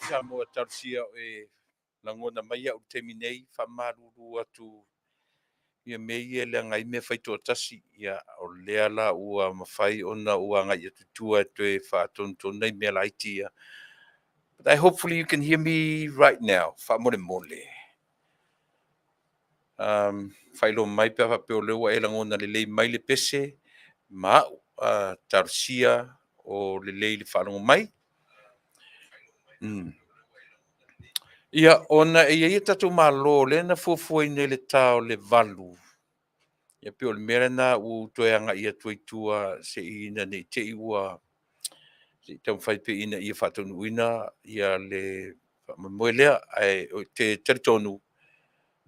Samoa tarsia langona mai au te minei whamaruru atu ia mei le ngai me whaito tasi ia o lea la ua mawhai ona ua ngai atu tua te whātonto nei mea laiti ia. But hopefully you can hear me right now. Whamore mole. Whailo mai pia whapeo lewa e langona le lei mai le pese ma tarsia o le lei le whanongo mai. Ia ona e ia tatu malo le na fuafua nei le tau le valu. Ia pio le mera na u toeanga ia tuaitua se ina nei te iua se tau whaipe ina ia whatonu ina ia le mamoelea ai te teritonu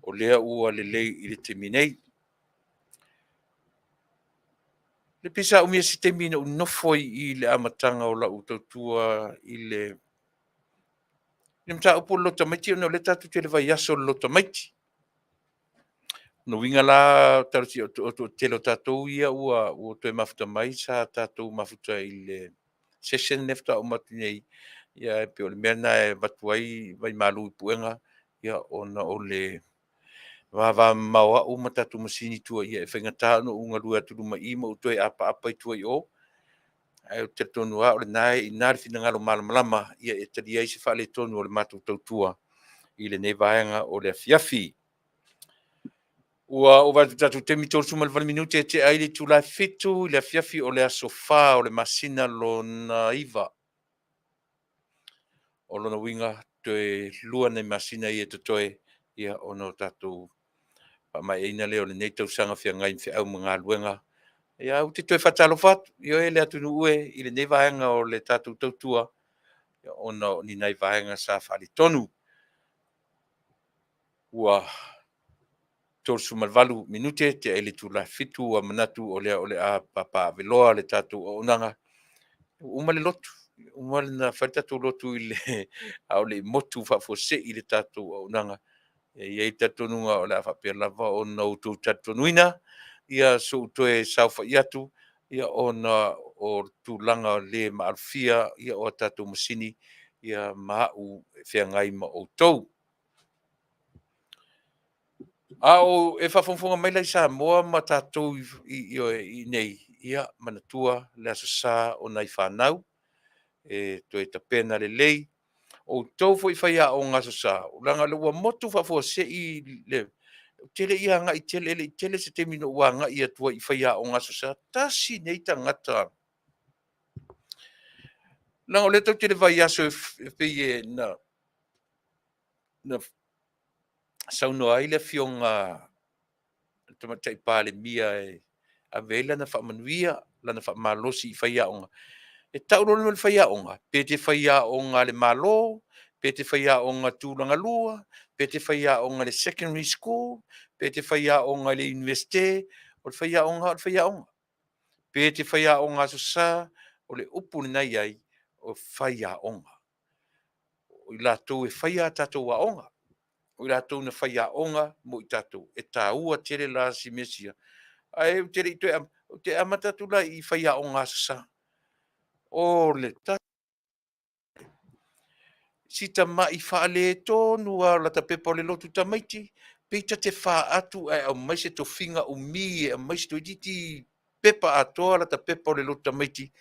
o lea ua le lei i le te minei. Le pisa umia si te mina unofoi i le amatanga o la utautua i le mta upo lota maiti o le tatu te le vai aso lota maiti. No winga la tarsi o te lo tatou ia ua toe mafuta mai sa tatou mafuta i le session nefta o matinei ia pe o le mena e batuai vai malu i puenga ia ona o le va maua o matatu masini tua ia e whengata no unga lua tulu mai i mo toe apa i tua i o ai o te tonu a o le nai i nari fina ngalo malamalama ia e tari ai se whale tonu o le matu tautua i le nevaenga o le Afiafi. Ua o vai tatu te mito suma le 20 minute te ai le Tuilaepa le Afiafi o le asofa o le masina lo na iva. O lona winga te lua nei masina i e te toe ia ono tatu pa mai ina leo le nei tau sanga fia ngai fia au mga luenga. Ia u te toe fatalo fatu io e le atunu ue i le nei vaenga o le tatu tautua ia ono ni nei vaenga sa fali tonu. Ua tolu sumalvalu minute te ele Tuilaepa a manatu o le a papa veloa le tatu o unanga uma le lotu uma le na falta tu lotu i le au le motu fa fose i le tatu o unanga e i tatu nunga o le afa pe lava o no tu tatu nuina ia so toe saufa iatu ia ona o tulanga le maalfia ia o tatu masini ia mau fia ngai ma o tou. o e whafonfonga mai lai Samoa ma tātou i nei ia manatua le asasā o nei whanau e to e tapena le lei o tau fo i whai a o ngasa sa o langa le ua motu whafua se i le tele ia nga i tele se te mino ua nga i atua i whai a o ngasa sa tasi nei tangata langa o le tau tele vai aso e pei na sauno ai le fionga tamatai pale mia a vela na fa manuia lana fa malosi i whai a o nga e tau lolo le whai a o nga pe te whai a o nga le malo pe te whai a o nga tūlanga lua pe te whai a o nga le secondary school pe te whai a o nga le university o le whai a o nga pe te whai a o nga so sa o le upu nei ai o whai a o nga o i lātou e whai a tātou a o nga o i lātou na whai a o nga mo i tātou e tā ua tere la si mesia ai o tere i te amatatu la i whai a o nga so sa o le tātou si ta mai whaale tonu a la ta pepa o le lotu ta maiti, peita te wha atu ai au mai se to finga o mi e mai se to diti pepa atoa la ta pepa o le lotu ta maiti.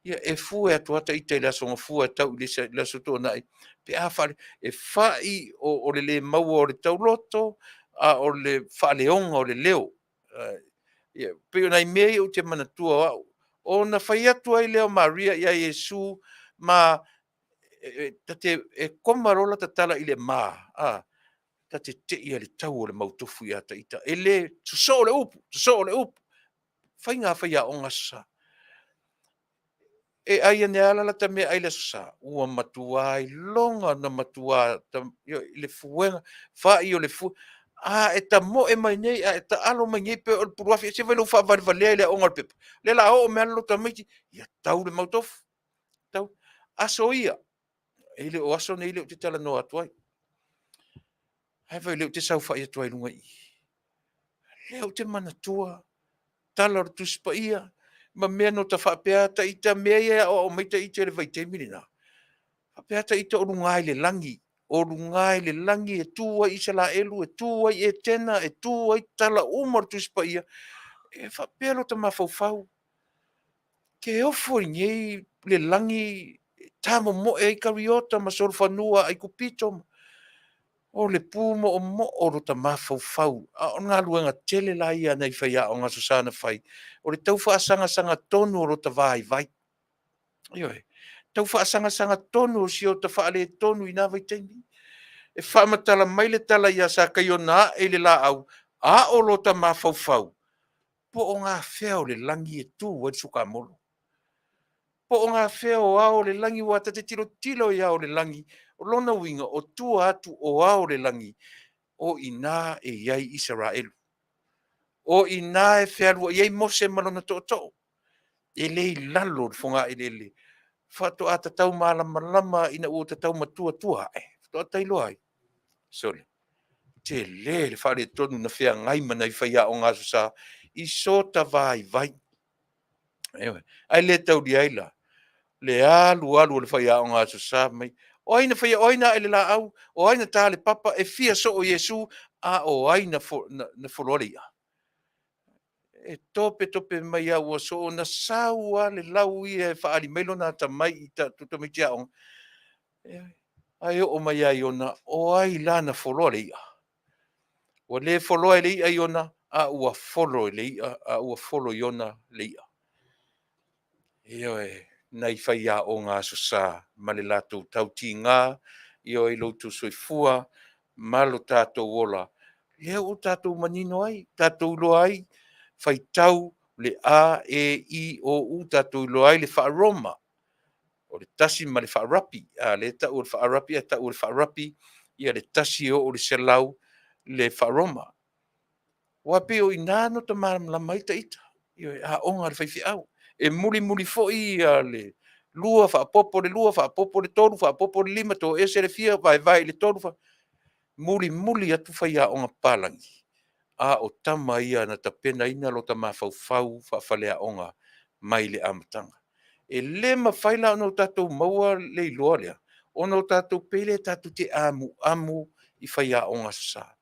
Ia e fu e atu ata i te la songa fu e tau i le soto nai. Pe a whaale e whai o le maua o le tau loto, a o le whaale onga o le leo. Ia, pe o nai mei o te manatua au. O na whai atu ai leo Maria ia Yesu ma tate e komarola ta tala i le mā. Tate te ia le tau o le mautofu i ata ita. E le, tuso o le upu, tuso o le upu. Whai ngā whai a o ngasa. E aia ne ala la ta mea aile sa. Ua matua ai longa na matua. I le fuenga. Whai o le fu. E ta mo e mai nei, e ta alo mai nei pe o le puruafi. E se vai lo wha vale vale le onga le pepa. Le la o me alo ta miti. Ia tau le mautofu. Tau. Aso ia. E le o aso nei le o te tala no atuai. Hai vai leo te sau whai atuai lunga i. Leo te manatua. Tala o Tupa'i. Ma mea no ta whapea ta i ta mea ia o mai ta i te le vai te mirina. Whapea ta i ta o rungai le langi. O rungai le langi e tua i se la elu, e tua i e tena, e tua i tala umar Tupa'i. E whapea lo ta mawhauwhau. Ke ofo i ngei le langi tamo mo e i kariota ma soro whanua ai kupito. O le pūmo o mo o rota mawhauwhau. O ngā luenga tele la ia nei whai a o ngā susana whai. O le tau whaasanga tonu o rota vai vai. Ioi. Tau whaasanga tonu o si o ta whaale tonu i nā vai teimi. E whaamatala mai le tala ia sa kai o nā e le la au. A o rota mawhauwhau. Po o ngā whea o le langi e tū wai suka molo. Po o ngā whea o ao le langi wata te tilo i ao le langi. O lona winga o tua atu o ao le langi. O ina e iai Israel. O ina e whearua iai Mose malona to. E lei lalo whonga e lele. Whato a tatau malama ina ua tatau matua e. Whato a tailo ai. Sorry. Te le whare tonu na whea ngai mana i whaia o ngā susa. I sota vai. Ewe. Ai le tau di aila. Le alu le whaia o ngā susa mai. O aina whaia oina e le la au. O aina tā le papa e fia so o Yesu. O aina na wholoria. E tope mai au so na saua le lau i e whaari meilo nā ta mai i ta tuta mai tia on. Ai o mai ai ona, o ai lana wholoa le ia. O le wholoa le ia i ona, a ua wholo le ia, a ua wholo i ona le ia. Io nei whai a o ngā so sa, ma le lātou tauti ngā, io e loutu soifua, malo tātou ola. Leo o tātou manino ai, tātou lo ai, whai tau le a, e, i, o, u, tātou lo ai le whaaroma. O le tasi ma le whaarapi, le tau o le whaarapi, a tau o le whaarapi, ia le tasi o le selau le whaaroma. Wapi o inano ta la maita ita, io a onga le whaifi au. E muli fo i le lua whaapopo le toru, whaapopo le lima, to ese le fia, vai le toru, muli atu whai a onga palangi. A o tama ia na ta pena ina lo ta mawhauwhau whawhalea onga mai le amatanga. E le mawhaila ono tātou maua le iloa lea. Ono tātou pele tātou te amu i whaia onga sa.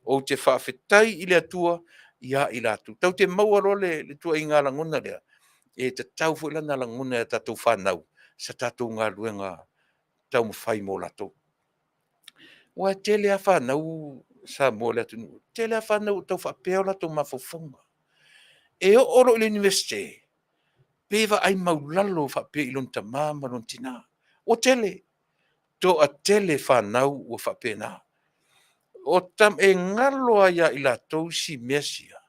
o te Faafetai i le atua ia i latu. Tau te maua ro le tua i ngā languna lea. E te tau fu lana languna e tatou whanau. Sa tatou ngā luenga tau mawhai mō latou. Wa tele a whanau sa mō le atu. Tele a whanau tau whapeo latou mafofonga. E o oro i le universite. Peva ai maulalo whapeo i lon tamā malon tina. O tele. To a tele whanau o whapeo nā. O tam e ngalo ia i latou si mesia.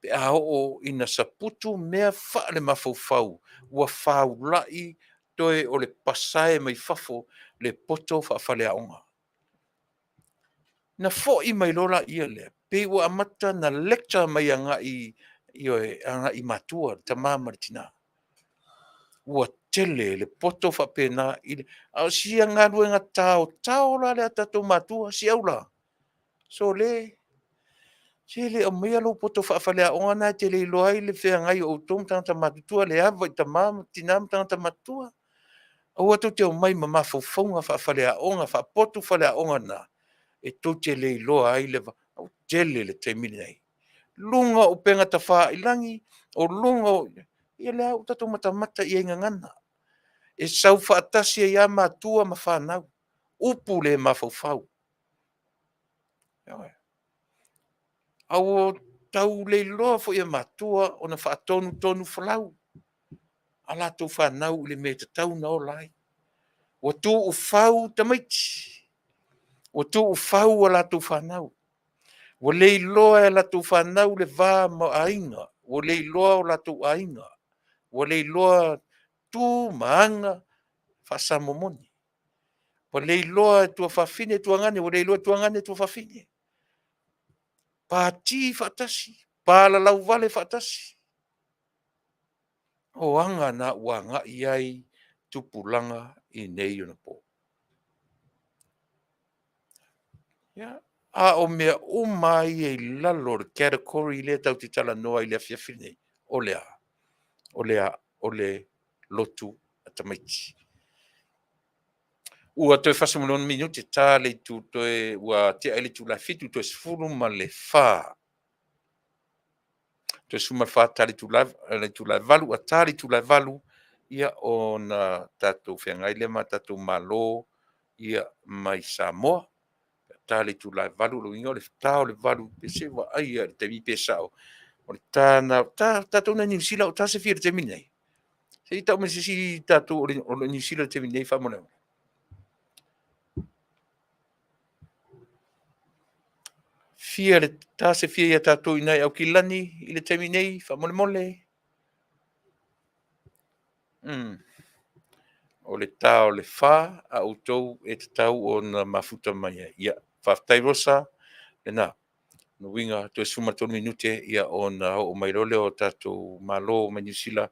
Pe a o ina saputu mea whaale mafofau. Ua whaulai toe o le pasae mai fafo le poto whaafale aonga. Na fo i mai lola ia le. Pe ua amata na lecture mai anga i matua ta mamaritina. Ua tele le poto whapena i au sia ngā ruenga tao la le atatou matua si aula. So le le o mea lo poto whaafale aonga na te le loai le whea ngai o tōm tangata matua le awa i ta mamaritina tangata matua. Au atu te o mai mamafofonga whaafale aonga whaapoto whale aonga na. E tō te le loa ai le au tele le te mini nei. Lunga o penga ta wha ilangi, o lunga o ia le au tatou matamata i inga ngana. E sau whaatasi e ia matua ma whanau. Upu le mafofau. Au o tau le loa fo ia matua o na whaatonu whalau. Ala tau whanau le me te tau na o lai. O tū u whau tamaiti. O tū u whau ala tau whanau. O lei loa e la tu whanau le vā ma ainga. O lei loa o la tu ainga. O lei loa tu maanga whasamomoni. O lei loa tua whawhine tua ngane. O lei loa tua ngane tua whawhine. Pāti whatasi. Pālalau vale whatasi. O anga na wanga iai tupulanga i nei una po. Yeah. A o mea o mai e lalo le category le tau te tala noa i le Afiafi nei. O lea. O lea. O le lotu atamaiti. Ua toe whasamulon minuti tā le tu toe ua te aile tu la fitu toe sfuru ma le whā. Toe suma whā tali tu la valu a tali tu la valu ia o na tatou whengai le ma tatou malo ia mai Samoa. Tali tu la valu lo ingo le tau le valu pese wa ai le te mi pesao. O le tāna tatou na New Zealand o tā se fia le te minei. Se i tau me se si tatou o le New Zealand te minei whamona. Fia le tā se fia ia tatou inai au ki lani i le te minei whamole mole. O le tā o le whā a utou e te tau o na mafuta mai ia Faafetai rosa le nā. No winga to suma tonu minute ia o na o mai role o tatou malo mai New Zealand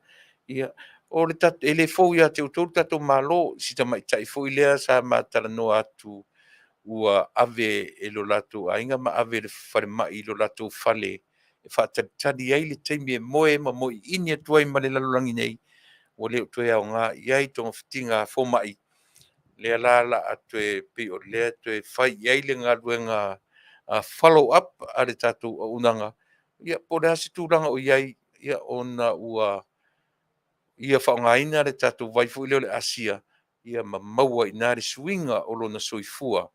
ia o le tat ele fo ia te utou tatou malo si ta mai tai fo ilea sa Faafetalanoaga atu ua ave e lo latou ainga ma ave le fale mai lo latou fale e whaatatali ai le teimi e moe ma moi ini atuai ma le lalolangi nei o le utoe au ngā iai tonga fitinga fo mai le ala atu e pe o le atu e whai iai le ngā luenga follow up a le tatou auaunanga ia po le hasi tūranga o iai ia ona ua ia whaongaina le tatou waifu i leo le Asea ia ma maua i nā le suinga o lona soifua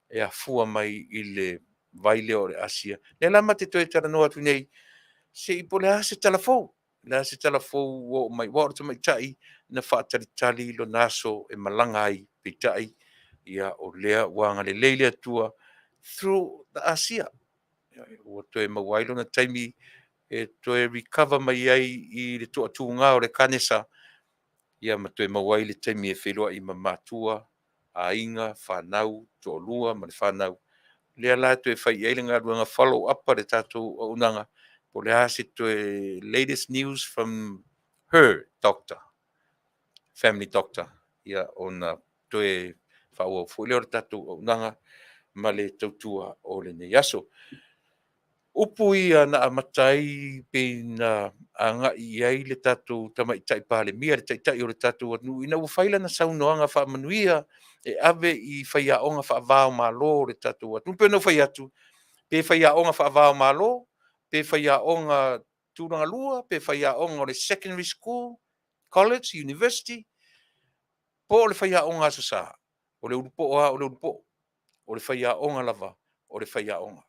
e a fua mai i le vaile o le Asea. Le lama te toe taranoa atu nei se i po le hasi talafou. Le hasi talafou o mai wao te mai tai na whaatalitali lo naso e malanga ai pe tai ia o lea wanga le leile atua through the Asea. O toe mawailo na taimi e toe recover mai ai i le tuatunga o le kanesa ia ma toe mawai le taimi e whelua i mamatua a inga, whanau, tōlua, ma le whanau. Lea la toe whai ai le ngā ruanga follow up a le tātou o unanga po le hase toe latest news from her doctor, family doctor. Ia ona toe whaua fuileo le tātou o unanga ma le tautua o le nei aso. Upu ia na amatai pe na anga i ai le tatou tamai tai pale mia le tai o le tatou anu ina ua faila na saunoanga wha Manuia e ave i whaia onga wha vāo malo le tatou atu. Pe no whai atu Pe whaiaonga whaavao malo, pe whaiaonga tūrangalua, pe whaiaonga o le secondary school, college, university, po o le whaiaonga aso sa. O le urupo o le urupo. O le whaiaonga lava, o le whaiaonga.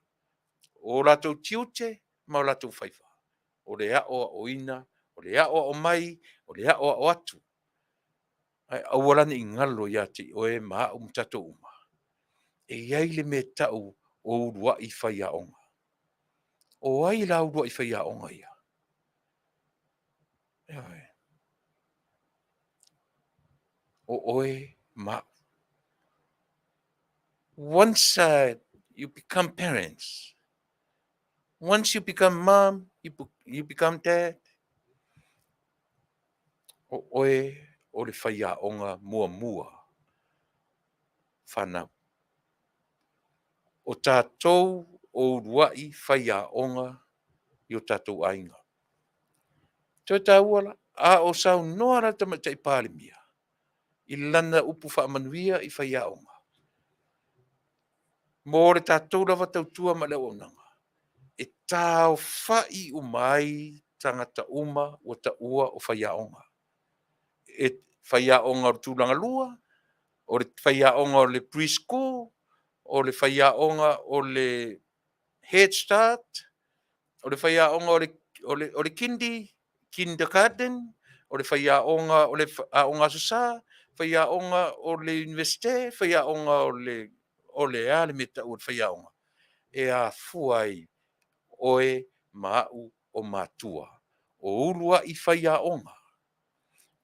O latou tiute, ma o latou whaifa. O le ao o ina, o le ao o mai, o le ao o atu. Ai awalani i ngalo ia te oe maa umtato uma. E iai le me tau o urua i whaiaonga. O ai la urua i whaiaonga ia. O oe maa. Once you become parents, once you become mom, you become dad, o oe o le whaiaonga mua mua. Whanau. O tātou o ruai whaiaonga i o tātou ainga. Toi tā uala, a o sau noa rata matai pālimia. I lana upu Manuia i whaiaonga. Mō re tātou rawa tautua ma leo onanga. E tāo whai umai tangata uma o ta ua o whaiaonga. E whaiaonga o tūrangalua, o le whaiaonga o le preschool, o le whaiaonga o le Head Start, o le whaiaonga o le kindergarten, o le whaiaonga o le aonga susa, whaiaonga o le universite, whaiaonga o le ale meta o le whaiaonga. E a fuai oe mau o matua. O urua i whaiaonga.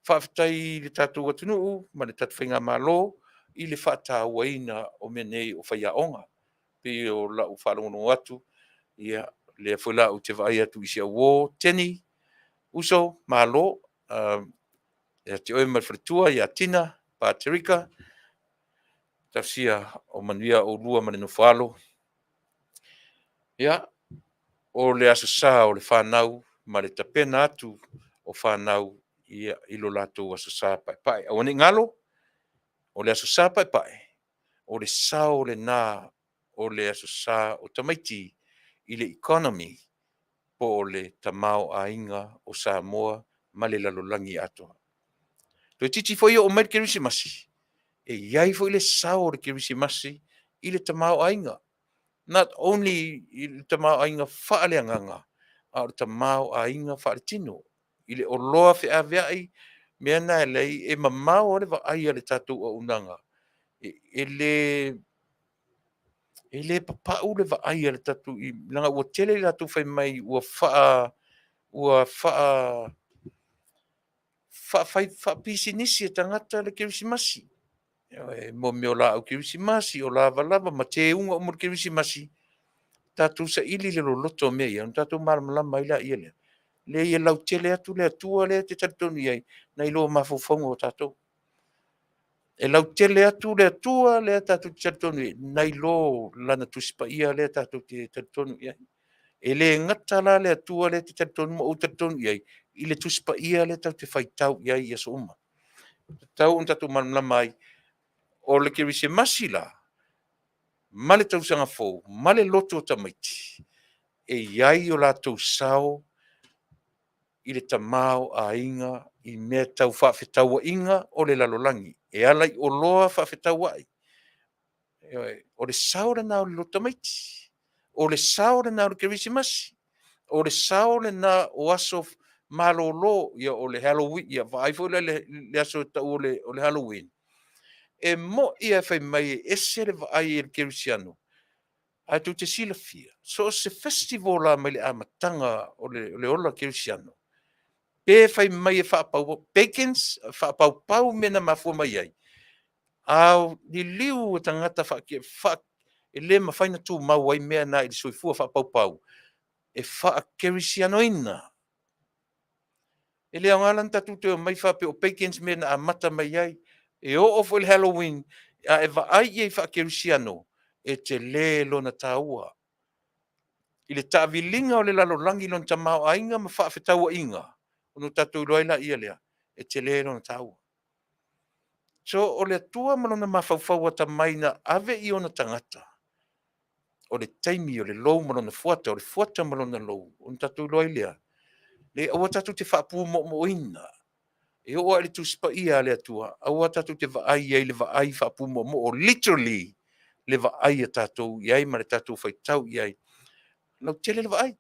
Faafetai le tātou atunuu, ma le tatu whainga malo, i le whaatauaina o menei o whaiaonga. Pe o lau whalongono atu, ia le whula o te vai atu i sia wō, teni, uso, malo, te oe marwharitua, ia tina, pāterika, tafsia o Manuia o lua mane no whalo. Ia, o le aso sā o le whanau, ma le tapena atu o whanau, ia ilo lato aso sā pai pai. Awane ngalo, o le aso sā pai pai, o le sao le nā, o le aso sā o tamaiti, i le economy, po o le tamao a inga o Samoa, ma le lalolangi atoa. Toi titi foi o mai kirisimasi. E iai foi le sao o le kirisimasi, i le tamao a inga. Not only i le tamao a inga whaaleanganga, a o le tamao a inga whaale tino. I le oloa whea veai, mea nai lei, e mamau o le wa aia le tatou o unanga. E le papau le wa aia le tatou, i langa ua tele le tatou whai mai, ua wha pisinisi e tangata le kirisimasi. Mo me o la au kirisimasi, o lava lava, ma te unga o mo kirisimasi, tātou sa ili le loloto mea ia, tātou malamalama ila ia lea. Le ia lau tele atu le atua le te taritonu iai, na ilo mawhauwhaunga o tātou. E lau tele atu le atua le tātou te taritonu iai, na ilo lana tusipa ia le tātou te taritonu iai. E le ngata la le atua le te taritonu mo o taritonu iai, i le tusipa ia le tau te whaitau iai ia so uma. Tau on tātou malamalama ai, o le kirisimasi la, ma le tausanga fou, ma le loto o tamaiti, e iai o lātou sao, i le tamao a inga, i mea tau whaafetaua inga o le lalolangi. E alai o loa whaafetaua ai. O le sao le nao le loto tamaiti, o le sao le nao le kirisimasi, o le sao le na o aso malolo, ia o le Halloween, ia vaifo le aso tau o le Halloween. E mo ia fai mai e ese le vai e le kirisiano. A tu te sila fia. So se festival la mai le amatanga o le ola kirisiano. Pe fai mai e whaapau. Bacons, whaapau pau mena mafua mai ai. Au, ni liu o tangata e le mawhaina tū mau ai mea na i le soifua whaapau pau. E wha kirisiano ina. E le angalan tatu te o mai whape o bacons mena a mata mai ai. E o ofo il Halloween, a e ai e wha kirisiano, e te le lona taua. I le ta'avilinga o le lalolangi lona tamao ainga ma whaafetaua inga. Ono tatou loaila ia lea, e te le lona taua. So o le atua malona mawhauwhau ata mai na ave i ona tangata. o le taimi o le lou malona fuata, o le fuata malona lou, o na tatou loa i lea. Le aua tatou te whaapu mo ina. E oa le tusipaia le atua, aua tatou te vaai ai le vaai whaapu mo o literally le vaai a tatou iai ma le tatou whaitau iai. Lau tele le vaai.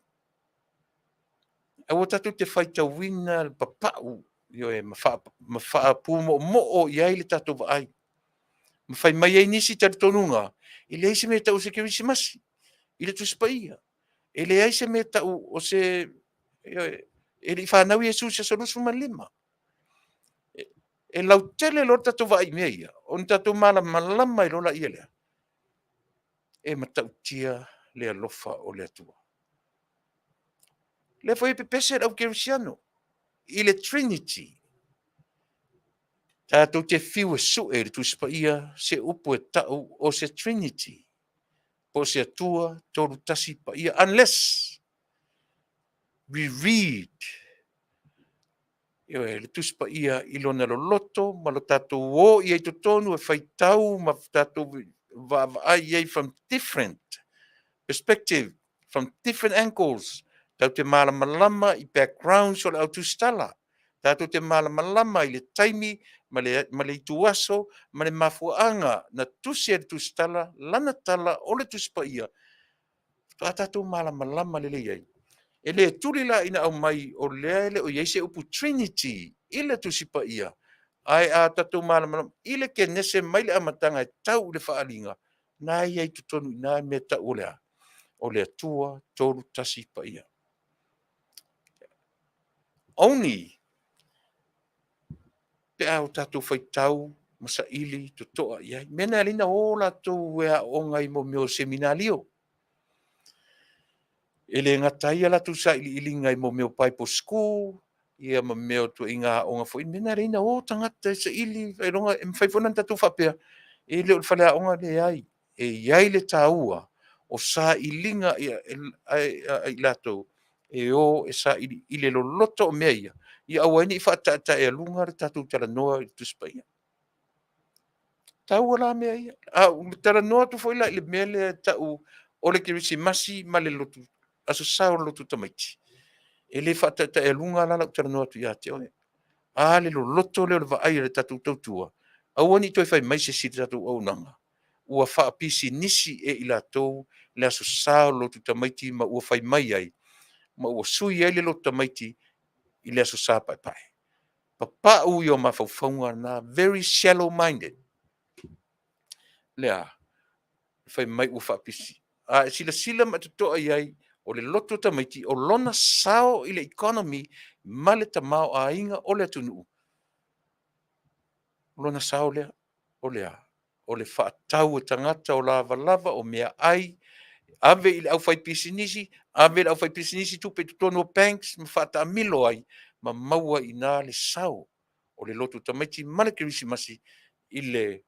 Aua tatou te whaitau wina le papau, io e ma whaapu mo o iai le tatou vaai. Ma whai mai ai nisi tari tonunga, i le eise me tau se kewisi masi, i le tusipaia. E le eise me tau o se, e li whanau Yesu se solusu ma lima. E lau tele lo tatou vai mea ia, o ni tatou malama i lola ia lea. E matau tia le alofa o le atua. Le foi pepese au kerisiano, i le Trinity. Tatou te fiu e su e le tusipaia se upo e tau o se Trinity. Po se atua tolu tasi pa ia, unless we read le tusipaia i lona lo loto, ma lo tatou o i ai totonu e whaitau, ma tatou vaai ai from different perspective, from different angles. Tau te malamalama i background so le au tustala. Tatou te malamalama i le taimi, ma le ituaso, ma le mafuanga na tusi e le tustala, lana tala o le tusipaia. Tatou malamalama le leiai. E le tuli la ina au mai o lea ele o yeise upu Trinity, i le tusipaia. Ai a tatou malamalama, i le ke nese mai le amatanga e tau le whaalinga. Nā iai tutonu, nā me tau o lea. O le atua tolu tasi pa ia. Only pe au tatou whaitau masa ili to toa ia. Mena alina o la tau wea o ngai mo meo seminalio. Ele ngatai ala tu sa ili ngai mo meo pai po school. Ia mo meo tu inga o nga fo. Mena alina o tangata sa ili. Whaironga mwhaifonan tatou whapea. Ele o whalea o nga le ai. E iai le taua. O sa ilinga i latou. E o e sa i le loloto o mea ia. Ia awaini i whaatata e alunga re tatou talanoa i tuspaia. Tau ala mea ia. Talanoa tu foila i le mea le tau o le kirisi masi ma le lotu. Aso sao lotu tamaiti. E le whaatata e alunga ala la talanoa tu ia te oe. Le loloto leo le vaai le tatou tautua. Awani toi whai mai se si tatou auaunanga. Ua whaapisi nisi e i latou le aso sao lotu tamaiti ma ua whai mai ai. Ma ua sui ai le lotu tamaiti i le aso sa pai pai. Papa u yo mawhauwhaunga na very shallow minded. Lea, whai mai ua whapisi. Sila ma te toa iai o le loto tamaiti o lona sao i le economy ma le tamao a inga o le atunuu. Lona sao lea, o lea. O le whaatau e tangata o lava lava o mea ai. Ave i le au whai pisinisi, ave le au whai pisinisi tupe tutono banks, ma whaata milo ai. Ma maua i nā le sao o le lotu tamaiti mana kirisimasi i le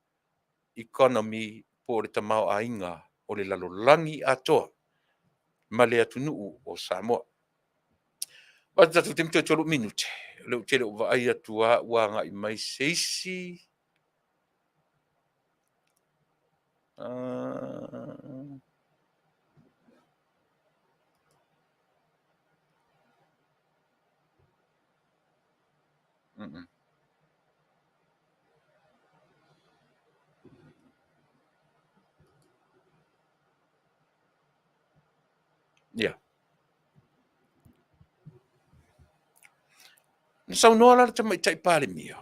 economy po le tamao a inga o le lalolangi atoa ma le atunuu o Samoa. Wata tatu temte tolu minute. Leu tele o vaai atua wanga i mai seisi. Yeah. Sau noa la te mai tai pale mia.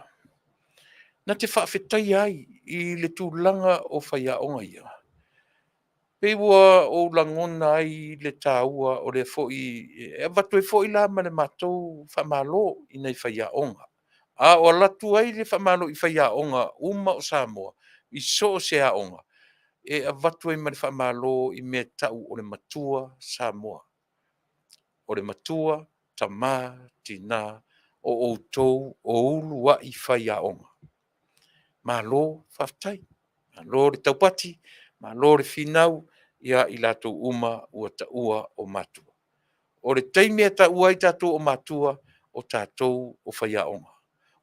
Na te faafetai ai i le tūlanga o whaiaonga ia. Peiwa o langona ai le tāua o le foi, e watu e foi la ma le matou whamalo i nei whaiaonga. O latu ai le whamalo i whaiaonga uma o Samoa, i so o se aonga. E a watu ai ma le whamalo i mea tau o le matua Samoa. O le matua, tamā, tina, o outou, o ulu wa i whaiaonga. Malo whaftai, malo le taupati, malo le finau, ia i latou uma ua taua o matua. O le taimi e taua i tatou o matua, o tatou o whaiaonga.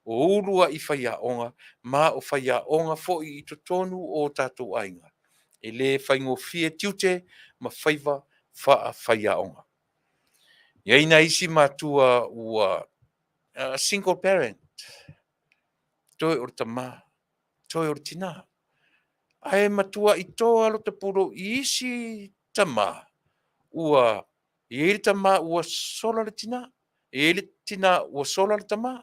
O ulua i whaiaonga, ma o whaiaonga fo i totonu o tatou ainga. e le faigofie tiute ma faiva faa'afaiaʻoga. Iai na isi matua ua single parent, toe o le tamā, toe o le tinā. Ae matua i toa lo te puro i isi tamā, ua i le tamā ua sola le tinā, e le tinā ua sola le tamā,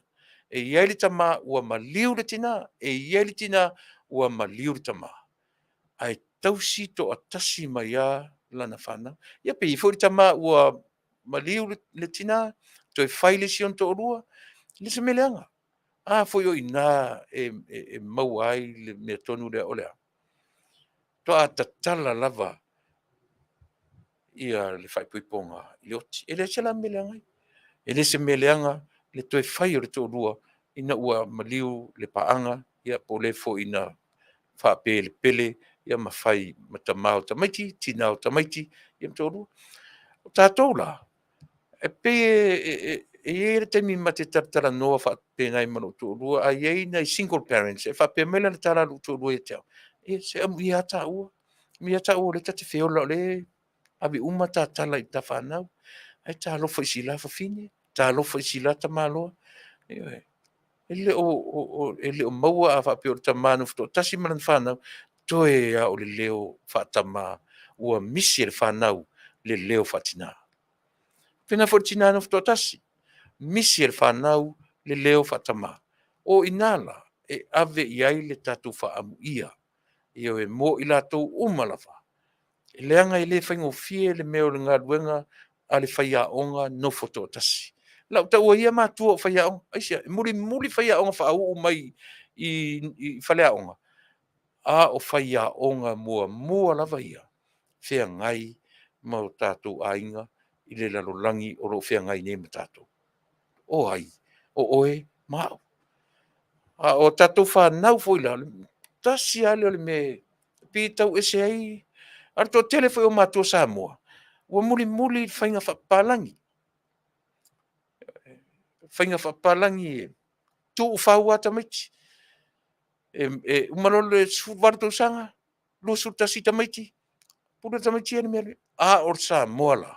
e iai le tamā ua maliu le tinā, e iai le tinā ua maliu le tamā. Ae tausi to atasi mai ia lana whanau. Ia pe i fo le tamā ua maliu le tinā, toe whai le sion to orua, le se meleanga. Foi o ina e mau ai le mea tonu lea o lea. Toa tatala lava ia le whaipuiponga i oti. E le se la meleanga. E le se meleanga le toe whai o le to orua, ina ua maliu le paanga, ia po le fo ina whape le pele, ia mawhai matamau tamaiti, tinau tamaiti, ia to orua. O tātou la, e pe e temi ma te taratara noa whape ngai mano to orua, a iei nei single parents, e whape mele le tara lu to orua e teo. E se amu i ata ua, mi ata ua le tate whiola le, abi uma tā tala i ta whanau, ai tā lofa isi la whawhine, tā lofa isi la ta maloa, ele o maua a whape o ta manu fto, tasi manan whanau, toe a o le leo whatama, ua misi le whanau, le leo whatina. Pena fo tina no fto tasi, misi le whanau, le leo whatama. O inala, e ave iai le tatu whaamu ia, io e mo i latou umalawa. E leanga i le whaingo fie le meo le ngā ruenga a le whaiaonga no foto tasi. Lau ta ua ia mātua o whaiaonga. Aisia, muri whaiaonga whaau mai i whaleaonga. A o whaiaonga mua lava ia. Whea ngai mau tātou ainga i le lalolangi o ro whea ngai ne ma tātou. O ai, o oe, mao. A o tātou whanau fwila, tasi ale o le me pitau ese ai, ar to telefoi o mātua Samoa, ua muli whainga whapalangi. Whainga whapalangi tu whau ata maiti. Umarolo le suvarto sanga, lo surtasi tamaiti, pura tamaiti ane mele. A or Samoa la.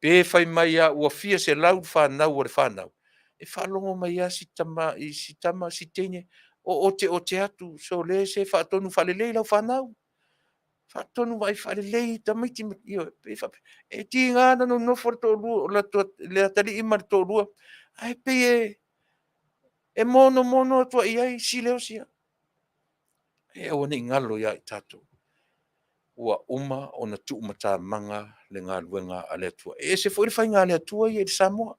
Pe whai mai a ua fia se lau whanau o le whanau. E whalongo mai a si tama, si teine, o te atu, so le se whaatonu whalelei lau whanau. Whaatonu vai whalelei, tamaiti, e ti ngāna no for tō rua, le atari imar tō rua, ai pe e mono atua i ai, si leo sia. E awa ni ngalo ia i tātou. Ua uma o na tu mata manga le ngā luenga a le atua. E se fo i whai ngā le atua i e le Samoa.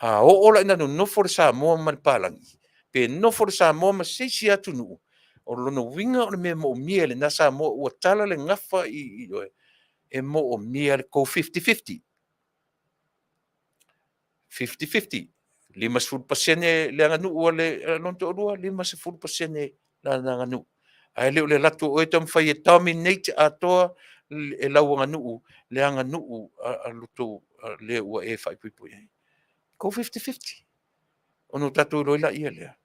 O ola ina no for Samoa man palangi. Pe no for Samoa ma seisi atu nuu. O lono winga o le mea mo o mia le na Samoa ua tala le ngafa i oe. E mo o mia le ko 50-50. 50-50. 50% le anga nuu le lonto orua, 50% le anga nuu. Ai leo le latu o e tam whai e dominate atoa e lau anga nuu, le anga nuu a luto le ua e whai puipu e. Ko 50-50. Ono tatu roila ia lea.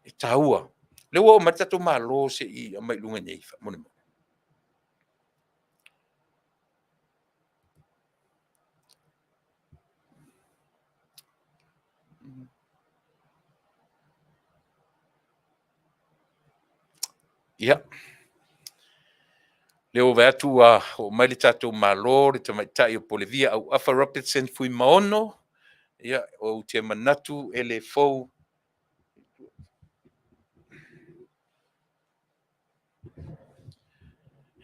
E taua. Le ua o matatu maa lo se i a mai lunga nei wha. Mone mo. Ia. Leo veatu o mai le tatu maa lo, le tamaitai o Polevia Auafa Robertson Fuimaono. Ia, o te manatu e le fou.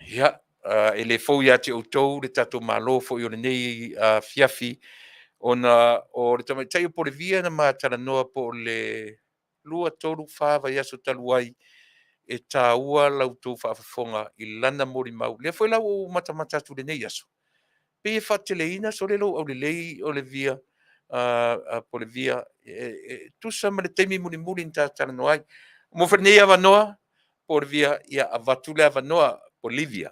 Ia, e le fou ia te outou, le tatu maa lo fo i o le nei Afiafi. Ona o le tamaitai o Polevia na Faaftalanoaga po le lua tolu fava ia so talu ai e tāua lautou faafofoga i lana molimau lea foi lau ou matamata atu lenei aso pe e faateleina so le lou aulelei o le via a Polevia tusa ma le taimi mulimuli na tatalanoa ai mo fenei avanoa Polevia ia avatu le avanoa Polevia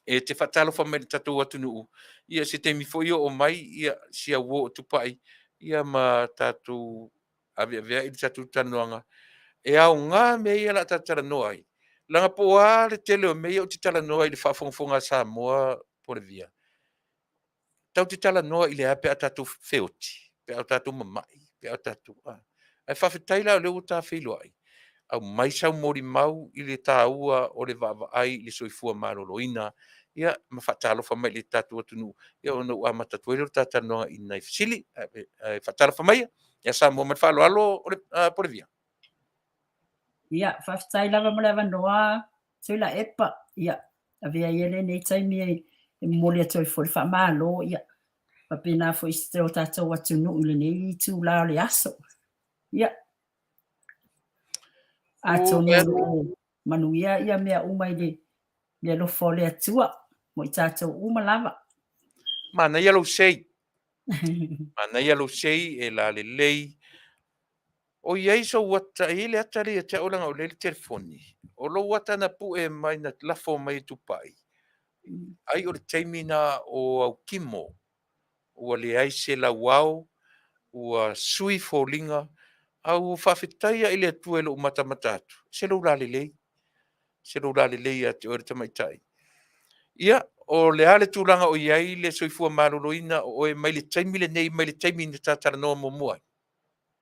e te faatalofa mai le tatou atu nuu ia se taimi foi o mai ia sia ua o Tupa'i ia ma tatou aveavea i le tatou talanoaga e aogā mea ia la tatalanoa ai Langa po le tele o mea o te talanoa i le whaafonga Samoa Polevia. Tau te talanoa i le ape a tatu feoti, pe a tatu mamai, pe a tatu ai Faafetai la o leo ta whiloa ai. Au mai sau mori mau i le tāua o le vaavai i le soifua maloloina, ia ma whaatalofa mai le tatu atunu, ia ona ua matatu ele o tātanoa i nei fasili, whaatalofa mai, ia Samoa man whaaloalo o le Polevia. Ia, Faafetai lava mo le avanoa Tuilaepa, ia, avea ia le nei taimi e moli atu i fo le whaamalo, ia, papena fo i se o tātou atunu i le nei tūla o le aso. Ia, atonu o Manuia ia mea uma i le alofo le atua, mo i tātou uma lava. Mana ia lo sei. Mana ia lo sei e la le lei. O iai so wata e le atari e te olanga o le telefoni. O lo wata na pu e mai na lafo mai Tupa'i. Ai o le taimina o au kimo. Ua le ai se la wau. Ua sui fōlinga. Au whawhetaia i le atua e lo umata matatu. Se lo la le lei. Se lo la le lei a te ore tamaitai. Ia, o le ale tūlanga o iai le soifua maroloina o e mai le taimile nei mai le taimine tātara noa momuai.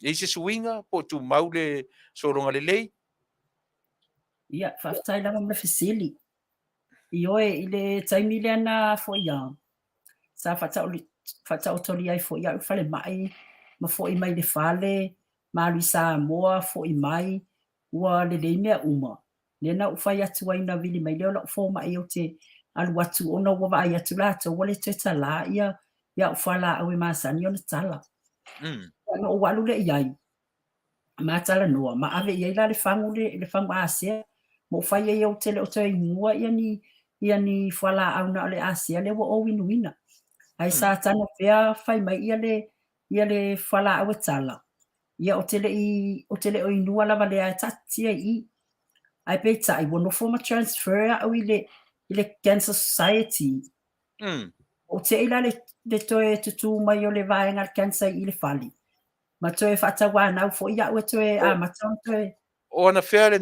E se suinga po tu maule soronga le lei. Ia, Faafetai lava mo le fesili. I oe i le taimile ana fo ia. Sa whatau tori ai fo ia whale mai, ma fo i mai le whale, ma lui Samoa fo i mai, ua le lei mea uma. Lena u whai atu ai na vili mai leo la fo mai o te alu atu ona ua vai atu lato, wale te tala ia u whala au e maasani o na tala. Ia o walu le iai, ma tala noa, ma ave iai la le whangu Asea, mo whai ai o te le o te inua ia ni whala au na le Asea le wa o winuina. Ai sa tano fea fai mai ia le whala au e tala. Ia o tele o inua lava le a tatia i. Ai pe tai wono forma transfer au i le Cancer Society. O te ila le toe tutu mai o le vaenga cancer i le fali. Ma toe whatawa nau fo ia ua toe a matau toe. O ana fea le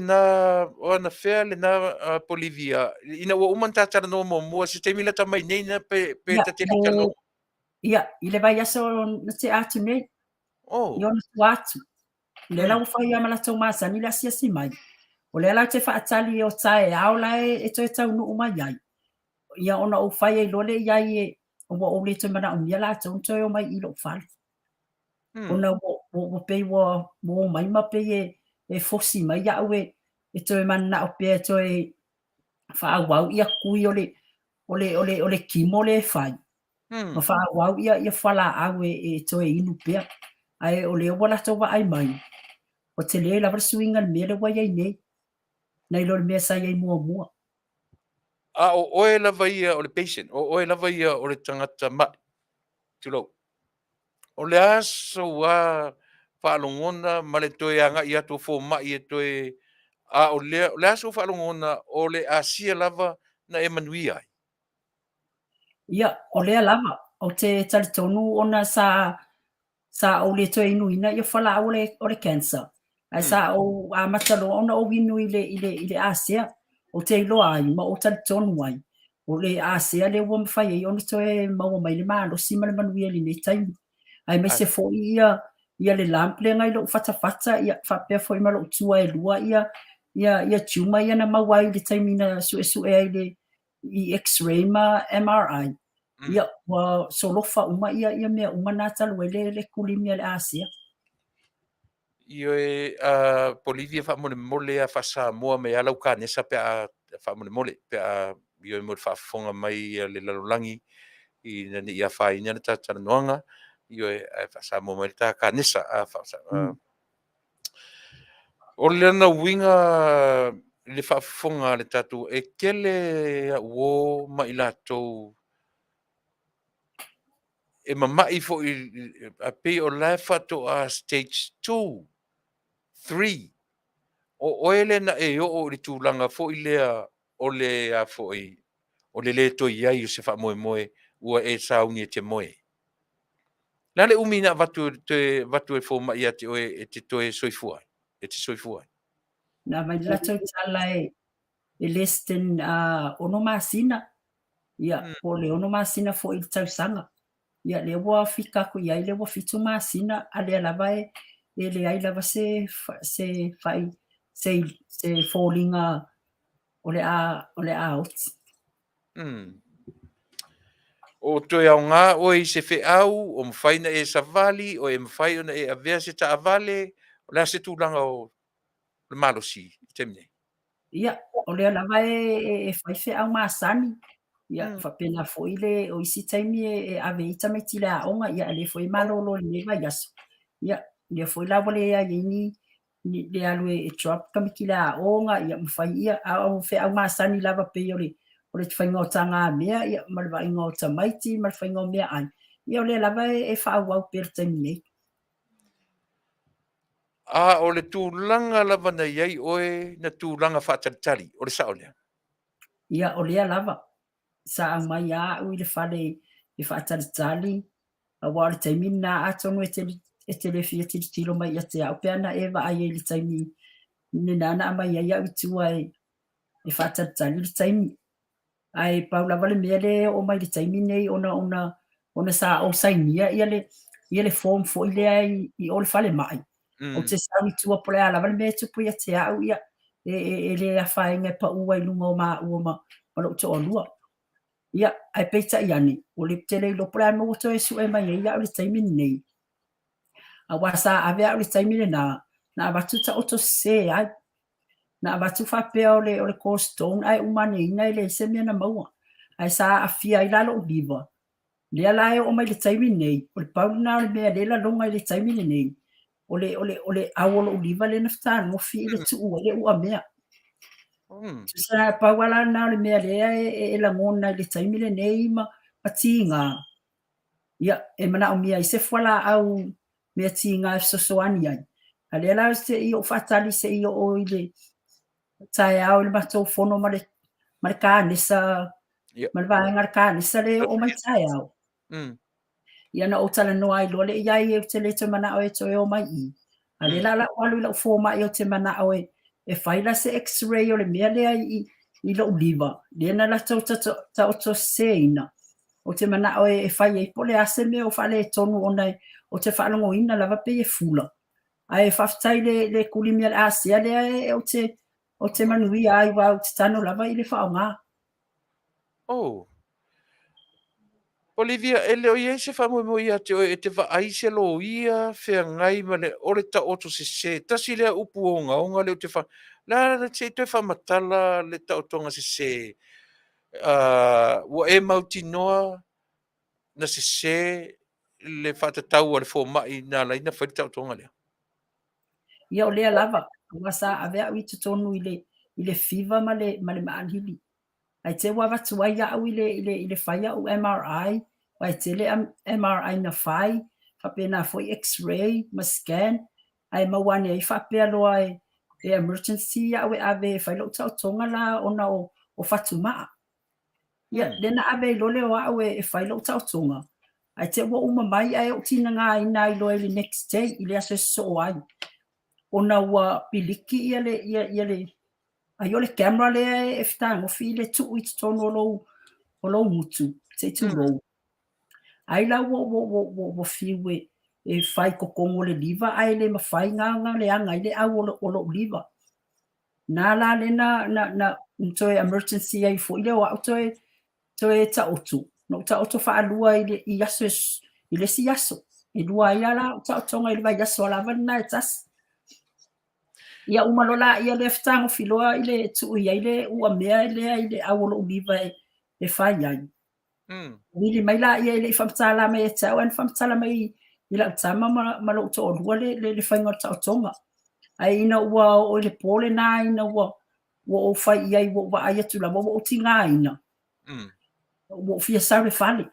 na Polevia. Ina ua uman tātara no mo mua se te mila tamai nei na pe ta te lika lo. Ia, i le vai aso na te atu nei. I ona tu atu. Le lau whai ama la tau masa ni la sia si mai. O le lau te whaatali o tae au lai e toi tau nu umai ai. Ia ona o whai ai lole iai e o le te mana umia la tau toi o mai i lo whali. Ona o pei wo mai ma pei e fosi mai au e toi mana o pei toi whaawau ia kui o le kimo le whai. Ma whaawau ia whala au e toi inu pea. Ai o le wala tau wa ai mai. O te le lava suinga me le wai ai nei. Nei lo le mea sai ai mua. O oe lava ia o le patient. O oe lava ia o le tangata mai. Tulo. O le aso wa whaalongona ma le toe anga i ato fo mai e toe o le aso whaalongona o le Asea lava na e Manuia ai. Ia, o lea lava. O te talitonu ona sa o le toe inuina ia whala au o le cancer. Ai sa o a matalo ona o winu i le Asea. O te iloa ai, ma o talitonu ai. O le Asea le ua mwhai ai ona toe maua mai le maa, lo sima le Manuia li ne taimi. Ai mai se fo ia le lample ngai lo fata ia whapea fo ima lo tua e lua ia tiuma ia na mawai le taimi na sue ai le i X-ray ma MRI. Ia wa solofa uma ia mea uma na talu le kulimia le Asea. Io e Polevia whaamole a Fasa moa me alau ka nesa pe a whaamole pe a io e mo whaafonga mai le lalolangi i nani ia whai nana tātara noanga io e Fasa moa mai tā ka nesa a Fasa. O le ana winga le whaafonga le tātu e kele o mai lātou e mamai fo a pe o lai whato a stage 2, 3. O ele na e o le tūlanga fo i lea o le a fo i o le to iai o se wha moe ua e sauni e te moe. Nā le umi na watu e fo mai a te toe soifua. E te soifua. Nā mai la tau tala less than ono masina. Ia, o le ono masina fo'i le tausaga. Ia le ua fikako i ai le ua fitu masina a le lava e le ai lava se fōlinga o le a oti. O toi au ngā o i se whiau, o mwhaina e sa vali, o e mwhai ona e avea se ta avale, o lea se tūlanga o le malosi, te mine. Ia, o le lava e whai whiau masani. Ia, whapena fo'i le o isi taimi e ave ita mai tila a onga, ia le fo'i malolo le mewa yaso. Ia, le fo'i lawa le ia ini, le alu e trap kamikila a onga, ia mwhai ia, au whiau masani lava pe o le whainga o tanga mea, ia malwa inga o tamaiti, malwa whainga o mea ai. Ia o le lava e whau wau per taimi nei. O le tūlanga lava na iai oe na tūlanga whaataritari, o le sa o lea. Ia o lea lava. Sa au mai a ui le whale e whaataritari, a wā le taimi na atonu e te le fia tilo mai a te au peana e wa ai e le taimi ne nana mai ai au tua e whaataritari le taimi. Ai paula wale mea le o mai le taimi nei ona sa o sainia ia le form fo ile ai i o le whale mai. O te sa tua pole ala wale mea tupu ia te au ia e le a whaenga pa ua i lunga o ma lo to o lua. Ia, ai peita i ane, o le tele i lopura mo to e su e mai ia o le taimi nei. A wasa avea o le taimi le na abatu ta oto se ai. Na abatu whapea o le costone ai umane ina i le se mea na maua. Ai sa afia i lalo o viva. Lea lae o mai le taimi nei, o le pauna o le mea lela longa i le taimi le nei. O le awolo o viva le naftan, mo fi i le tu ua le ua mea. Sa pawala na le mea lea e la ngona le taimi le nei ma tinga. Ia, e mana o mea i se whala au mea tinga e sosoani ai. A lea la se i o whatali se i o i le tae au le matou fono ma le kānesa, ma le vaenga le kānesa le o mai tae au. Ia na o tala noa i loa le iai e te le te mana o e to e o mai i. A lea la walu i la ufoma i o te mana o e whaila se x-ray o le mea lea i lo uliva. Lea na la tau ta o to seina. O te mana o e whai e pole ase mea o whale e tonu o te whalongo ina lava pe e fula. Ai Faafetai le kulimia le Asea lea o te Manuia ai wa o te tano lava i le whaonga. Polevia, e leo iei se whamoe ia te oe e te whaai se lo ia, whea ngai ma le ore ta oto se, tasi lea upu o ngaonga leo te wha, la te te whamatala le ta otonga se, wa e mauti noa na se le whatatau a le fōmai na laina whaita otonga lea. Ia o lea lava, wasa avea ui tutonu i le fiva ma le maanhili. Ai te wa watu ai au i le whaia o MRI, ai te le MRI na whai, whape na foi X-ray, ma scan, ai mawane ai whapea loa e emergency au e ave whailo tau tonga la ona o whatu maa. Ia, lena ave lole o au e whailo tau tonga. Ai te wa uma mai ai o tina ngā ina i loa i le next day, i le aso so ai. Ona ua piliki ia le ai o le camera le e whitanga o fi le tu i tono o lo mutu, te tu lo. Ai la wo fiwe e whai kokongo le liva, ai le mawhai nganga le anga i le au o lo liva. Nā la le na toe emergency ai fo i le o au toe ta otu. No ta otu wha alua i yaso i le si yaso. I lua i ala ta otonga i le vai yaso ala vana e tasi. Ia umalola ia le whtango filoa i le tu i le ua mea i le awolo uliva e whai ai. Wili mai la ia le whamtala mai e tau an whamtala mai i la utama ma lo to olua le whainga ta otonga. Ai ina ua o le pole na ina ua o whai iai wa ai atu la o tinga ina. Ua fia sau le whale.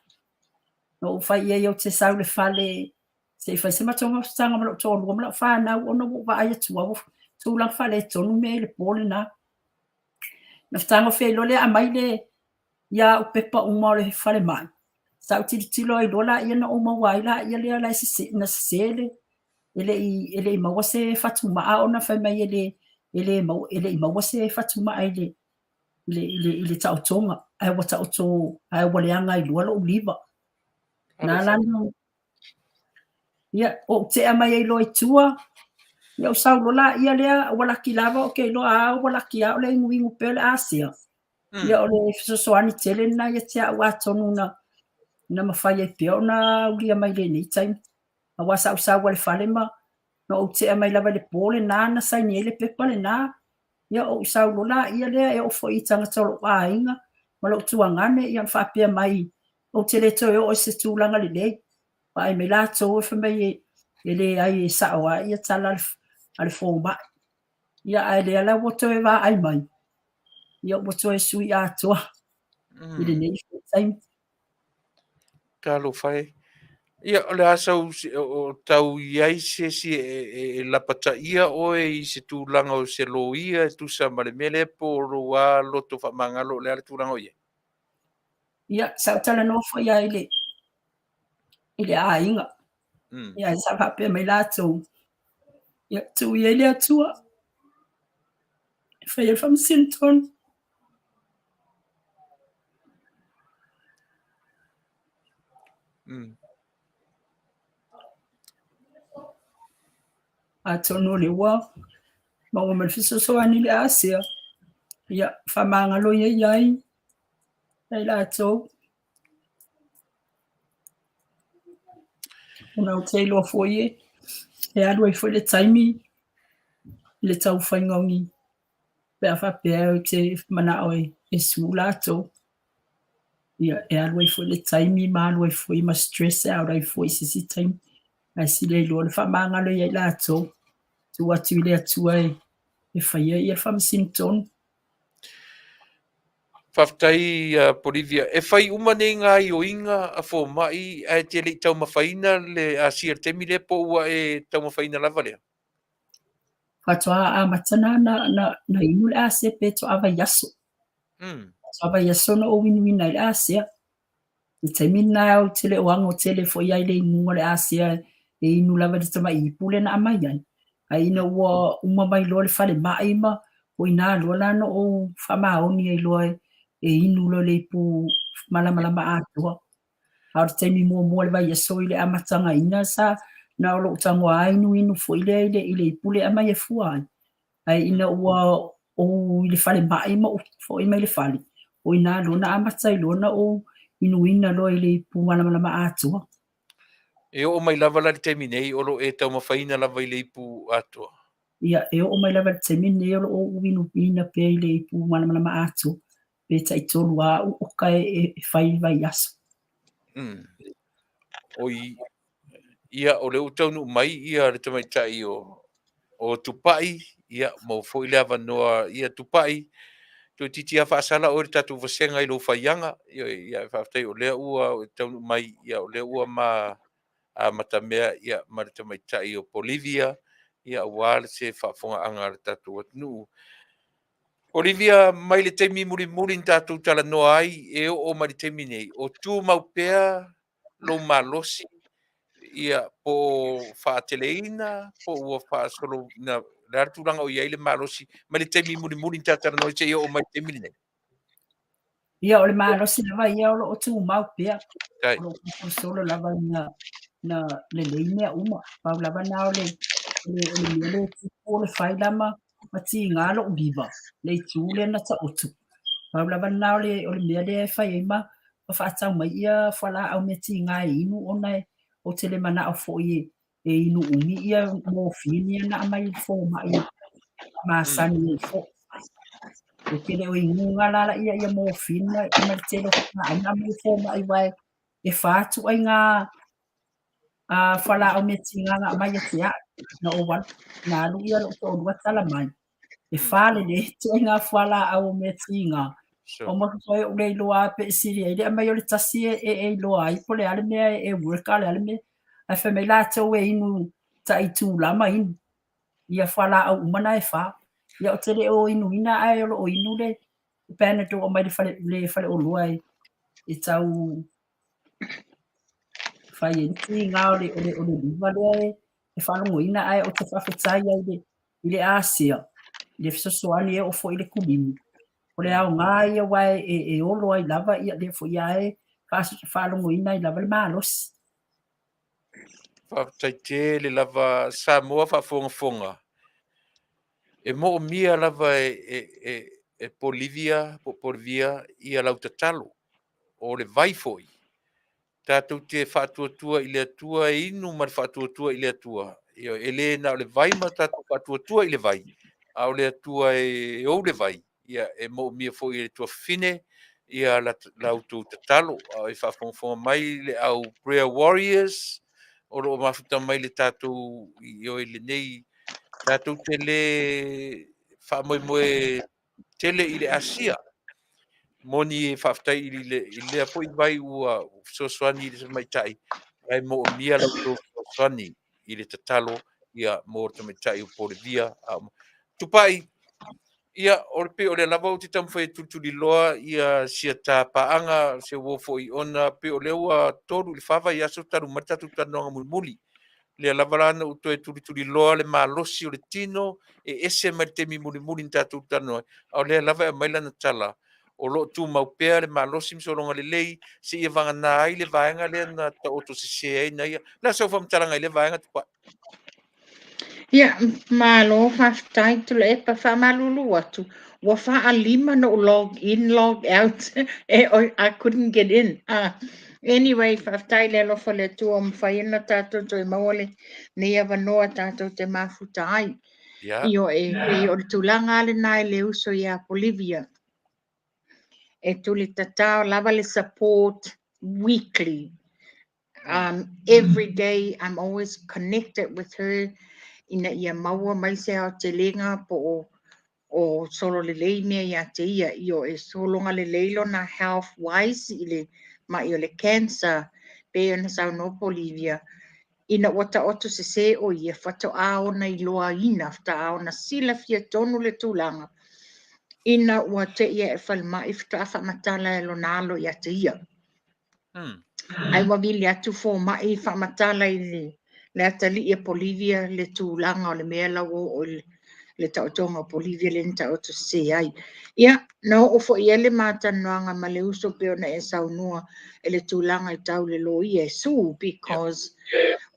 O whai iai o te sau le whale se whai se matonga whtanga ma lo to olua ma la whanau ona wa ai atu wa tu lang fale tonu me le pole na whtanga whai lole a mai le ia o pepa uma le fale mai. Sa tilo ai lola ia na uma wai la ia le ala na sele ele i maua se fatu maa ona whai mai ele i maua se fatu maa ele ile tautonga ai wa tauto ai wa leanga I lua lo uliva na lano ia o te amai ai loi tua ia o saulo la ia lea wala ki lava o ke lo a wala ki a o le ingu pele Asea ia o le sosoani tele na ia te a watonu na mawhai e pio na ulia mai le nei taim a wasa usau wale fale ma no o te amai lava le pole na sai ni ele pepa le na ia o saulo la ia lea e o fo i tanga tolo a inga ma lo tuangane ia whapea mai o te le toi o se tūlanga le nei pa ai me la tō e whamai e le ai e saoa ia tala ale fōma ia ai le ala woto e wā ai mai ia woto e sui a toa i le nei whaitaim ka lo fai ia o le asa o tau iai se si e lapata ia o e se tūlanga o se lo ia e tusa ma le mele po roa loto whamangalo le ale tūlanga o ia ia Samoa foi ia ele a inga ia sa pape mai la tō ia tu ia le atua fai e fam sinton a tono le wa ma o mal fiso so ani le Asea ia whamangalo ia iai ai la tō una o te lo foi e alu e foi le taimi le tau whaingongi pe a whapea o te mana oi e sula tō ia e alu e foi le taimi ma alu e foi ma stress out ai foi sisi taimi ai si le lo le whamangalo ia la tō tu atu le atua e whaia ia whamsinton Faafetai Polevia e fai umane ngā i o inga a fō mai a te le tau mawhaina le a siar temi le po ua e tau mawhaina lava lea. Whatoa a matana na inu le Asea pe to awa yaso. To awa yaso na o winu le Asea. I te mina o te le oango te le fo iai le inunga le Asea e inu lava le tama i pule na amai ai. A ina ua umamai loa le fale maima o ina loa lana o whamaoni ai loa e inu lo le pu malamalama atua. Hau te teimi mua le vai yaso i le amatanga ina sa na o lo tango ai inu fo ile pule ama ye fuai ai ina ua o ile fale mai ma fo i mai le fale o ina lo na amatai lo na o ina lo ile pu malama atua e o mai lava la te minei o lo e tau mawhaina lava ile pu atua ia e o mai lava te minei o lo ina pe ile pu malama atua pe tai tolu a o kai e fai vai aso oi ia o le utaunu mai ia le tamaitai o Tupa'i ia mo fo ile avanoa ia Tupa'i to titi a Fasala o le tatu vasenga i lo faianga ia Faafetai o lea ua o taunu mai ia o lea ua ma a matamea ia ma le tamaitai o Polevia ia ua le se Faafofoga'aga le tatu atunuu Polevia mai le taimi mulimuli na tatou talanoa ai e o mai le taimi nei o tu mau pea lo malosi ia po faateleina po ua faasolo na le alatulaga o iai le malosi ma le taimi mulimuli na tatalanoa se ia o mai taimi lenei ia o le malosi lava ia o lo tu mau pea tai o lo solo lava na le leine uma pa lava na o le o le fai lama mati ngalo uliva le tule na ta otu pa lava na o le mea le fai ma pa fa mai ia fala au meti ngai inu ona o tele mana o fo e inu umi ia mo fini na mai fo mai ma sani fo e kele o inunga la ia mo fina ma tele na mai fo mai vai e fatu ai nga a fala o meti nga mai ia na o wan na lu ia lo to watala mai e fale le te nga fala o meti nga o mo so e le lo a pe siri ele mai o le tasi e lo ai po le ale me e work ale me a fe me la to e inu tai tu la mai ia fala o mana e fa ia o tele o inu ina ai o inu le pena to o mai le fale o lo ai e tau fai enti nga o le vale e fa no ina ai o te Faafetai ai le Asea le fiso soani e o fo ile kulimi O le aonga ia wai e olo ai lava ia le fo ia e whaalongoina I lava le mālosi. Faafetai te le lava Samoa Faafogaga. E mo mia lava e Polevia ia lau tatalo o le vai foi. Tātou te whaatuatua I le atua e inu ma le whaatuatua I le atua. Ia e le na o le vai ma tātou whaatuatua I le vai. A o le atua e ou le vai. Ia e mo mia foi e tua fine ia lau tu tatalo. E whaafonga mai le au prayer warriors. O lo mafuta mai le tātou I o le nei. Tātou te le whaamoemoe tele I le Asea. Moni Faafetai I le po I vai ua sosoani I le maitai. Ai mo mia lau tō sosoani I le tatalo ia mo te maitai o Polevia. Tupa'i ia o le pe o le lava o te tamwhai tutuli loa ia sia tā paanga se wofo I ona pe o le ua tōru I whawa I aso taru matatu tanonga mulmuli. Le lavarana o toi tuli loa le malosi o le tino e ese mai te mi muli tātou tanoa. O le lava e maila na tala. O lo tu maupea le malosi msolonga le lei se ia vangana ai le vaenga le na ta oto se se ai na ia. Na sau whamtalanga I le vaenga tupa. Ia, malo Faafetai Tuilaepa whamalulu atu. Wa whaalima no log in, log out. I couldn't get in. Anyway, Faafetai le lofa le tu o mwhaina tātou toi mawale ne ia wanoa tātou te mafuta ai. Io e o le tūlanga le nai le uso ia Polevia. E tuli tatao lava le support weekly. Every day I'm always connected with her. Ina ia maua mai se o te lenga po o solo le lei mea ia te ia io e solonga le leilo na health wise ile ma io le cancer pe ona sa no Polevia ina wata oto se o ia fato ao na iloa ina fta ao na sila fia tonu le tūlanga ina ua te ia e falma ifta afa matala e lonalo ia te ia. Ai wawili atu fo mai fa matala I le atali ia Polevia le tūlanga o le mea lau o le tautonga Polevia le nta oto se ai. Ia, no o fo ia le mātanoanga ma le uso pe ona e saunua e le tūlanga I tau le lo ia e su because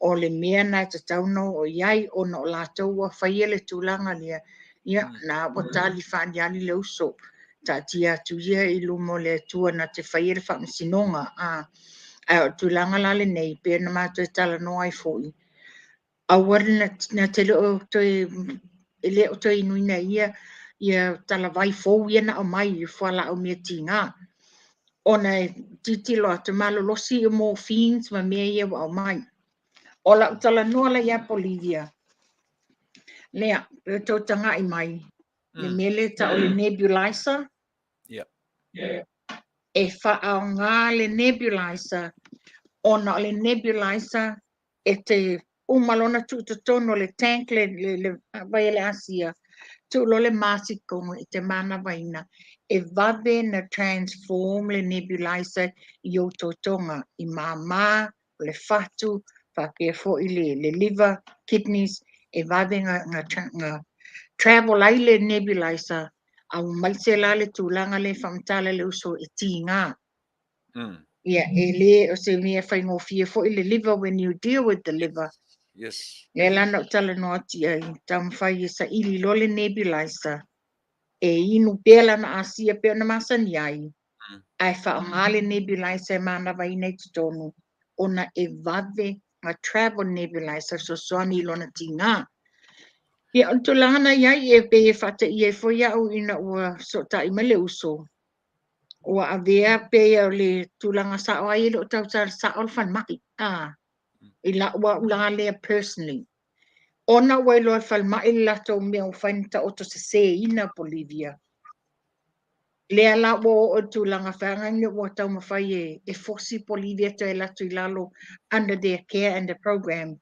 o le mea na te tauno o iai o no lātou wa whaia le tūlanga lia. Ia, na o tali whaaniali le uso. Ta tia tu ia I lumo le tua na te whaia le whaamisinonga. O tūlanga lale nei pe na mātou e tala no ai fōi. Awari na te leo toi ele o toi nuina ia tala vai fōu ia na o mai I whala o mea tinga. Ona titilo atu malolosi I mo fiends ma mea ia wa o mai. Ola o tala noa la ia Polevia. Lea, pe tau tanga I mai. Le mele ta o le nebulizer. E wha ngā le nebulizer. Ona o le nebulizer e te umalona tutotono le tank le vai le Asea. Tu lo le masikono I te mana vaina. E vave na transform le nebulizer I o totonga I mama, le fatu, whapea fo I le liver, kidneys, e vave nga travel ai le nebulizer. Au maise la le tūlanga le whamtala le uso e ti ngā. Yeah, ele o se mea whaingofia fo I le liver when you deal with the liver. Yes. Le lana tala no ati ai tam whai sa ili lo le nebulizer. E inu pela na Asea pe na masani ai. Ai wha ngā le nebulizer mana vai nei tonu. Ona e vave nga travel nebulizer so soani ilona ti ngā. Ia on tūlanga iai e pe e whata I e whoia au ina ua so ta I mele uso. Ua avea pe o le tūlanga sa o ai lo tau sa o fan maki. I la ua ula lea personally. Ona wai loa whal mai lato mea o whainta o to se ina Polevia. Lea la o tūlanga whanganga ua tau mawhai e fosi Polevia to e lato I lalo under their care and the program.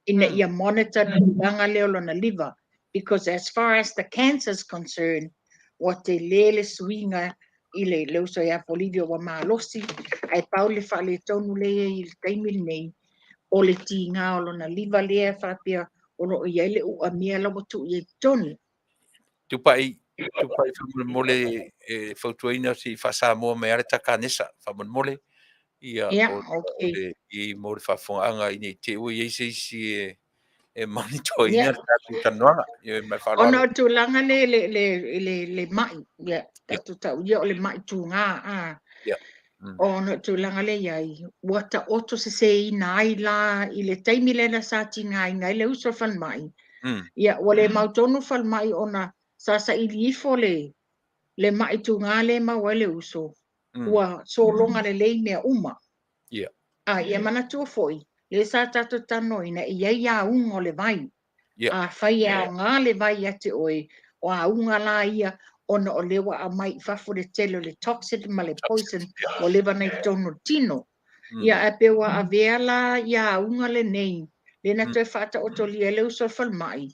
Ina ia monitor tūlanga leo lona liver. Because as far as the cancer is concerned, what te lele swinga I le leuso ia Polevia wa malosi, ai paule whale tonu lea I le taimil nei, o le ti ngā o lona liver lea whapea, o lo ia le ua mea lawa tu I tonu. Tupa'i. Tupa'i whamole whautuaina si Samoa me ale takanesa whamole ia Ia, o okay. le I mo le Faafofoga'aga ina I te ua I isi e manitoina Ia. le tatu tanoaga ia mai Ona whaloalo. o tūlanga le mai, ia, tatu tau ia o le mai tūngā, Ia. ona tūlanga le iai, wata oto se ina ai la I le taimi le na sa tina ai ngai le uso whan mai. Ia, o le mautonu whan mai ona sa I lifo le mai tūngā le maua le uso, ua solonga le lei mea uma. Ia. Ia mana tua foi, le sa tatu tano ina iai a ungo le vai. Ia. A whai ao ngā le vai ate oe, o a unga la ia, ona o lewa a mai fafo le telo le toxic ma le poison, o lewa nei tono tino. Ia e pewa a vea la ia a unga le nei, le na toi whata o to lia leu so mai,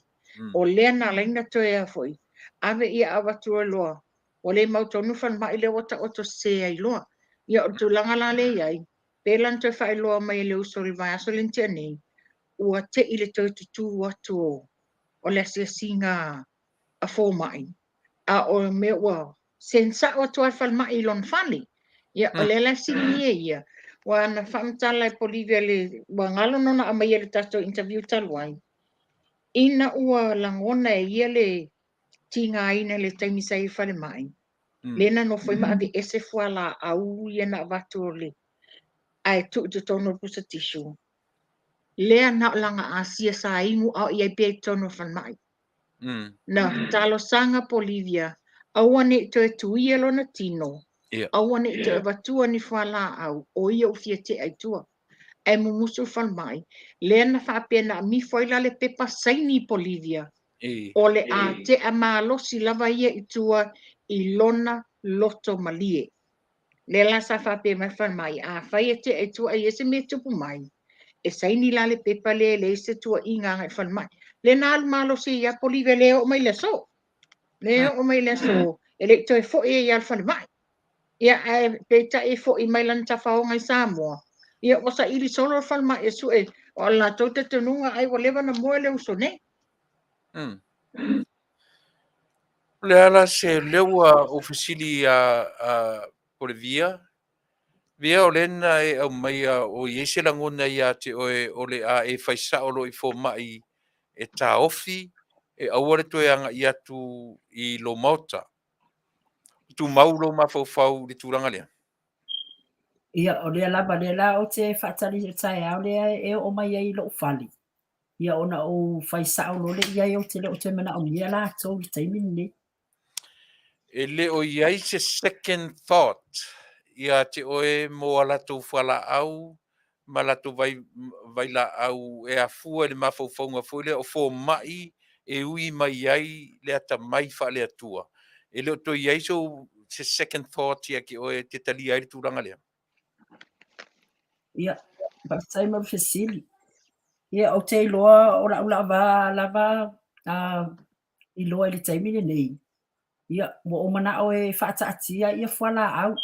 o lea na leina toi a foi. Ave ia a watua loa, o le mautonu whan mai le wata o to se ai loa. Ia o tu langa la le iai, pelan toi whai loa mai leu so le vai aso lentia nei, ua te I le toi tutu watu o le asia singa a fō mai. A o me ua, sensa o tua whal mai lon whani. Ia o le la singie ia. Wa na whamtala e Polevia le, wa ngalo nona a mai le tato interview taluai. Ina ua langona e ia le tinga ina le taimisa I whale mai. Lena no whaima ave ese fuala au ia na watu le. Ai tu te tono pusa tishu. Lea na langa asia sa ingu au ia pe tono whan mai. Na talo sanga Polevia, awane to e tuia lona tino, awane to e watua ni whala au, o ia ufia te aitua. E mumusu whan mai, lea na whapena mi whaila le pepa saini Polevia, o le a te a malosi lava ia itua I lona loto malie. Le la sa whapena whan mai, a whai te aitua I ese me tupu mai. E saini la le pepa le se tua inga ngai whan mai. Le nā malo si ia Polevia leo mai le so. Leo o mai le so. E le toi fo e ia whan mai. Ia e peita e fo I mai lan ta whao ngai Samoa. Ia o sa ili solo whan mai e su e. O la tau te tenunga ai wa lewa na moe le uso ne. Le ala se leua ofisili a Polevia. Vea o lena e au mai o iese langona ia te o le a e whaisa o lo I fō mai e tā ofi e aware toe anga I atu I lo mauta. Tu maulo ma fau le tūranga lea. Ia o lea lava le la o te whaatari tai au lea e o mai ai lo whali. Ia ona o whaisa o lo le ia o te mana o mia la tō I taimini ne. E le o iai se second thought ia te oe mo alatou whala au ma latou vai la au e a fua le mafaufaunga fuile o fō mai e ui mai ai le ata mai wha le atua. E le o to iai so se second thought ia ki oe te tali ai le tūranga lea. Ia, patai ma fesili. Ia o te iloa o la lava I loa le taimini nei. Ia, o mana o e whaataatia ia whala au.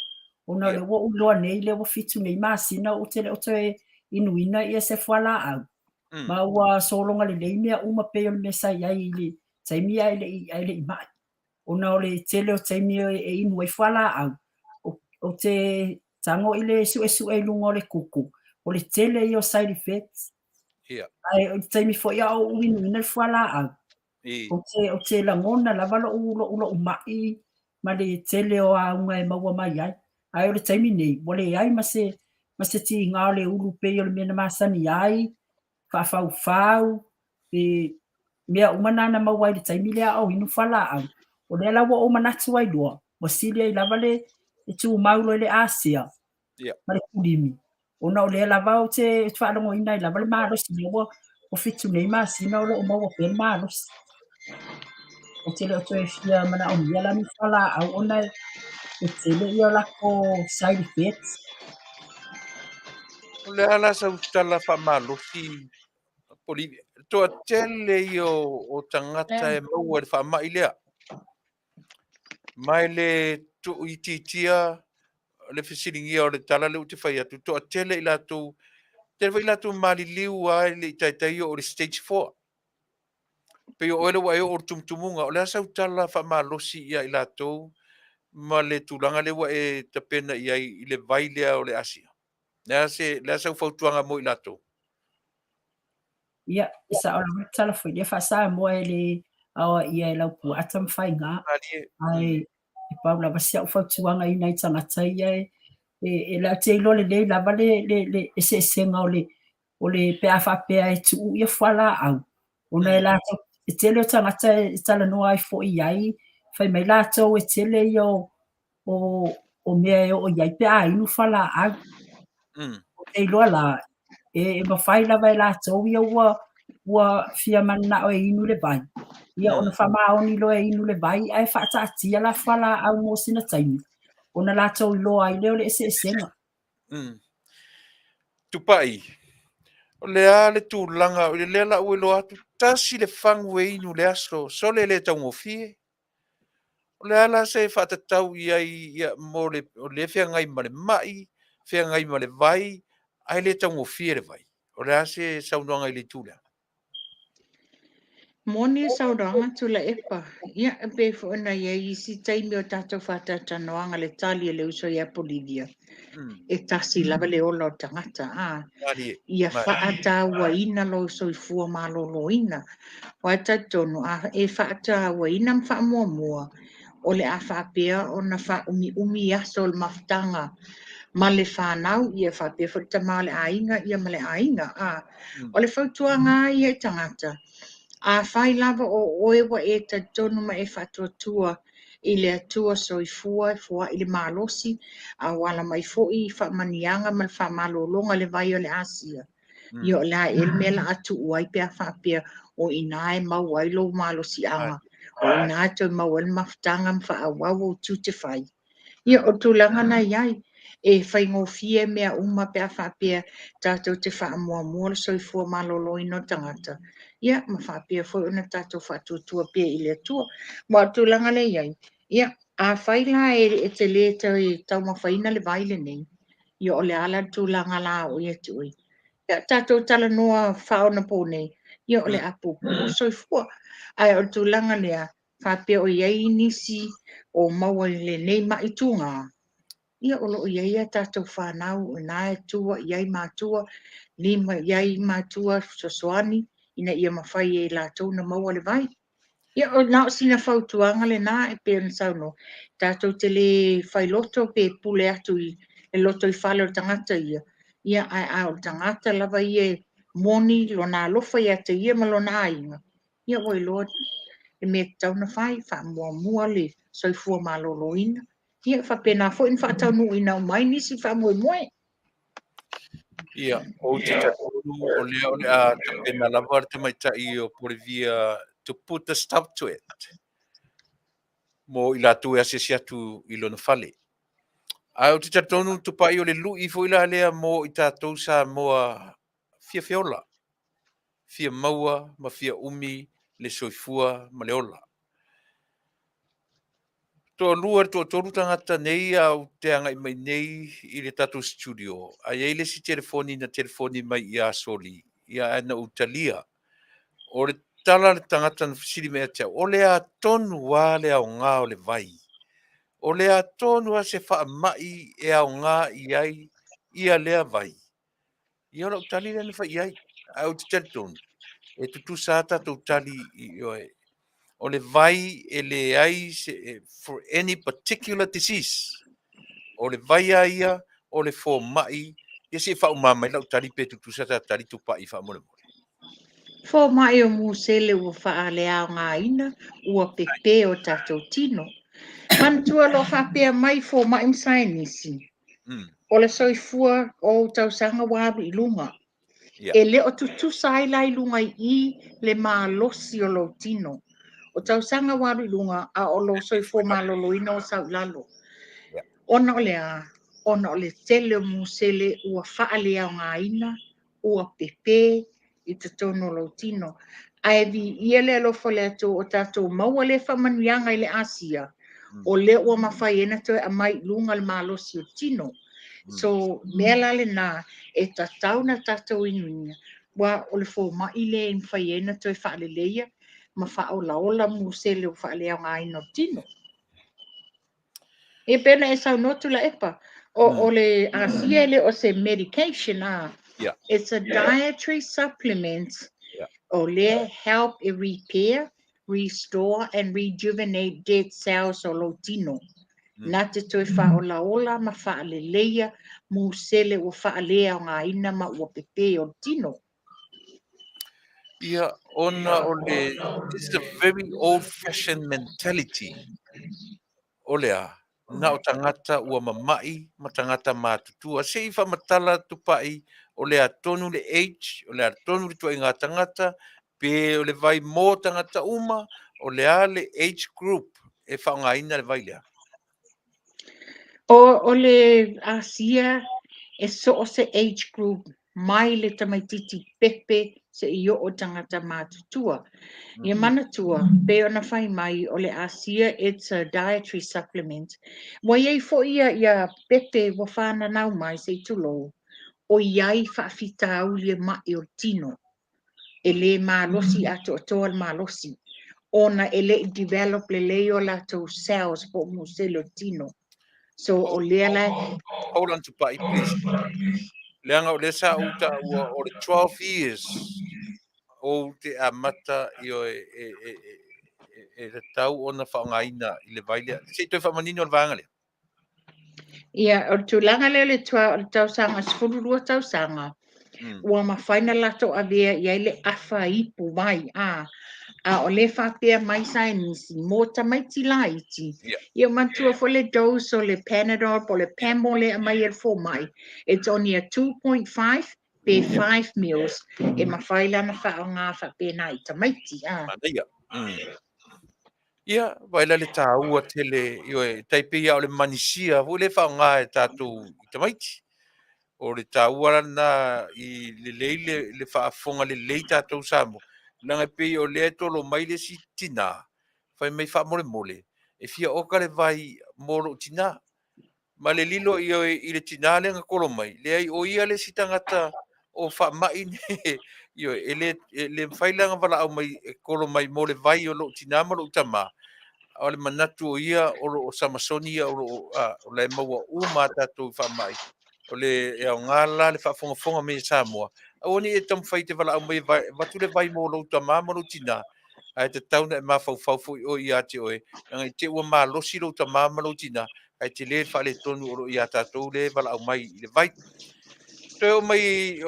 Ona le wo uloa nei le wo fitu nei masina o te inuina ia se whala au. Ma ua solonga le leimea uma peo le mesa iai le taimia ai le imai. Ona o le tele o taimia e inu e whala au. O te tango I le su e lungo le kuku. O le tele I o side effects. Ai o taimi fo ia o inuina le whala au. O te langona lava lo umai ma le tele o aunga e maua mai ai. Ai o le taimi nei, wale ai ma se ti ngā le ulu pe o le mena masani ai, whawhau, mea umanana maua i le taimi lea au inu whala au. O le lawa o manatu ai lua, wa sili ai lava le tu maulo le Asea, ma le kulimi. Ona o le lava o te whaanongo ina i lava le maarosi lewa, o fitu nei masina o lo o maua pe le maarosi. O te leo toe fia mana o mia la mi whala au ona e tele ia lako side effects. O le ala sa utala wha malosi Polevia. Toa tele I o tangata e maua le wha mai lea. Mai le tu ititia le fisilingia o le tala le uti whai atu. Toa tele I latou mali liu ai le itaitai o le stage 4. Pe o ele wa e o tumtumunga o le asa utala fa malosi ia i latou ma le tulanga le wa e tapena ia i le vaile o le Asia. Le asa ufautuanga mo i latou. Ia, sa ola tala foi le Fasa mo ele awa ia e lau puata mawhainga. Ai, e paula wasi au whautuanga i nei tangata ia e la te ilo le lava le se senga o le pea whapea e tu ia whala au. Ona e lato, e tele o tangata e tala noa ai fo i ai, whai mai lato e tele i o mea e o iai pea inu whala au. O te iloa la, e mawhai lava e lato ia ua fia mana o e inu le vai. Ia ona whamaoni lo e inu le vai, ai whaataatia la whala au mo sina taimi. Ona lato ilo ai leo le ese senga. Tupa'i. O lea le tūlanga, o le lea la ue lo atu, tasi le whangu e inu le aso, so le taungo fie. O lea la se whaatatau ia mo o le whea ngai ma le mai, whea ngai ma le vai, ai le taungo fie le vai. O lea se saunoanga i le tūlea. Moni sauranga Tuilaepa. Ia e pe fo na ia i si taimi o tatou whatatanoanga le tali e le uso ia Polevia. E tasi lava le ola o tangata. Ia whaata ua ina lo soifua malolo ina. Wata tonu e whaata ua ina mwha mua. O le a whaapea o na wha umi aso le maftanga. Ma le whanau ia whaapea whata ma le ainga ia ma le ainga. O le whautuanga ia i tangata. A whai lava o oewa e ta tonu ma e whatuatua i le atua soifua e fua i le malosi a wala mai fo'i whamanianga ma le whamalolonga le vai o le Asea. Ia o la elmela atu uai pia whapea o inae mau ailo malosi anga. O inae toi mau el maftanga mwha a wawo tu te whai. Ia o tūlanga na iai e whaingofie mea uma pia whapea tātou te wha mua le soifua malolo ino tangata. Ia, ma whapea foi ona tātou whatutua pia i le atua. Mua tūlanga le iai. Ia, a whaila e te le tau mawhaina le vaile nei. Ia o le ala tūlanga la o ia te oi. Ia, tātou tala noa whaona po nei. Ia o le apu soifua. Ai o tūlanga lea whapea o iai nisi o maua le nei maitunga. Ia o loo iai tātou whanau na e tua iai mātua, lima iai mātua sosoani, ina ia mawhai e lātou na maua le vai. Ia o nao sina whautuanga le nā e pēna sauno. Tātou te le whailoto pe pule atu i le loto i whale o tangata ia. Ia ai a o tangata lava ia moni lo nā lofa ia te ia ma lo nā inga. Ia oi loa e me tau na whai, wha mua le soifua malolo ina. Ia whapena fo in whaataunu ina o mai nisi wha moe. Ia, o te tatunu o le a tapena lava te maitai o Polevia to put a stop to it. Mo i latu e asesi atu i lona whale. A o te tatunu Tupa'i o le lui fo ila lea mo i tātou sa moa fia feola. Fia maua ma fia umi le soifua ma le ola. To lua to tangata nei au te anga i mai nei i le tatou studio. A iei le si telefoni na telefoni mai i a soli. Ia ana utalia. O le tala le tangata na fisiri mea tea. O le a tonu wā le au ngā o le vai. O le a tonu a se wha mai e au ngā i ai i a lea vai. Ia la utali le na wha i ai. Au te telefoni. E tutu sa tatou tali i oe. O le vai e le ai for any particular disease. O le vai ia, o le fo mai, ia se wha umamai lau tali pe tutu sa tali Tupa'i wha mole mole. Fo mai o musele ua wha le ao ngā ina, ua pepe o tātou tino. Mantua lo whapea mai fo mai msainisi. O le soifua o tau sanga waru i lunga. E le o tutu sai lai lunga i le malosi o lo tino. O tau sanga waru i lunga a o lo soifua malolo ino o sau lalo. Ona o le tele o musele ua wha le ao ngā ina, ua pepe i te tono lo tino. Ai vi ia le alofa le atu o tātou maua le whamanianga i le Asea. O le ua mawhai ena toi a mai lunga le malosi o tino. So mea lale nā e tatau na tātou inuinga. Wa o le fō mai le in whai ena toi wha le leia. ma fa'aolaola musele o fa'aleaoga ina o tino. E pena e saunoa Tuilaepa o le asia le o se medication Yeah. It's a dietary supplement Yeah. or help it repair, restore, and rejuvenate dead cells o lotino. Nā te toi whaolaola ma whaaleleia musele o whaalea o ngā ina ma ua pepe o tino. Yeah, this is a very old-fashioned mentality. Olea, na o tangata ua mamai, ma tangata mātutua. Se i whamatala tupa'i, olea tonu le age, olea tonu le tua i ngā tangata, pe ole vai mō tangata uma, olea le age group, e whaongaina le vai lea. O le asia e so o se age group mai le tamaititi pepe se i o tangata mātutua. Ia manatua, pe ona whai mai o le asia, it's a dietary supplement. Wa iei fo ia pepe wa whana nau mai se tulo, o iai whaafita au le mai o tino. E le malosi ato atoa le malosi. Ona e le develop le leo lato cells po muselo tino. So o lea lai... Hold on, Tupa'i, please. Leanga o lesa uta o le 12 years o te amata i o e tau ona whaongaina i le vai lea. Se toi whamanino o le vanga lea. Ia, o tūlanga leo le tausanga, sifururua tausanga, ua mawhaina lato a vea iai le awha ipu mai, a o le whapea mai sainisi, mō tamaiti la iti. Ia mantua fo le dose o le Panadol, po le Pamole a mai el fo mai. It's only a 2.5 pe 5 meals. E mawhaila na wha o ngā whapea na i tamaiti. Manuia. Ia, waila le tāua tele, taipia o le manisia, vo le whaonga e tātou i tamaiti. O le tāua na i le leile le whaafonga le lei tātou Samoa. Nanga pe o le tolo mai le si tina. Whai mai wha mole mole. E fia oka le vai moro tina. Ma le lilo i le tina le ngakolo mai. Le ai o ia le si tangata o wha mai ne. Le whailanga wala au mai e kolo mai mole vai o lo tina ma lo utama. O le manatu o ia o Samasoni o le maua uma tātou wha mai. O le e o ngala le whaafonga me Samoa. O ni e tam whai te wala au mai watu le vai mo lo utama ma lo tina. Ai te tauna e mawhau o ia te oe. Ngai te ua mā losi lo utama ma lo tina. Ai te le whale tonu o ia tātou le wala au mai i le vai. Toi o mai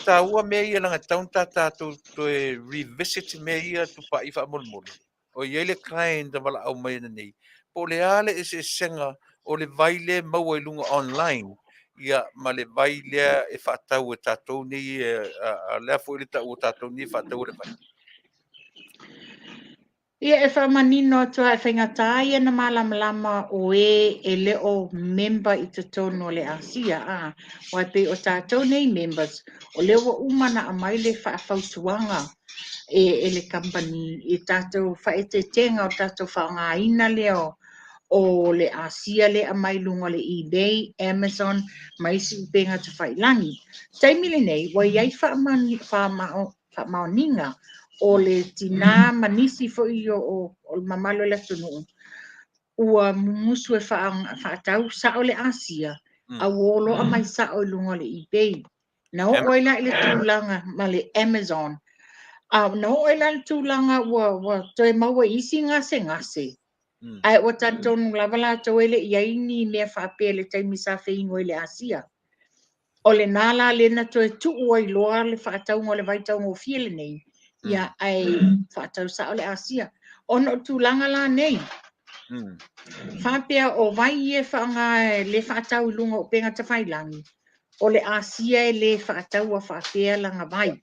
tā ua mea ia langa taun tātou toi revisit mea ia Tupa'i whaamolmole. O iei le client da wala au mai na nei. Po le ale e se senga o le vai le maua i lunga online. Ia ma le vai lea e whaatau e tātou nei a lea fo i le tau o tātou nei whaatau le vai. Ia e whamanino atua e whaingataa ia na malamalama o e leo member i te tono le asia. Wai pe o tātou nei members, o leo wa umana a mai le whaafautuanga e le company i tātou whaete tenga o tātou whaongaina leo o le asia le a mai lunga le eBay, Amazon, mai si upenga te whailangi. Taimile nei, wai iai whaamaoninga o le tina manisi fo i o mamalo le tunu. Ua mumusu e whaatau sa o le asia, a wolo a mai sa o lunga le eBay. Na o oila le tūlanga ma le Amazon. Na o oila le tūlanga ua toi maua isi ngase. Ai o tātou lava lātou ele iaini mea whapea le taimi sa whaingo le asia. O le nāla le na toi tuu ai loa le whaatau ngō le vaitau ngō fiele nei. Ia ai whaatau sa o le asia. Ono tūlanga la nei. Whapea o vai e whaanga le whaatau lunga o penga te whailangi. O le asia e le whaatau a whapea langa vai.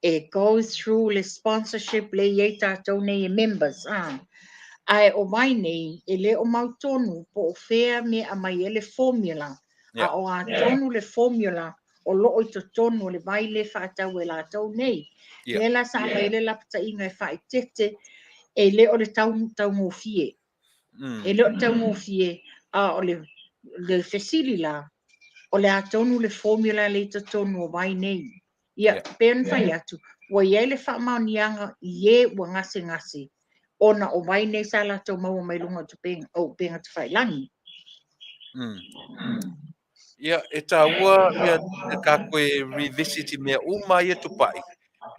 E go through le sponsorship le iei tātou nei e members. Ai o mai nei, e le o mautonu po o whea me a mai ele formula. A o a tonu le formula o loo i to tonu le vai le whaatau e la tau nei. Le la sa mai le lapta inga e whae tete e le o le tau ngō fie. E le o tau ngō fie a o le fesili la o le a tonu le formula le to tonu o vai nei. Ia pen fai atu. Wa ia le whaamaonianga ie ua ngase. Ona o mai nei sa la tau maua mai lunga tu penga tu whailangi. Ia, e tā ua, ia, ka koe revisit mea ia Tupa'i.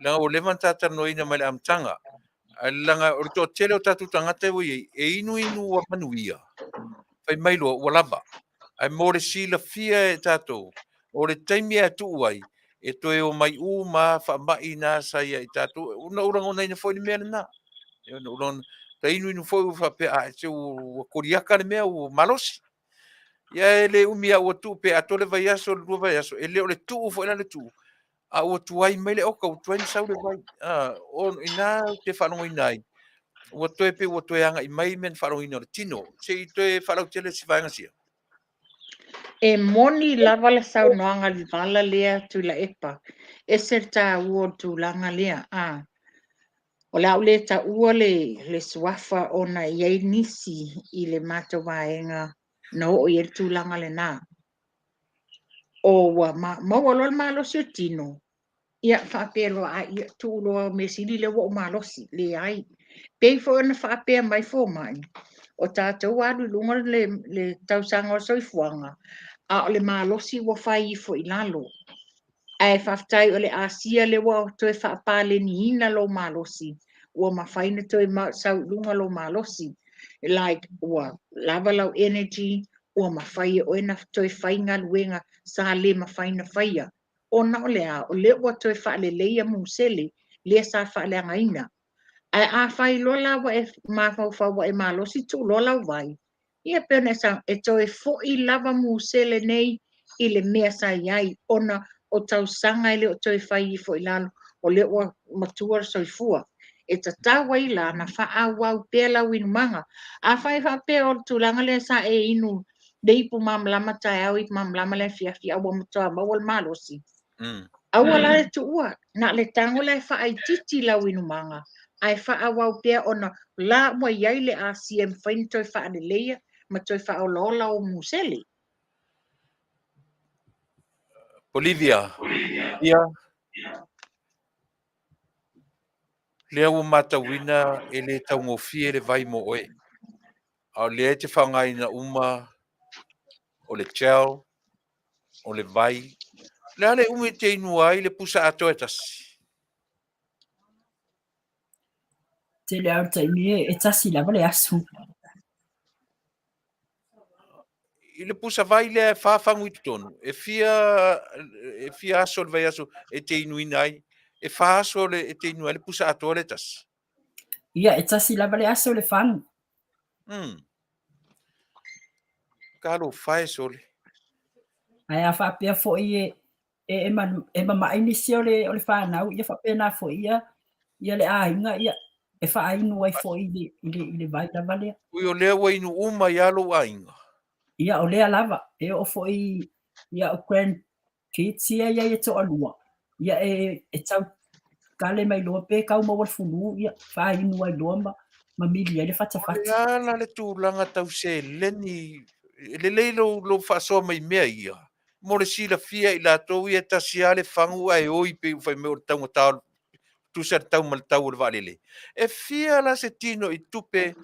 Langa o levan tata noina mai le amtanga. Langa, o to tele o tatu tangata e inu wa Manuia. Fai mailo o lava. Ai more sila fia e tatou. O le taimi e tu uai. E toe o mai ma wha mai nā saia e tatou. Una urang o nei na foi ni mea na. Una urang, ta inu foi u wha pe a te o koriaka le mea o malosi. Ia ele umia o tu pe atole vai aso lu vai aso ele o le tu fo ele tu a o tu ai mele o ka tu ni sau le vai o ina te fa no inai o to pe o to anga i mai men fa no ino tino se to e fa lo tele si vai ngasia E moni lava le sau noanga li vala lea Tuilaepa. E ser ta ua tūlanga lea. O la ule ta ua le suafa o na iei nisi i le mata waenga na o i le tūlanga le nā. O wa maua lol malosi o tino. Ia whaapelo a ia tūloa me sili le wa o malosi le ai. Pei fo na whaapea mai fo mai. O tātou adu lunga le tausanga o soifuanga. A o le malosi wa whai i fo i lalo. Ai Faafetai o le Asea le wa toe whaapale ni ina lo malosi. Ua mawhaina toe sau lunga lo malosi. Like, ua lava lau energy, ua mawhai o ena toe whainga luenga sa le mawhaina whaia. O na o lea, o le ua toe whaale leia musele, lea sa whaale angaina. Ai a whai lola wa e mawhau wa e malosi tu lola vai. Ia pēne sa e toe fo i lava musele nei i le mea sa iai ona o tau sanga i le o toi whai i fo i lalo o le o matua soifua. E ta tawa i la na wha wau pēr lau inu manga. A whai wha pēr o tūlanga le sa e inu le ipu mamlama tai au ipu mamlama le fiafi awa matua mawal malosi. Awa la le tu ua, na le tango le wha ai titi lau inu manga. Ai wha wau pēr ona la mua iai le Asea mwhaini toi wha ane leia ma toi wha o lola o musele. Polevia ia lea ua matauina e le taugofie le vai mo oe a lea te whangaina uma o le gel o le vai lea le ume te inua ai le pusa ato e tasi Te le au taimi e tasi lava le asu. i le pusa vai le whawhangu i tonu e fia aso le vai aso e te inuina ai e wha aso e te inua le pusa ato le tasi Ia e tasi lava le asu le whangu. Kalo whae sole Ai a whapea fo i e mamaini si o le whanau. Ia whapea nā fo ia le ainga ia e whaainu ai fo i le vai lava lea. ui o lea ua inu uma i alo ainga Ia o lea lava e o fo i ia o grand kids ia e to alua. Ia e tau kale mai loa pe kau mawal fulu ia whainu ai loa ma mili ai le whatawhati. Lea la le tūlanga tau se leni le leilo lo whasoa mai mea ia mo le sila fia i la tau ia tasi ale whangu ai oi pe whai meo taunga tau tu ser tau mal tau le valele e fia la se tino i tupe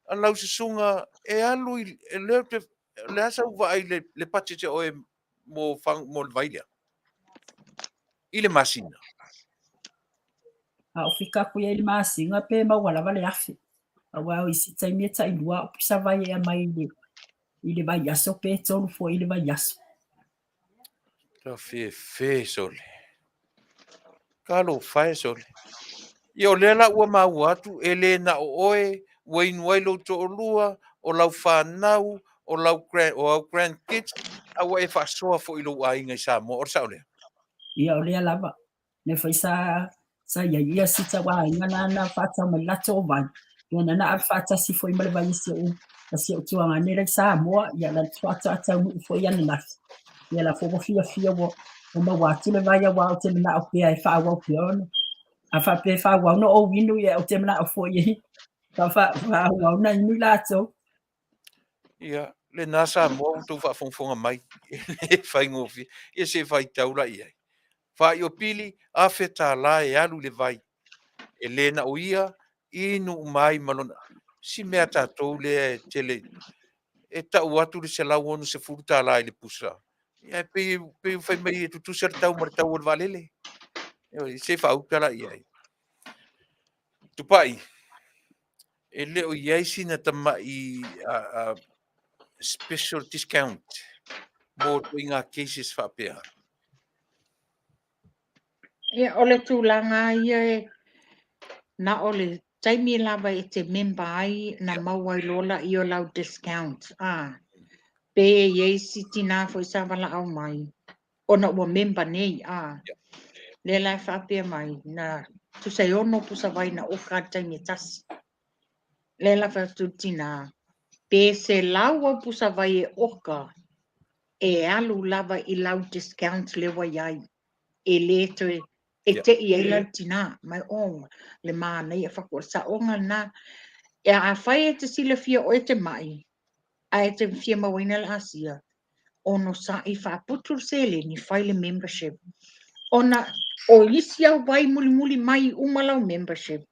a lau se sunga e alu i leo te le asa uwa ai le pache te oe mo le vailea i le masina A o fika ku ia le masinga pe mawala vale afi. A wau i si taimi e tai lua o pisa vai e mai i le vai aso pe tonu fo i le vai aso. ta fe sole kalo fae sole Ia o lela ua mau atu e le na o oe ua inuai lo to olua o lau whanau o lau grand kids a ua e whasoa fo i lo ainga i Samoa o sa ole. Ia o lea lava. Ne fai sa ia sita wa inga na fata ma lato o vai. Ia na ar fata si foi ma le vai si o si o tua ngane le Samoa ia la fata ata mu foi ia na. Ia la fo fia wo o ma watu le vai wa o te na o pe ai fa wa pe on. A fa pe fa wa no o winu ia o te na o foi. Fa wa na inu lato. Ia le nasa mo tu wha fonga mai e whai ngofi ia se whai taura ia Fai o pili, Afiatalā e alu le vai. E lē na o ia, inu mai malona. Si mea tātou le tele, e tau atu le se lau onu se furu tālā i le pusa. Ia pe fai mai e tutusa le tau mara tau o le valele. I se whaukala i ai. Tupa'i, e leo iai sina tama i special discount mo to inga cases whapea. Ia ole tūlanga ia e na ole taimi lava e te member ai na mauai lola i o lau discount. Pe e iei si tina fo i sa wala au mai. Ona ua member nei. Le lai whapea mai na tu sei ono pusa vai na oka taimi tasi. Le la whatu tina. Pe se lau au pusa vai e oka e alu lava i lau discount le wa iai. E le te e te i eila tina mai o le mana i a whakua sa onga na e a whai e te sila fia o e te mai a e te fia mawina la asia ono sa i whaputur sele ni whai le membership ona o isi au wai muli muli mai umalau membership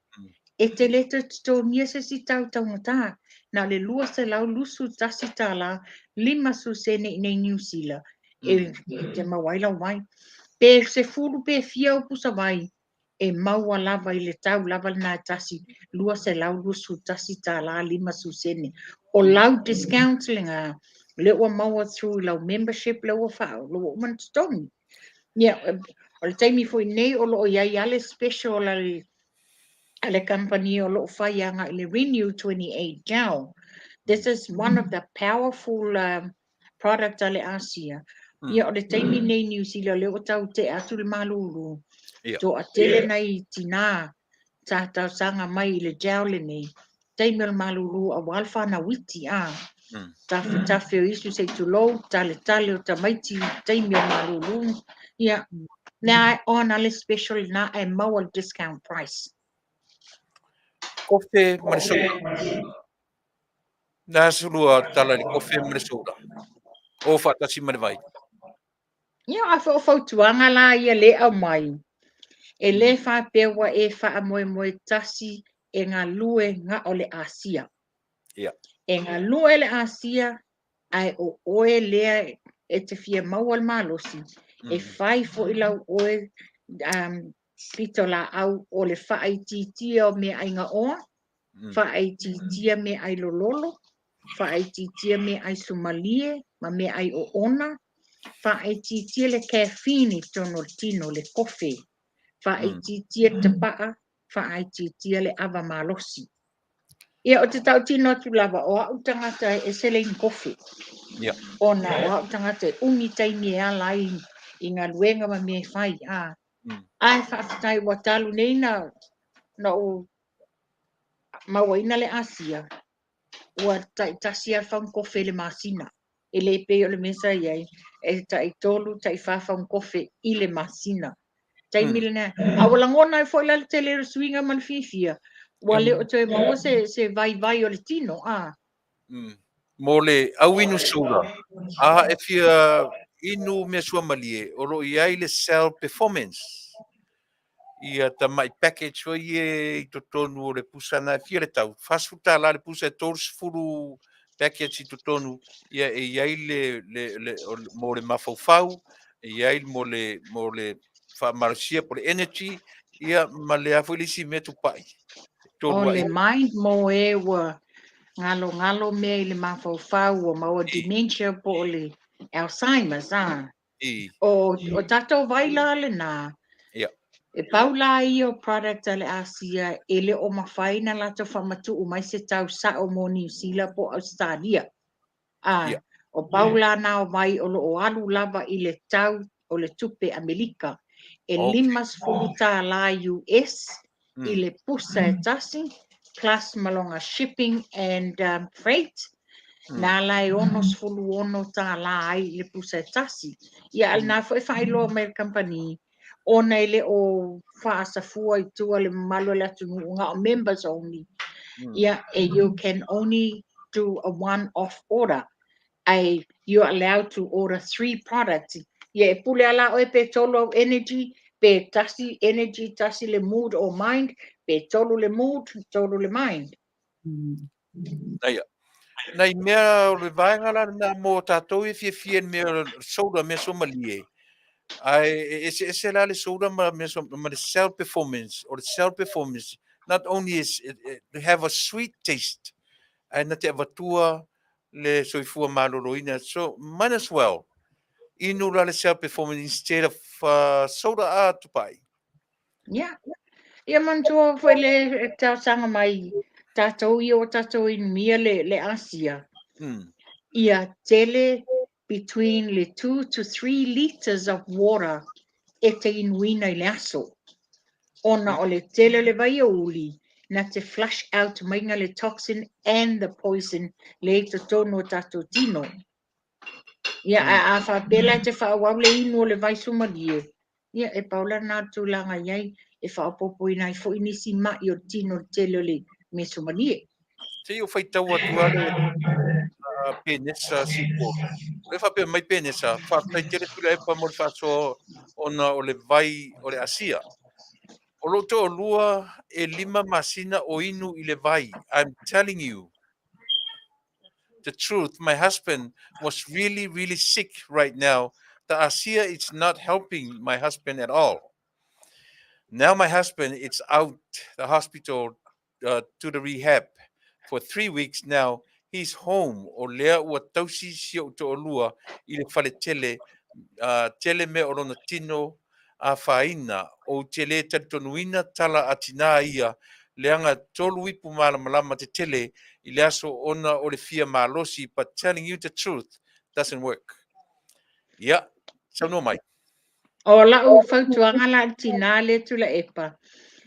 e te leta to nia se si tau ngata na le lua se lau lusu tasi tala 5 su sene nei New Zealand e te mawaila wai pe se furu pe fia o pusa vai e maua lava i le tau lava na tasi lua se lau lusu tasi tala 5 su sene o lau discount lenga le o maua through lau membership le o fa lo man stone o le taimi foi nei o lo ia ale special ale company o lo fai anga i le renew 28 now this is one of the powerful product ale Asia ia o le taimi nei New Zealand le o tau te atu le malulu to a tele nei tina tata sanga mai i le jaule nei taimi le malulu a walfa na witi tafi o isu se tulo tale o tamaiti taimi o malulu ia na on ale special na e maua discount price Kofe Minnesota. Na sulua tala le kofe Minnesota. O whatasi mare vai. ia a fo tuanga la ia le au mai e le fa pewa e fa moe tasi e ngā lue ngā o le Asia. E ngā lue le Asia ai o oe lea e te fia maua malosi e fai fo i lau oe pito la au o le whaai titia o me ai ngā oa, whaai titia me ai lololo, whaai titia me ai sumalie, ma me ai o ona, whaai titia le caffeine tono tino le kofe. Whaititia te paa, whaititia le awa malosi. Ia o te tau tino tu lava o au tangata e selling kofi. Ona o au tangata e umi taimi e ala i ngā luenga ma me whai. Ai Faafetai wa talu nei na o mawaina le Asia. Ua tasia wham kofe le masina. E le pe o le mesa iai. E tai tolu tai whawham kofe i le masina. Tai milena awala ngona foi la tele swinga man fifia wale o te mo se vai o le tino Mole au inu sura e fia inu me sua malie o ro ia le sell performance ia ta mai package o ie to tonu le pusana fia le tau fast food la le pusa tors furu package to tonu ia ia le mo le mafofau ia mo le fa marcia por energy ia ma le afolisi me Tupa'i o le mind mo e wa ngalo me le mafofau o mo dementia po le Alzheimer's o tato vai la le na e paula i o product ale Asia ele o mafaina la to famatu o mai se tau sa o mo New Zealand po Australia o paula na o mai o lo alu lava i le tau o le tupe Amerika e limas futa la US i le pusa e tasi plus malonga shipping and freight na lai onos fulu ono ta la ai le pusa e tasi ia alna foi fai lo American company ona ele o Fasa fua i tua le malo le atu nga members only you can only do a one-off order you're allowed to order 3 products Ia e pule ala oe pe tolu au energy, pe tasi energy, tasi le mood or mind, pe tolu le mood, tolu le mind. Naia. Nai mea o le vaenga la na mo tātou e fia mea soda mea somalie. Ai ese la le soda ma le self performance or the self performance. Not only is it have a sweet taste, and na te avatua le soifua maloloina, so might as well inu la le self performance instead of soda a tupai. Yeah. Ia mantua fo le ta sanga mai tātou i o tātou i mia le Asia. Ia tele between le 2 to 3 liters of water e te inuina I le aso. Ona o le tele le vai o uli na te flush out mainga le toxin and the poison le te tono tātou tino. Ia a whapela te whaawau le inu o le vai sumalie. Ia e paula nā tūlanga iai e whaapopo ina I fo inisi mai o tino tele le me sumalie. Te o whaitau atu ale penesa sipo. Le whape mai penesa, whaatai tere Tuilaepa mo le whaaso ona o le vai o le Asea. O loto o lua e 5 masina o inu I le vai. I'm telling you the truth. My husband was really, really sick right now. The Asea is not helping my husband at all. Now my husband is out the hospital to the rehab for 3 weeks now. He's home. O lea ua tausi sio to olua I le whale tele me o rona tino a whaina o tele tatonuina tala atina ia leanga tolu ipu malama te tele I le aso ona o le fia malosi, but telling you the truth doesn't work. Yeah, so no mai. O la u whautuanga la tina le Tuilaepa.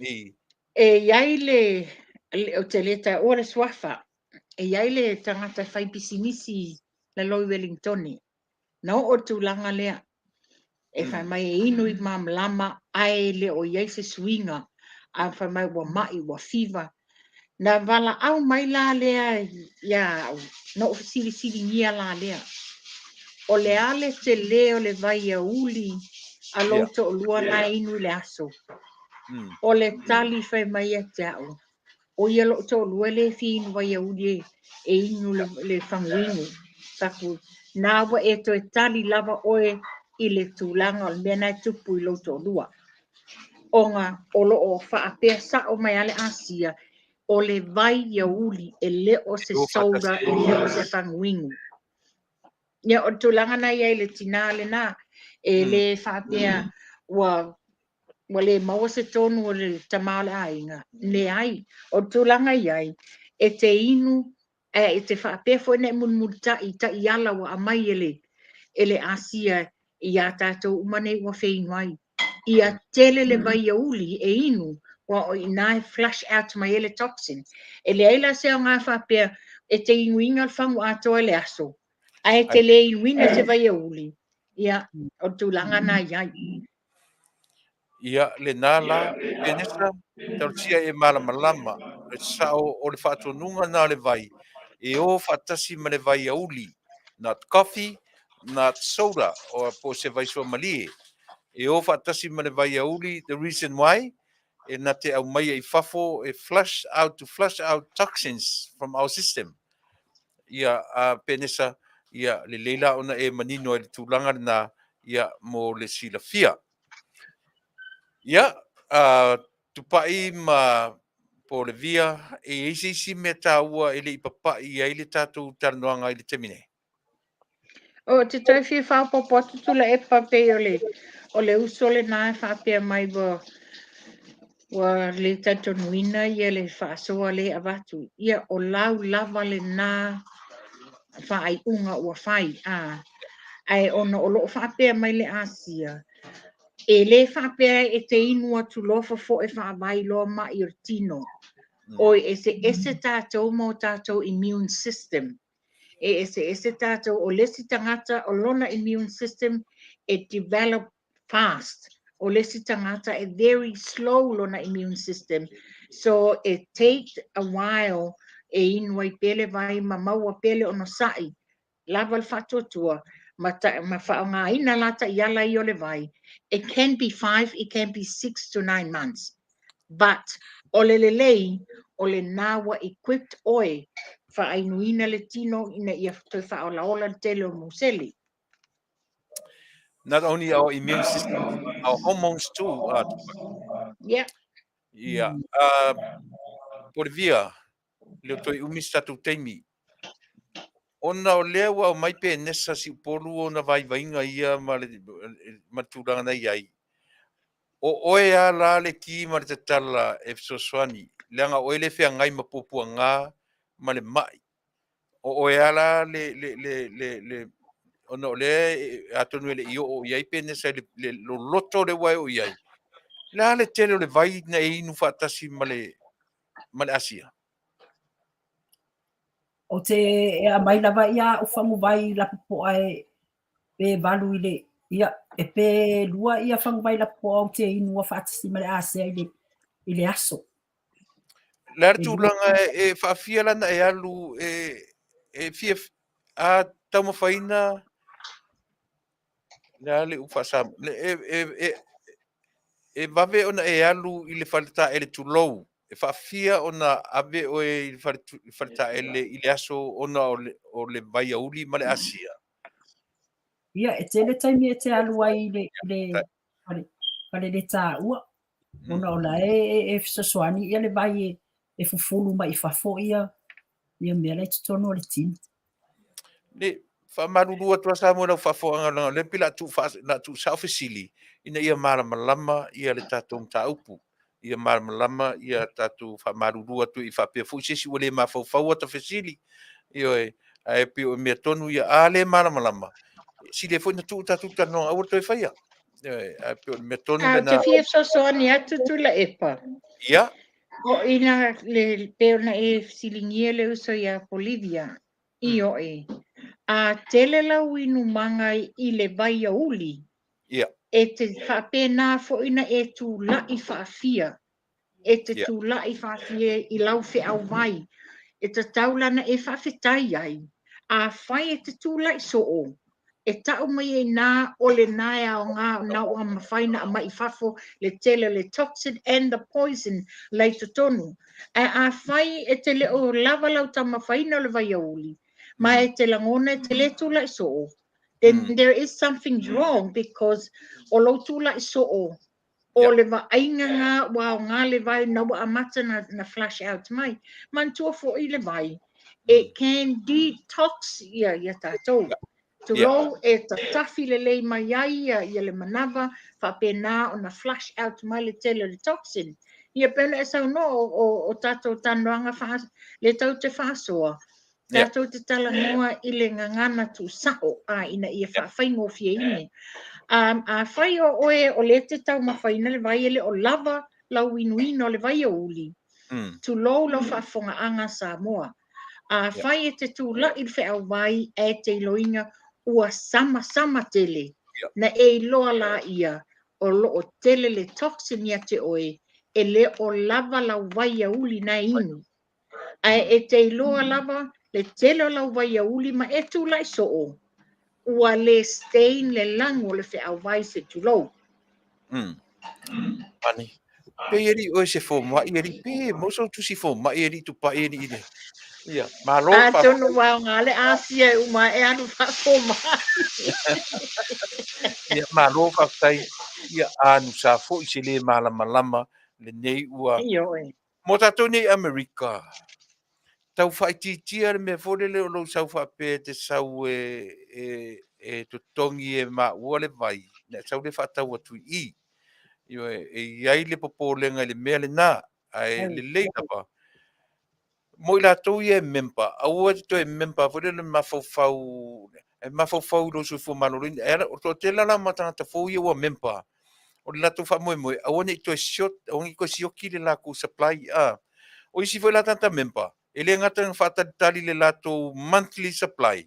E iai le o te leta o le swafa. E iai le tangata whai pisinisi la loi Wellingtoni. Nau o tūlanga lea. E whai mai e inu I mamlama ai le o iai se swinga. A whai mai wa mai wa fiva. Na wala au mai la lea ia no o siri ngia la lea. O le ale te leo le vai a uli a loto o lua na inu le aso. O le tali whai mai a te au. O ia lo to lua le finu vai a uli e inu le whanguinu. Saku nā wa e to e tali lava oe I le tūlanga o le mena tupu I loto o lua. O ngā olo o whaapea sa o mai ale Asia. O le vai ia uli e le o se soda e le o se whanguinu. Ia o tūlanga na iai le tina le nā. E le whaapea wa le maua se tonu o le tamale ainga. Le ai. O tūlanga iai e te inu e te whaapea fo ne munmuta I ta iala wa amai ele Asia I a tātou umane wa whainuai. Ia tele le vai a uli e inu wa o inai flush out mai ele toxin. Ele eila se o ngā whapea e te inuinga whangu ato ele aso. A e te le inuinga te vai a uli. Ia o tūlanga na iai. Ia le nala penesa tausia e malama e sao o le whaatonunga nā le vai. E o whaatasi ma le vai a uli. Not coffee, not soda, o po se vai sua malie. E o whaatasi ma le vai a uli, the reason why, e na te au mai I fafo, e flush out toxins from our system. Ia penesa, ia le leila ona e manino e le tūlanga na, ia mo le silafia. Ia, Tupa'i ma Polevia e isi me tāua e le ipapa'i ai le tātou taranoanga I le temine. O te tauwhi whaopopo atu Tuilaepa pe o le uso le nā whapea mai wa le tatonuina ia le whaasoa le avatu. Ia o lau lava le nā whaai unga ua whai. Ai ona o loo whapea mai le Asia. E le whapea e te inu atu lofa fo e whaamai loa mai o tino. O e se tātou mo tātou immune system. E se tātou o lesi tangata o lona immune system e develop fast. O lesi tangata e very slow lona immune system. So it takes a while e inua I pele vai ma maua pele ono sai. Lava le whatotua ma whaongaina lata I ala I o le vai. It can be 5, it can be 6 to 9 months. But o le lelei, o le nawa equipped oe, whaainuina le tino ina ia toi whaolaola tele o museli. Not only our immune system, our hormones too. Yeah. Yeah. Polevia, leo toi umi statu teimi. Ona o lea wa o mai pe nesa si polu o na vai ia ma tūranga nei ai. O oe a la le ki ma le tatala e fsoswani. Leanga oe le fea ngai ma popua ngā ma le mai. O oe a la le ona o le atonu ele i o iai pe nesa le loto le wai o iai. La le tele o le vai na e inu whaatasi ma le Asea. O te e a mai lava ia o whangu vai la po ai pe valu ile ia e pe lua ia whangu vai la po o te inua whaatasi ma le Asea ile aso. Le tūlanga e whaafia lana e alu e fia a taumawhaina le le ufasam e vave ona e alu I le whaleta e le tūlou e whaafia ona ave o e whaleta e le aso ona o le vai auli ma le Asea. Ia e tele taimi e te alu ai le tā ua. Ona o la e fisosoani ia le vai e fufulu ma I fafo ia mea le tutono o le tini. Le whamarurua tua sa mo na whafoanga le pila tu self-facili ina ia malamalama ia le tātou taupu. Ia malamalama ia tātou whamarurua tu I whapea fuisesi o le mawhauwhau ta facili. Ia e pio mea tonu ia a le malamalama. Si le fwoi na tu tātou tanoa au toi whaia. Ia pio mea tonu le na... Te fia sosoani atu Tuilaepa. Ia. O ina le peona e silingia le uso ia Polevia. I o e. A tele lau inu manga I le vai a uli. Ia. E te whapena fo ina e tu lai whaafia. E te tu lai whaafia I lau whi au vai. E te taulana e Faafetai ai. A whai e te tu lai so o. E tau mai e nā o le nāia o ngā nau a mawhaina a mai fafo le tele le toxin and the poison lei to tonu. A whai e te leo lava lau ta mawhaina o le vai auli. Ma e te langona e te le tu lai so o. Then there is something wrong because o lo tu lai so o. O le va ainga ngā wa o ngā le vai na wa amata na flash out mai. Man tua fo I le vai. It can detox ia tātou. Tu lo e tafi le lei mai ai ia le manava whapena o na flash out mai le tele le toxin. Ia pena e sau no o tātou tanoanga le tau te whaasoa. Tātou te talangoa I le ngangana tu sao a ina ia whawhaingo fia ine. A whai o oe o le te tau mawhaina le vai ele o lava lau inuino le vai o uli. Tu lo Faafofoga'aga Samoa. A whai e te tū la I whi au vai e te iloinga ua sama tele. Na e loa la ia o lo tele le toxin ia te oe e le o lava lau vai a uli na inu. E te loa lava le tele o lau vai a uli ma e tū lai so o. Ua le stain le lango le whi au vai se tū lau. Pani. Pe eri o se fo mai eri pe mo so tu si fo mai eri Tupa'i eri ide. Ia, malo A tonu wao ngā le Asea uma e anu Faafofoga'aga. Ia malo Faafetai ia anu sa fo I se le malama le nei ua. Mo tātou nei Amerika. Tau whaititia le mea fōle leo lo sau whape te sau e tutongi e ma ua le vai. Ne sau le whatau atu I. Io iai le popolenga le mea le nā. Ai le leina pa. Mo I lātou I e mempa. Aua te to e mempa. Fōle le mawhauwhau. E mawhauwhau lo su Fuimaono. Era o to te lala matangata fōu I ua mempa. O le lātou whamoe. Aua ne I to e siot. Aua ni ko sioki le lākou supply. O isi fōi lātanta mempa. E le ngata ng whātalitali le lātou monthly supply.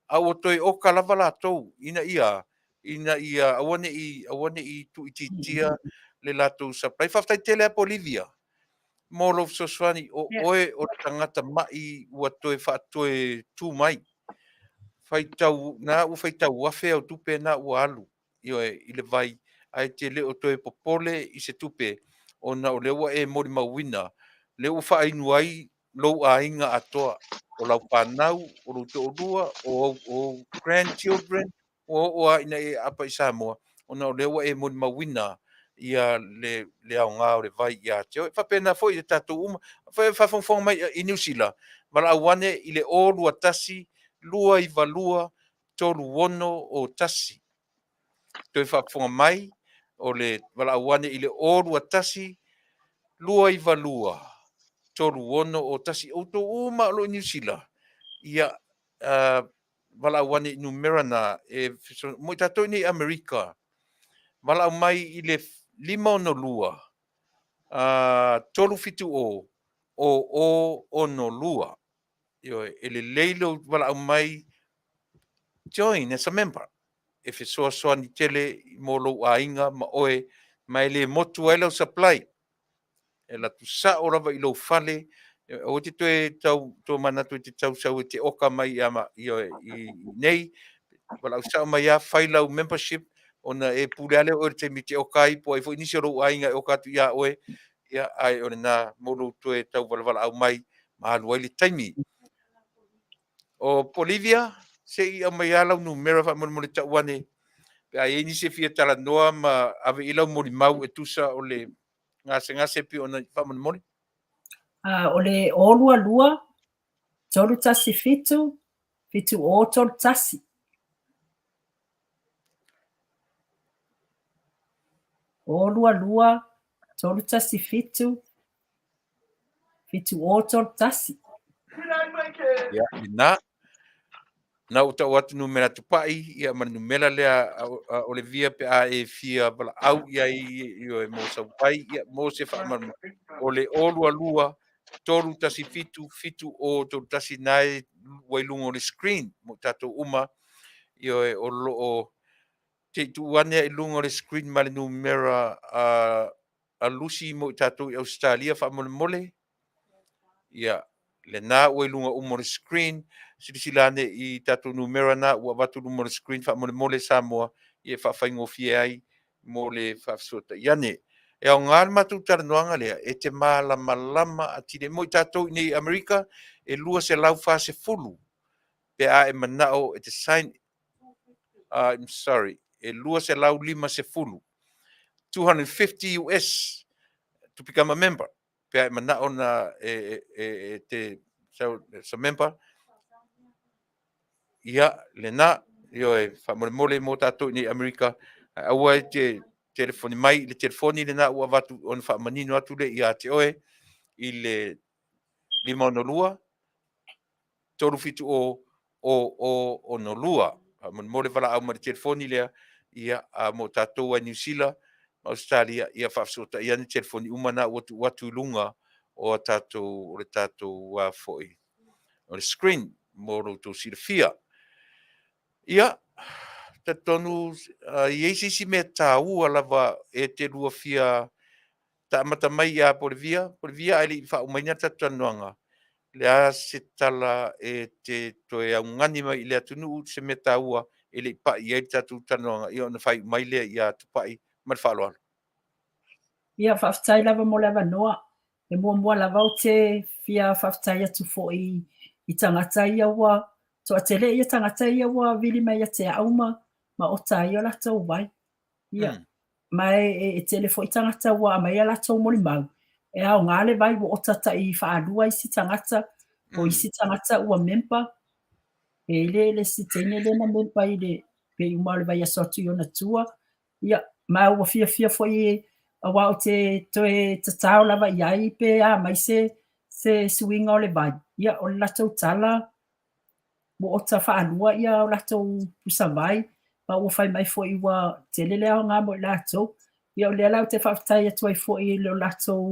Au o toi o kalawa lātou. Ina ia. Awane I tu ititia le lātou supply. Faafetai tele a Polevia. Molo soswani o oe o tangata mai ua toi whaatoe tū mai. faitau na u faitau afe au tupe na u alu io i le vai ai te leo toe popole i se tupe ona o lewa e mori mauina le u whaainu ai lou a inga atoa o lau pānau o lau te orua o grandchildren o a ina e apa i Samoa ona o lewa e mori mauina ia le au ngā o le vai ia te o whapena fo i le tātou uma whawhawhawha mai i New Zealand mara awane i le o lua tasi lua i valua tolu wono o tasi. Toi whawhonga mai o le walauane i le orua tasi lua i valua tolu wono o tasi o to uma lo New Zealand. Ia walauane i numera na mo tato ni Amerika. Walau mai i le 5 lua tolu fitu o no lua. Io e le leilo walau mai join as a member. If it's so ni tele mo lo ainga ma oe mai le motu ai lo supply. E la tu sa ora va i lo fale o te tau mana te tau sau te oka mai ama i nei wala sa mai a faila membership ona e pulale o te miti oka i po i fo inisi lo ainga o ka tu ya oe ya ai ona na mo lo tau wala au mai ma lo le taimi. O Polevia se i mai ala no mera fa mo le tawane pe ai ni se fia tala noa ma ave ila mo mau e tusa o le ngase pi ona fa mo O le olua lua tolu tasi fitu o tolu tasi. Olua lua tolu tasi fitu o tolu tasi. Ya na uta watu numera Tupa'i ia ma numera lea o le via pe a e fia bala au ia i o e mo sa pai ia mo se fa ma o le olua lua tolu tasi fitu o tolu tasi nai wailungo le screen mo tato uma i o lo o te tuane i lungo le screen ma le numera a lusi mo tato i Australia fa mole ia le na wailunga umo le screen silane i tatu numera na ua watu mo le screen fa mole Samoa i fa faingo fie ai mo le fa sota iane e o ngal matu tarnoanga le e te malama ati le mo tatu ni Amerika e lua se lau fa se fulu pe a e manao e te sign I'm sorry e lua se lau lima se fulu 250 US to become a member pe a e manao na te so member ia lena io e fa mole mo tato ni Amerika aua te telefoni mai le telefoni lena ua watu on fa manino atu le ia te oe i le 5 lua tolu fitu o no lua mole fala au ma telefoni le ia a mo tato a New Zealand Australia ia fa sota ia ni telefoni umana watu lunga o tato o le tato wa foi o le screen mo to see the fear. Ia, te tonu, i si me tāua lava e te rua fia ta mata mai a Polevia ai li wha umaina ta tanuanga. Le a se tala e te toe au ngani mai le atunu se me tāua e le pa i e tatu tanuanga i ona whai mai le i a Tupa'i mai whaaloa. Ia whaftai lava mo lava noa. E mua lava o te fia whaftai atu fo i tangata ia ua. So a tele ia tangata ia ua vili mai a te auma ma o tai o latou vai. Ia. Mai e tele fo i tangata ua mai a latou moli mau. E ao ngale vai o tata i whaadua i si tangata o i si tangata ua mempa. E le si tene le na mempa i le pe i umale vai a sotu i ona tua. Ia. Mai ua fia fo i awa o te toe tatao lava iai pe a mai se swinga o le vai. Ia o latou tala mo o ta whaanua ia o latou pusa vai. Pa ua whai mai fo i ua te lele ao ngā mo i latou. Ia o le alau te whaftai atu ai fo i le o latou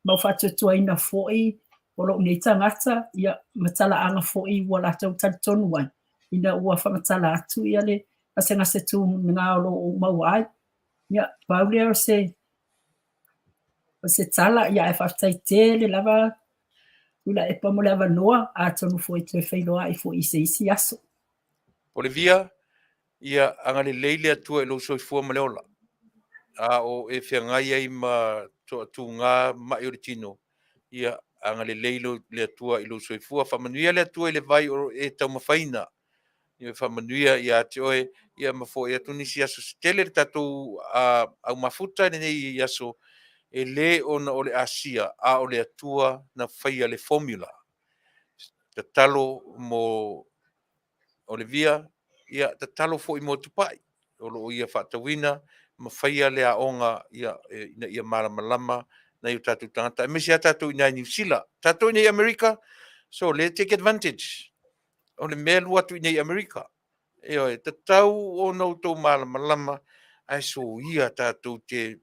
mau whatu tua ina fo i o lo nei tangata. Ia matala anga fo i ua latou talitonu wai. Ina ua whamatala atu ia le asenga se tu ngā o lo o mau ai. Ia paule o se tala ia e whaftai tele lava Tuilaepa mo lava noa a tonu fo i tue whailoa i fo i se isi aso. Polevia ia anga le leile atua lo soifua ma le ola. A o e whiangai ai ma tu ngā mai o le tino. Ia anga le leilo le atua i lo soifua. Whamanuia le atua i le vai o e tau mawhaina. Ia whamanuia ia te oe ia mafo ia tunisi aso stele le tatou au mafuta ne nei aso e le ona o le Asea a o le atua na whaia le formula. Te talo mo Polevia ia te talo fo i mo Tupa'i. O lo ia whaatawina ma whaia le aonga ia malamalama na i tatou tangata. E mesi a tatou i New Zealand. Tatou i Amerika, so le take advantage. O le mea lua tu i Amerika. E oi, te tau o nou tau malamalama, ai so ia tatou te,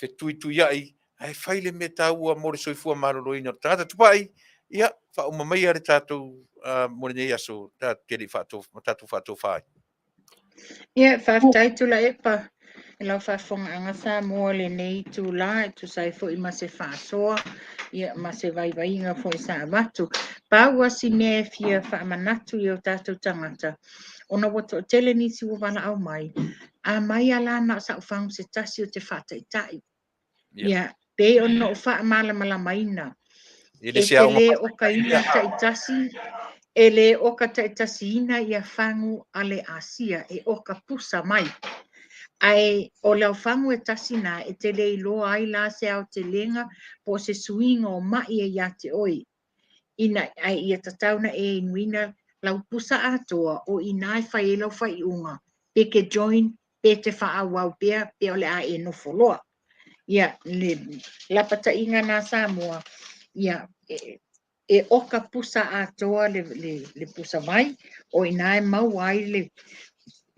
whetui tui ai, ai whaile me tau a more soifua maroloina. Tangata Tupa'i, ia, whaumamai are tatou more nei aso, tatou whatou whai. Ia, Faafetai Tuilaepa. E lau Faafoga'aga Samoa le nei tūlā tu sai fo i ma se whaasoa. Ia ma se vaivaiga fo i sa amatu. Paua si mea fia whaamanatu i o tātou tangata. Ona wato tele nisi ua wala au mai. A mai ala na sa ufangu se tasi o te Faafetai. Ia, pe ono o whaamalamalamaina. E te le o kaina taitasi. E le oka taitasi ina ia whangu ale Asea e oka pusa mai. Ai o lau whangu e tasi nā e te le iloa ai la se au te lenga po se suinga o mai e ia te oi. Ina ai ia tatauna e inuina lau pusa atoa o ina ai whai e lau whai unga. Pe ke join, pe te whaawau pea, pe o le a e no foloa. Ia, lapata inga nā Samoa. Ia, e oka pusa atoa le pusa mai, o ina e mau ai le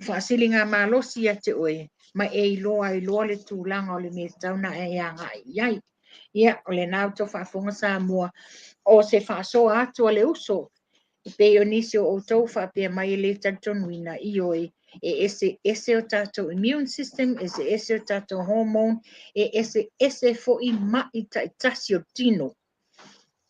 whaasilinga malosi a te oe, ma e iloa le tūlanga o le me tauna e anga iai. Ia, o le nau to whaafonga Samoa, o se whaasoa atoa le uso, pe o nisi o tau whaapea mai le tantonuina i oe, e ese o tātou immune system, ese o tātou hormone, ese fo i mai taitasi o tino.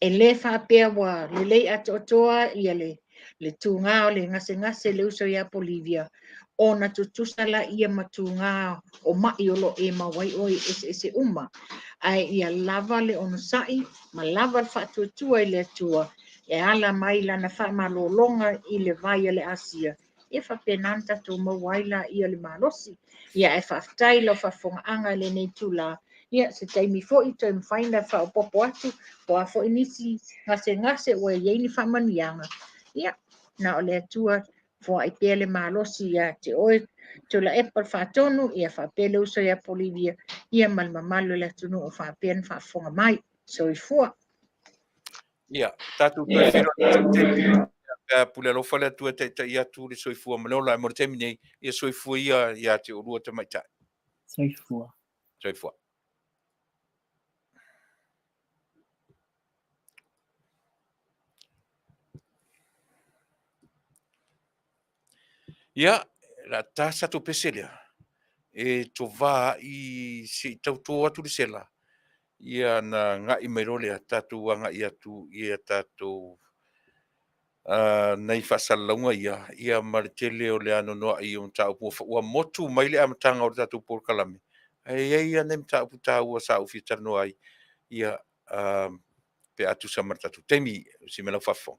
E le whaapea wa le lei atoa ia le tūngā o le ngase le uso ia Polevia. O na tutusala ia matūngā o mai olo e mawai oi ese uma. Ai ia lava le ono sai, ma lava le whaatuatua i le atua. E ala mai lana whaamalolonga i le vai le Asea. E whapenanta tō mawaila ia le malosi. Ia e Faafetai lo Faafoga'aga le nei tūlā. Ia se taimi fo i tō mwhaina whaopopo atu, po a fo inisi ngase ua iei ni whamanianga. Ia, na o le atua fo ai pele malosi ia te oe Tuilaepa Taunuu ia whapele uso ia Polevia. Ia malmamalo le atunu o whapen whaafonga mai. Soifua. Ia, tātou toi whiro te pule alofa le atua te ia tu le soifua manola, e mora temi nei, ia soifua ia te orua te maitai. Soifua. Soifua. Ia, la tasa to peselea. E to vā i se tautua atu le sela. Ia na ngai mairole a tātou anga ia tu ia tātou nei whasalaunga ia maritele o le ano noa i un tau pua ua motu mai le amatanga o le tātou porkalame. Ia nem tau puta ua sa ufi tarno ai ia pe atu sa martatu. Temi si me lau whafong.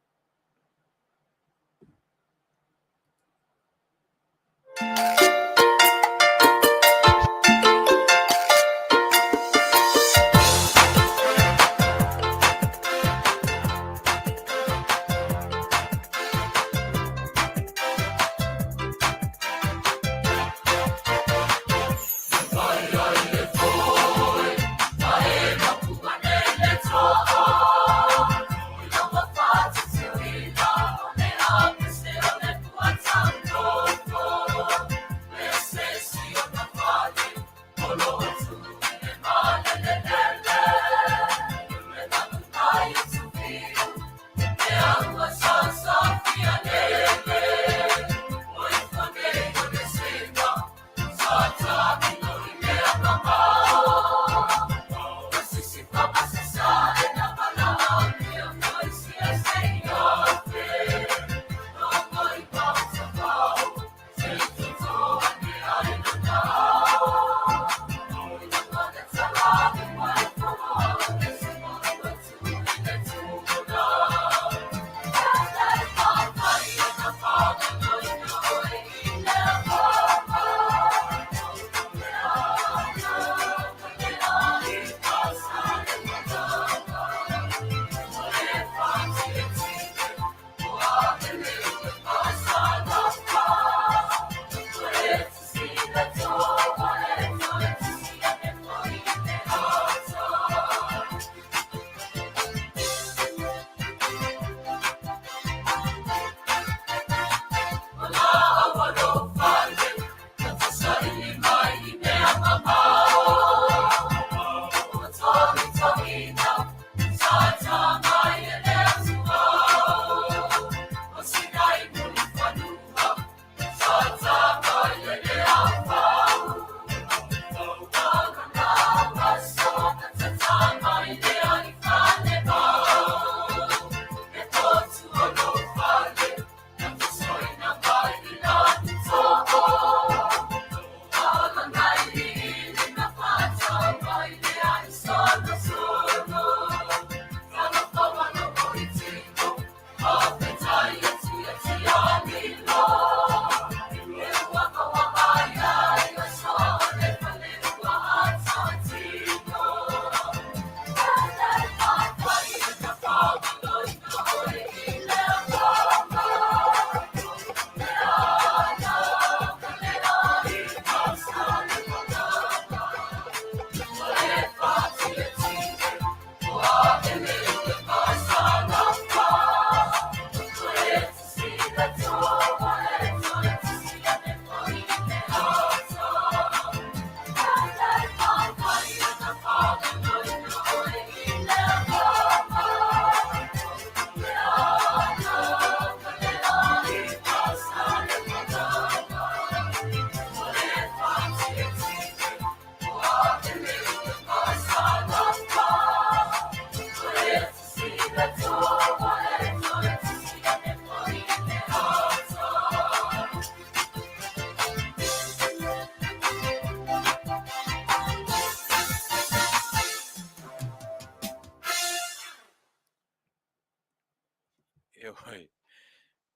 oi.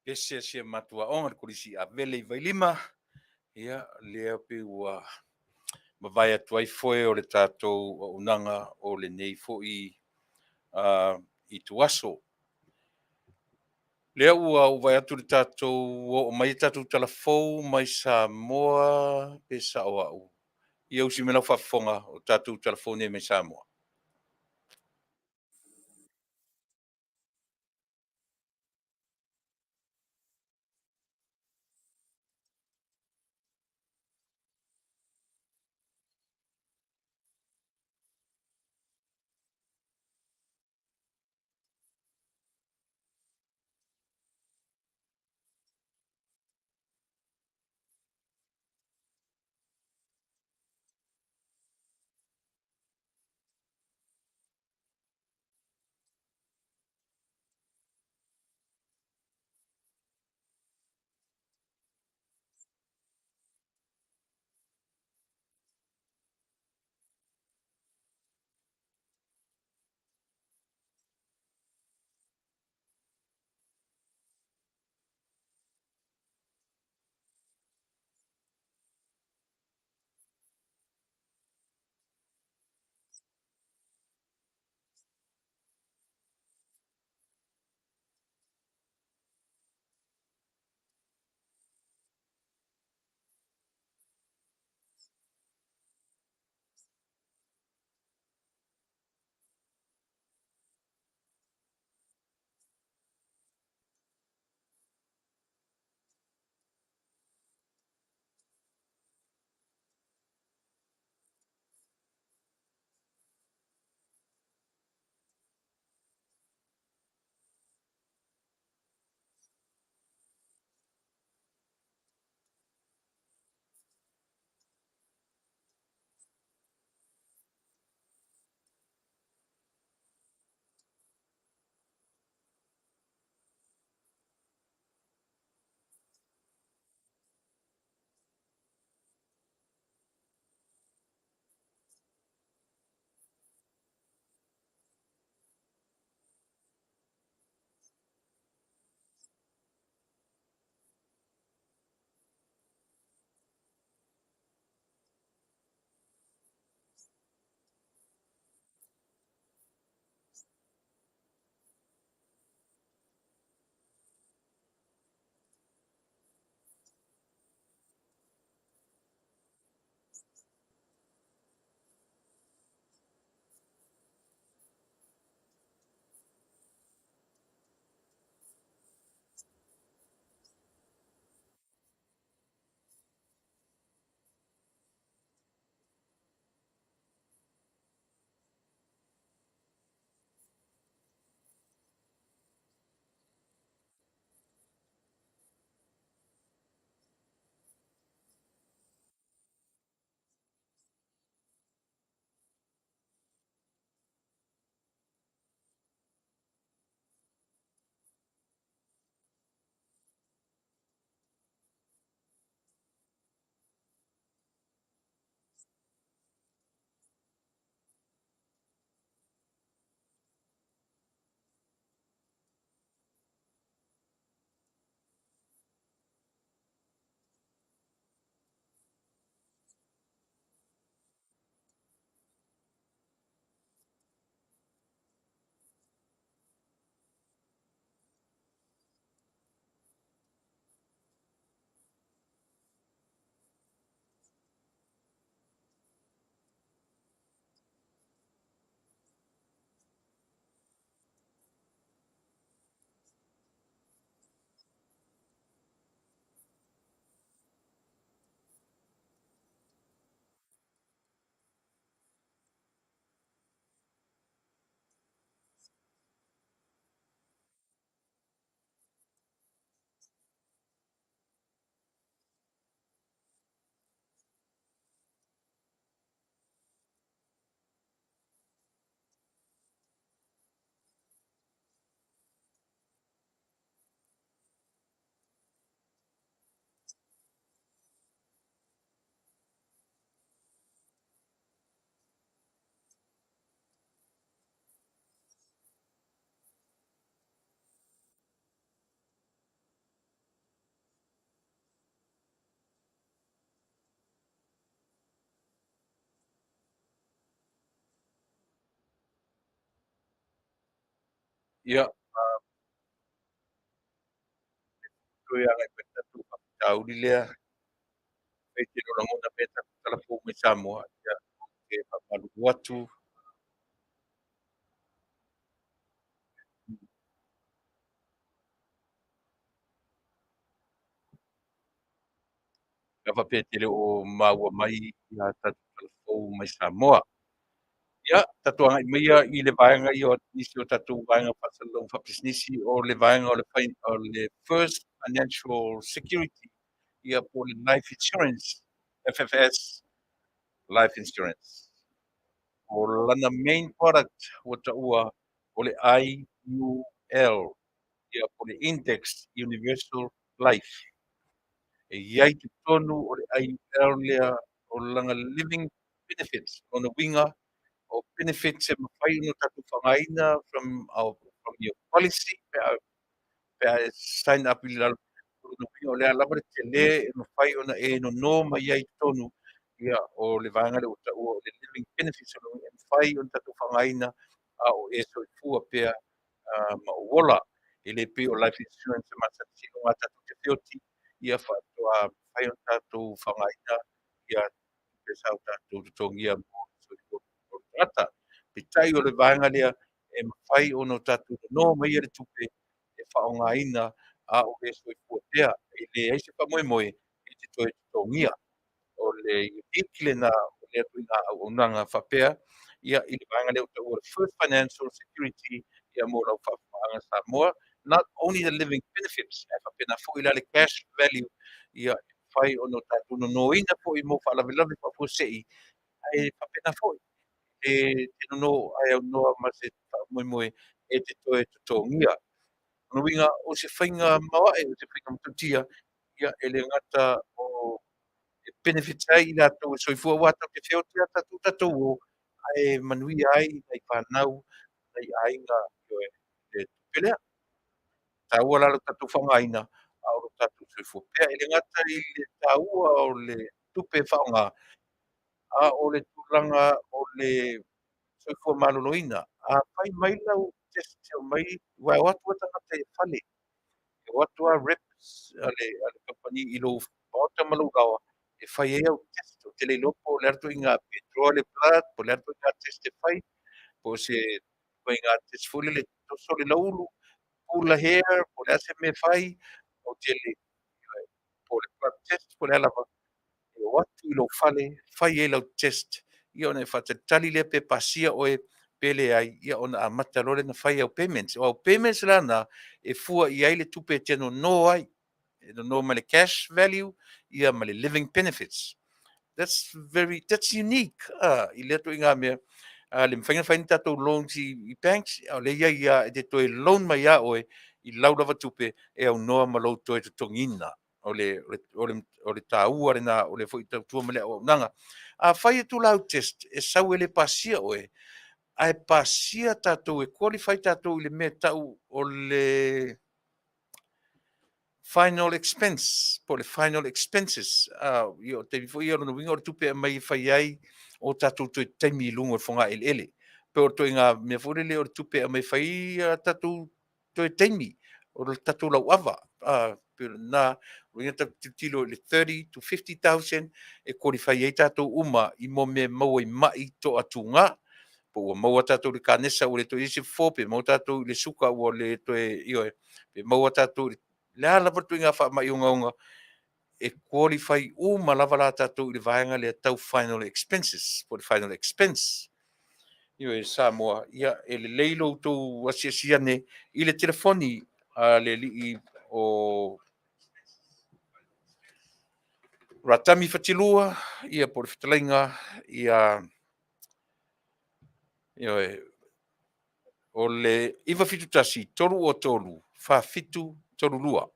Pese se matua onga kulisi a vele vai lima. Ia, lea pe ua mawai atu ai foe o le tātou auaunaga o lenei fo'i i tuaso. Lea ua uvai atu le tātou o mai tātou talafou mai Samoa pe Auau. Ia usi mena whafonga o tātou talafou nei mai Samoa. Ia, Tuiaga i tatu whakatauri lea, e te rorangona me tatu talafo me Samoa, ia, ke whamalu watu, ka whapetele o maua mai, ia tatu talafo mai Samoa. Ia, tatuaga i maia i le vaega i o nisi o tatou vaega fa'asalou fa'apisinisi o le vaega o le First Financial Security ia po le life insurance, FFS life insurance. O lana main product ua ta'ua o le IUL ia po le Index Universal Life. E iai te tonu o le IUL lea o langa living benefits ona winga or benefits and no taku whangaina from your policy pe a sign up I la o le alama le tele e mawhai ona e no mai ai tonu ia o le vanga le uta o le living benefits o e mawhai ona taku whangaina a o e so fua pea ma o wola I le pe o life insurance ma sa tino ma tatu te whioti ia whātua whai ona taku whangaina ia pe sau taku tongia mo o tata pe tai o le vanga lea e mawhai ono tatu no mai e le tupe e whaongaina a o e so fua pea I le eise pa moe moe I te toe tongia o le ikile na o le atu ina Auaunanga whapea ia I le vanga lea o le First Financial Security ia mo lau whaanga Samoa not only the living benefits e whapena fo I le cash value ia whai ono tatu no ina fo I mo whaalavilavi whapusei e whapena fo te no ai au noa ma se moe moe e te toe tutongia. No winga o se whainga mawae o se whainga matutia ia e le ngata o e benefits ai I rātou e soifua wata ke whiotia tatu o ai Manuia ai nei whanau nei ainga o e le tupelea. Tāua lalo tatu whangaina a o tatu soifua. Pea e le ngata I le tāua o le tupe whaonga a o le tūlanga o le soifua maloloina. A whai mai lau test o mai wai watu tangata e whale. E watu a reps ale company I lo bauta malu gawa. E whai e au test o tele lopo le arto I ngā petrole plat, po le arto I ngā test e whai, po se po I ngā test fule le toso le laulu, pula hair, po le ase me whai, o tele po le plat test, po le alama. E watu I lo whale, whai e lau test, ia ona e whatatali le pe pasia o e pele ai, ia ona a matalore na whai au payments. O au payments lana e fua I ai le tupe teno no ai, e no ma le cash value, ia ma le living benefits. That's unique. I le atu I ngā mea, le mwhainga whaini tātou loans I banks, au le ia e te toe loan mai a oe, I laurawa tupe e au noa ma lau toe tutongina. O le tāua rena o le fo I tautua ma le Auaunanga. A whai e tu lau test, e sau e le pasia oe, a e pasia tātou e qualify tātou I le mea tau o le final expense, po le final expenses. Io te bifo ia no winga o tupe mai whai ai o tātou toi taimi lungo e whonga ele. Pe o toi ngā mea fore le o tupe mai whai tātou toi taimi o tātou lau awa. Pero nā, winga tātou tilo le 30 to 50,000 e qualify ai tātou uma I mo me mau I mai to atu ngā. Po ua maua tātou le kānesa o le toi isi fōpe, mau tātou le suka o le toi ioe. Pe maua tātou le ala watu ngā wha mai unga e qualify lava la tātou I le vaenga le tau final expenses, po le final expense. Io e Samoa, ia e le leilo tau asiasiane I le telefoni le li o ratami whatilua, ia po le whatalinga, ia o le iwa fitu tasi, toru o toru, wha fitu toru lua.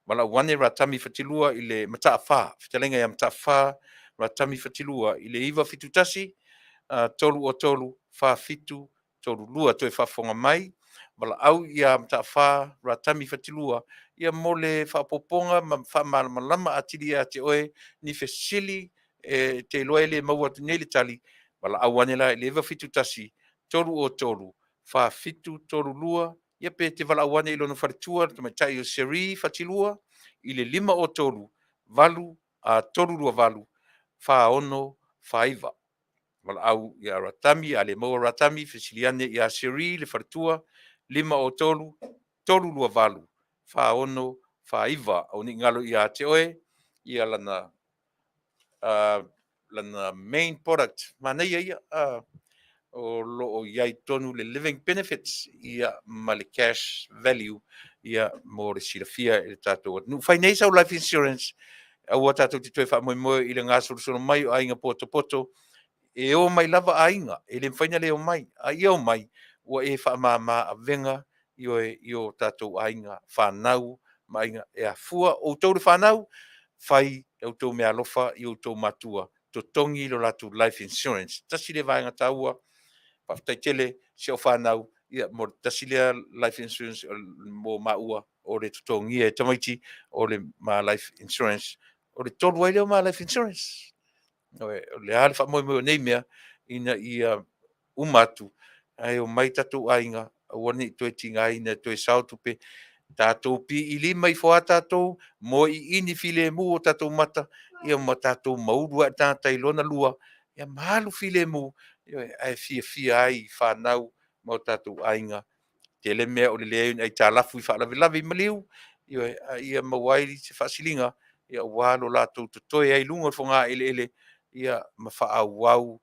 Wala wane ratami whatilua I le mataa wha, whitalenga ia mataa wha, ratami whatilua I le iwa fitu tasi, tolu o tolu, wha fitu, tolu lua, toi whafonga mai, wala au ia mataa wha, ratami whatilua, ia mole whapoponga, wha malama atili a te oe, ni whesili, te loe le maua tu nele tali, wala au wane la, le iwa fitu tasi, tolu o tolu, wha fitu, tolu lua, ia pe te valauane i lona faletua tamaita'i o seri fatilua i le 5 o tolu valu a tolu lua valu fāono faiva valaau ia ratami a le maua ratami fesiliane ia seri le faletua 5 o tolu tolu lua valu fāono faiva o ni ngalo ia te oe ia lana lana main product mana ia o lo iai tonu le living benefits ia ma le cash value ia mo le silafia i le tatou nu financial life insurance aua tatou te toe fa'amoemoe i le gasolosono mai o aiga potopoto e o mai lava aiga e le faina le o mai a ia o mai ua e fa'amāmā avega i o tatou aiga fanau ma aiga e afua outou le fanau fai outou mea alofa i outou matua totogi lo latou life insurance tasi le vaega taua faafetaitele se o fanau ia mo tasi lea life insurance mo maua o le totogia e tamaiti o le ma life insurance o le tolu ai leo ma life insurance o le a le fa'amoemoe nei mea ina ia uma atu ai o mai tatou aiga ua ne'i toe tigaina toe sautupe tatou pi'i lima i foa tatou mo i ini filemu o tatou mata ia ma tatou maulu a tatai lona lua ia malu filemu ia ai fia ai fanau mo tatou aiga te le mea o le lea ai talafu i fa'alavelave i maliu ia mauai se fa'asiliga ia ua lo latou totoe ai luga o le foga'aele'ele ia ma fa'auau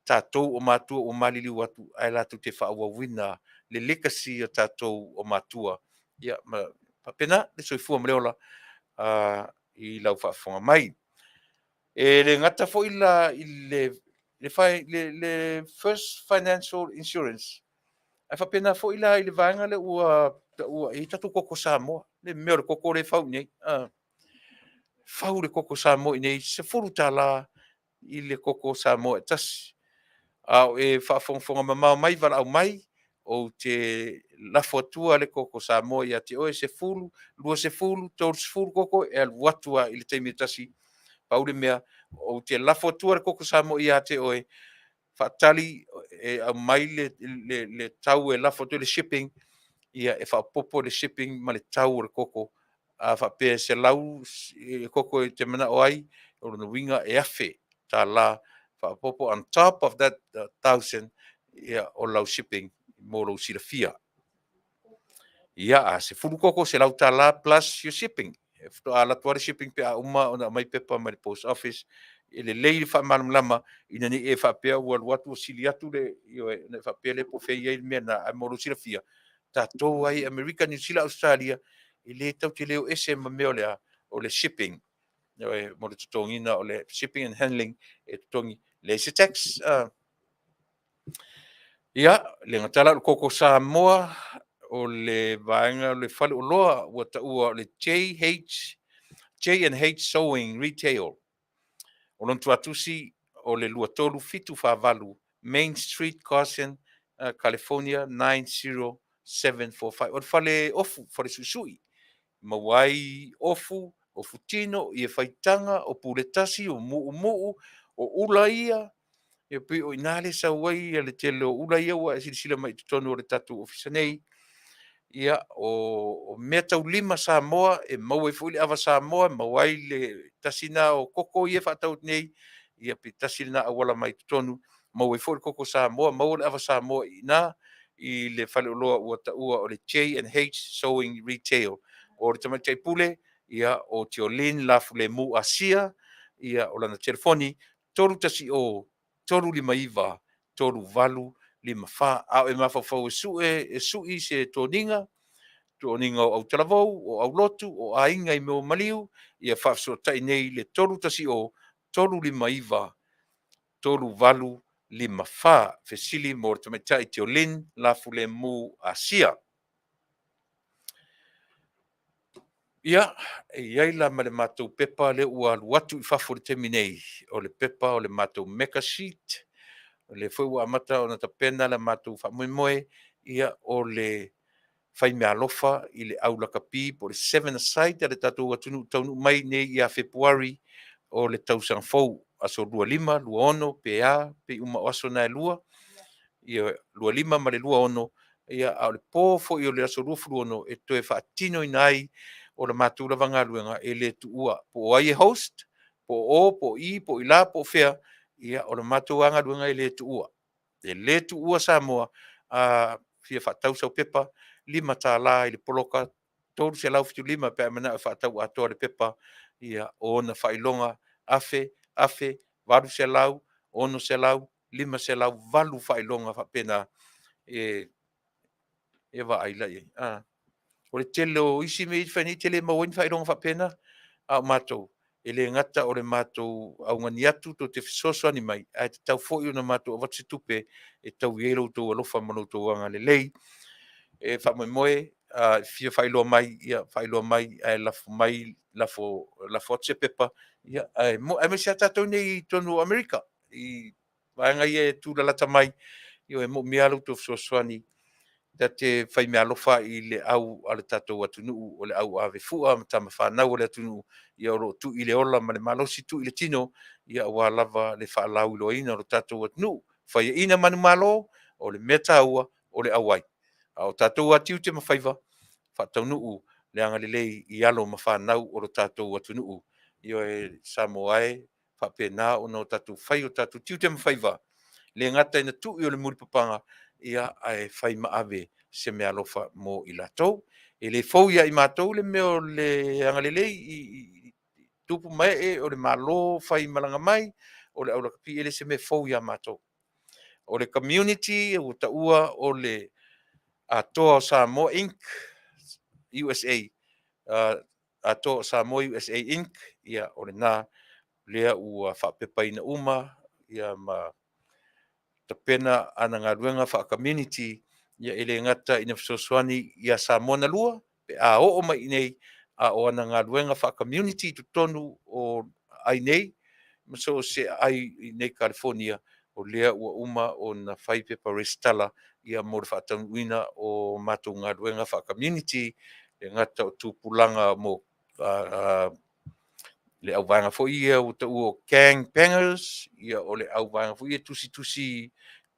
tatou o matua ua maliliu atu ae latou te fa'auauina le legacy o tatou o matua ia ma papena le soifua ma le ola i lau fa'afoga mai e le gata fo'i le first financial insurance ae faapena fo'i la i le vaega le ua i tatou koko Samoa le mea o le koko le fau nei fau le koko Samoa i nei se fulu tālā i le koko Samoa e tasi ao e fa'afogafoga mamao mai valaau mai ou te lafo atua le koko Samoa ia te oe sefulu lua sefulu tolu sefulu koko e alu atu i le taimi tasi paule mea ou te lafo atua le koko Samoa ia te oe fa'atali e au mai le tau e lafo atua le shipping ia e fa'apopo le shipping ma le tau o le koko a fa'apea se lau e koko e te mana'o ai o lona uiga e afe tālā fa'apopo on top of that 1,000 ia o lau shipping mo lou silafia ia a se fulu koko se lau tālā plus your shipping e feto'a latu a le shipping pe a uma ona mai pepa ma le post office e lelei le fa'amalamala ina ni e fa'apea ua lu atu o sili atu le ioe na fa'apea le po fei ai mea na mo lou silafia tatou ai America New Zealand Australia i le tau te leo ese ma mea o le shipping mo le totongina o le shipping and handling e totongi le se tax ia le ngatala o koko Samoa o le vaenga o le fale o loa ua ta'ua o le J&H Sewing Retail o lon tuatusi o le luatolu fitu fa'avalu Main Street Caution California 90745 o le fale ofu fale susui mawai ofu tino ia faitanga o puletasi o mu'u o ula ia ia pe o inale sa wai le telo ula ia wa sila mai tonu o le tatu ofisa nei ia o mea tau lima Samoa e mau e fuili ava Samoa mawai le tasina o koko ia whatau nei ia pe tasina awala mai tonu mau e fuili koko Samoa mau le ava Samoa i le fale uloa ua taua o le J&H Sewing Retail o le tamatai pule ia o Tiolin Lafulemu Asea ia o lana telefoni tolu tasi o tolu lima iva tolu valu lima fa a e mafafau e sui se toninga o Auautalavou o Aulotu o ainga i meo maliu ia fa'afesoatai nei le tolu tasi o tolu lima iva tolu valu lima fa fesili mo le tamaita'i Tiolin Lafulemu Asea ia iai la ma le matou pepa le ua alu atu i fafo le temi nei o le pepa o le matou meka sheet o le foi ua amata ona tapena le matou fa'amoemoe ia o le faimealofa i le aulakapi po le 7 aside a le tatou taunu mai nei ia Februari o le tausagafou aso 25 luaono pe uma o aso na e lua ia 25 ma le luaono ia a o le pō fo'i o le aso ruafuruono e toe whaatino ina ai o le mātou lava ngaluenga e le tuua po ai e host, po o, po i, po i la, po fea, ia o le mātou ngaluenga e le tuua. E le tuua Samoa a fia whaatau sau pepa, 5 tā la i le poloka, tolu se lau fitu 5 pe amana e whaatau atoa le pepa, ia o na whailonga afe, valu se lau, ono se lau, 5 se lau, valu whailonga whapena e wa aila i. O le tele o isi me i whani tele mawin whailonga whapena, a o mātou. E le ngata o le mātou au ngani atu to te fisoso ani mai, a te tau fo'i o na mātou o watu tupe, e tau iero tau alofa mano tau anga le lei, e whamoe fia whailoa mai, ia whailoa mai, e lafo mai, lafo atse pepa, ia, e me se atatou nei tonu Amerika, i vaenga i e tūlalata mai, io e mo mialu to fisosoani, da te whai mea alofa i le au ale tatou atunuu o le au ave fua ma tama whanau o le atunuu ia oro tu i le ola ma le malosi tu i le tino ia ua lava le whaalau i loina o le tatou atunuu whai ina manu malo o le meta ua o le awai o tatou atiu te mawhaiva whataunuu le anga le lei i alo ma whanau o le tatou atunuu ia e Samoae whapena o no tatou whai o tatou tiu te mawhaiva le ngata ina tu i o le muripapanga ia ai fai maave se me alofa mo i latou e le fou ia i matou le meo le angalele i tupu mai e o le malo fai malanga mai o le aula kapi ele se me fou ia matou o le community o taua o le atoa Samoa Inc USA atoa Samoa USA Inc ia o le na lea ua whapepaina uma ia ma tapena ana ngaruenga fa community ia ele ngata ina sosoani ia Samoa na lua pe a o mai nei a o ana ngaruenga fa community tu tonu o ai nei so se ai nei California o lea ua uma o na fai pe parestala ia mo fa tanuina o matu ngaruenga fa community e ngata o tupulanga mo le au vanga fo ia o te o gang bangers ia o le au vanga fo ia tusi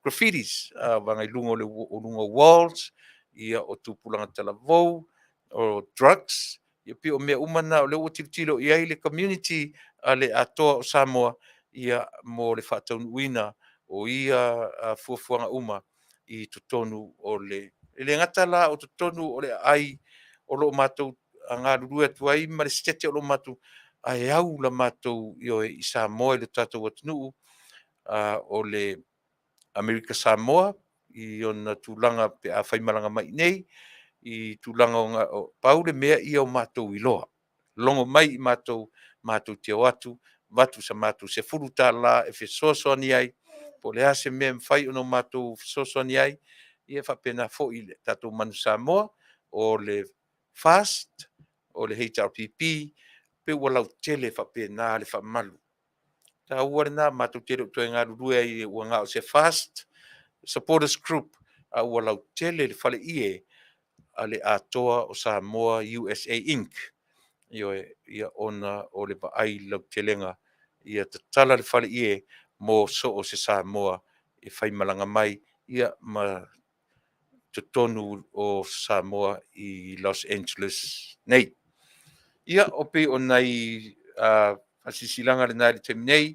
graffitis vanga i lungo le o lungo walls ia o tupulanga talavou o drugs ia pe o mea umana o le o tilo ia i le community ale atoa o Samoa ia mo le whataunuina o ia fuafuanga uma i tutonu o le ngata la o tutonu o le ai o lo matou anga lulu atu ai ma le stete o lo matou ai au la matou io i Samoa le tatou atunuu o le Amerika Samoa i ona tulaga pe a faimalanga mai nei i tulaga o pau le mea ia o matou iloa logo mai i matou teo atu vatu sa matou se fulu tālā e fesoasoani ai po le a se mea mafai ona matou fesoasoani ai ia faapena fo'i le tatou manu Samoa o le fast o le HRPP pe ua lau tele faapena le faamalu taua lenā matou tele o toe galulue ai ua ga'o se fast supporters group a ua lau tele le fale'ie a le atoa o Samoa USA Inc ia ona o le va'ai lau telega ia tatala le fale'ie mo so o se Samoa e faimalaga mai ia ma totonu o Samoa i Los Angeles nei ia o pe ona i fasisilaga lenā i le taimi nei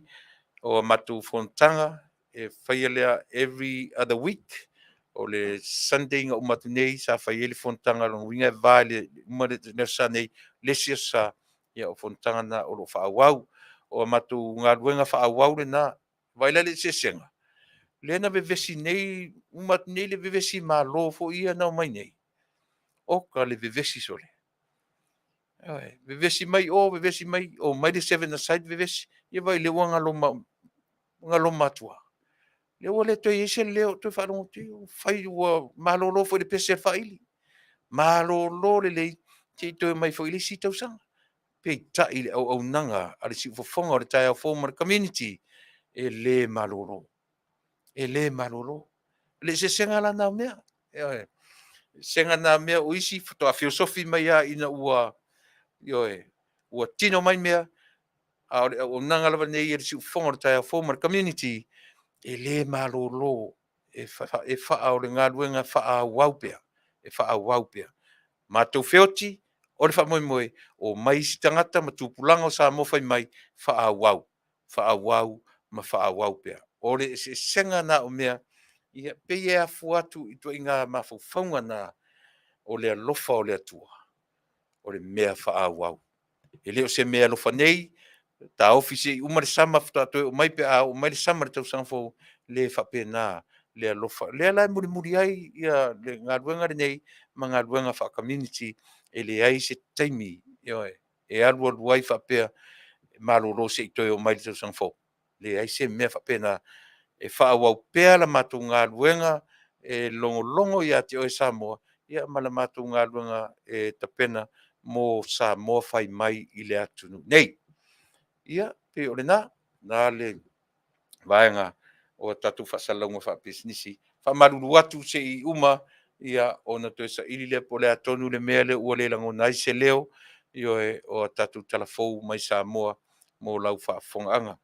o matou fonotaga e faia lea every other week o le Sunday nga umatu nei sa faia le fonotaga logauiga e Vale uma le sa nei lesi asa ia o fonotaga na o loo fa'auau o matou galuega fa'auau lenā vaila le sesega lea na vevesi nei umatu nei le vevesi malo fo'i ia nao mai nei oka le vevesi sole vevesi mai o mai le seven aside vevesi ia vai le ua galoma atua le ua le toe ese lea o toe fa'alogo tui fai ua malōlō foi le pese fa'ili malōlō lelei te toe mai foi le isi tausaga pe ita'i le auaunaga a le si'ufofoga o le taeaofou ma le community e lē malōlō le sesega lana mea sega na mea o isi to'afiosofi mai a ina ua ua tino mai mea a o le auaunaga lava nei e le si'ufofoga o le taeaofou ma le community e lē malōlō e wha o le ngā ruenga wha wau pea. E wha wau pea. Mātou whioti, o le wha moe o mai si tangata ma tūpulanga o Samoa whai mai, wha wau, ma wha wau pea. O le se senga na o mea, ia pei e afu atu i tua i ngā mawhauwhaunga na o le alofa o le atua. O le mea wha wau. E leo se mea alofa nei, ta ofisi umare sama futato o mai pe a o mai sama le tausanga fo le whapena le alofa. Le ala muri ai ia le ngā ruenga nei, ma ngā ruenga wha community e le ai se taimi e alua luai whapea malolo se i toi o mai le tausanga fo. Le ai se mea whapena e whaawau pea la mātou ngā ruenga e longo ia te o Samoa, ia ma la mātou ngā ruenga e tapena mo Samoa whai mai i le atunu. Nei, ia, pe o le nā le vaenga o tatu whasalaunga whapisnisi. Whamaruru atu se i uma, ia o na toi sa ili le po le atonu le mea le ua le lango nai se leo, io e o tatu talafou mai Samoa mo lau Faafofoga'aga.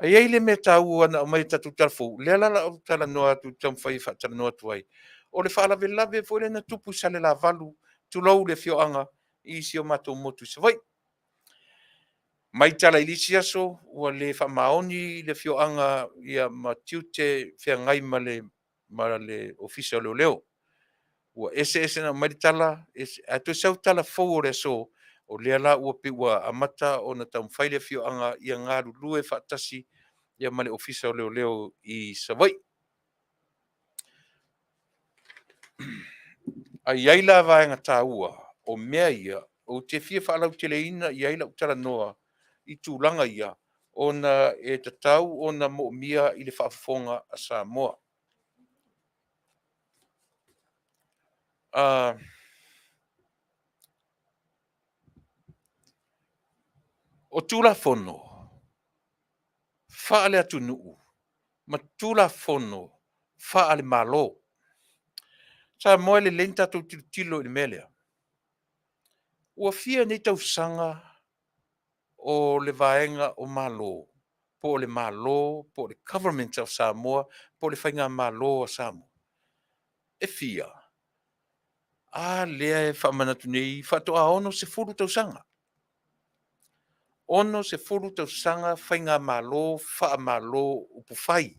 Ai ai le mea tau ana o mai tatu talafou, le alala o talanoa atu tamwhai whaatalanoa tuai. O le whaalave fo le na tupu sa le la valu, tulou le fioanga, i si o matou motu se vai. Mai tala i lisi aso, ua le whamaoni le fioanga ia ma tiute whiangai ma le ofisa o leo. Ua ese na mai tala, atu sau tala fou o le so, o le ala ua pe ua amata o na taumwhai le fioanga ia ngā lue whaatasi ia ma le ofisa o leo i Savai. Ai ai la vaenga tāua o mea ia, o te fia whaalau te leina i ai lau tala noa, i tūlanga ia, o na e tatau o na mo mia i le whaafonga a Samoa. O tūla fono, whaale atu nuu, ma tūla fono, whaale malo. Samoa le lenta tau tilo i melea. Ua fia nei tau sanga o le vaenga o malo. Po le malo, po le government of Samoa, po le whainga malo o Samoa. E fia. Lea e whamanatu nei, whatoa ono se furu tau sanga. Ono se furu tau sanga, whainga malo, wha malo, upu whai.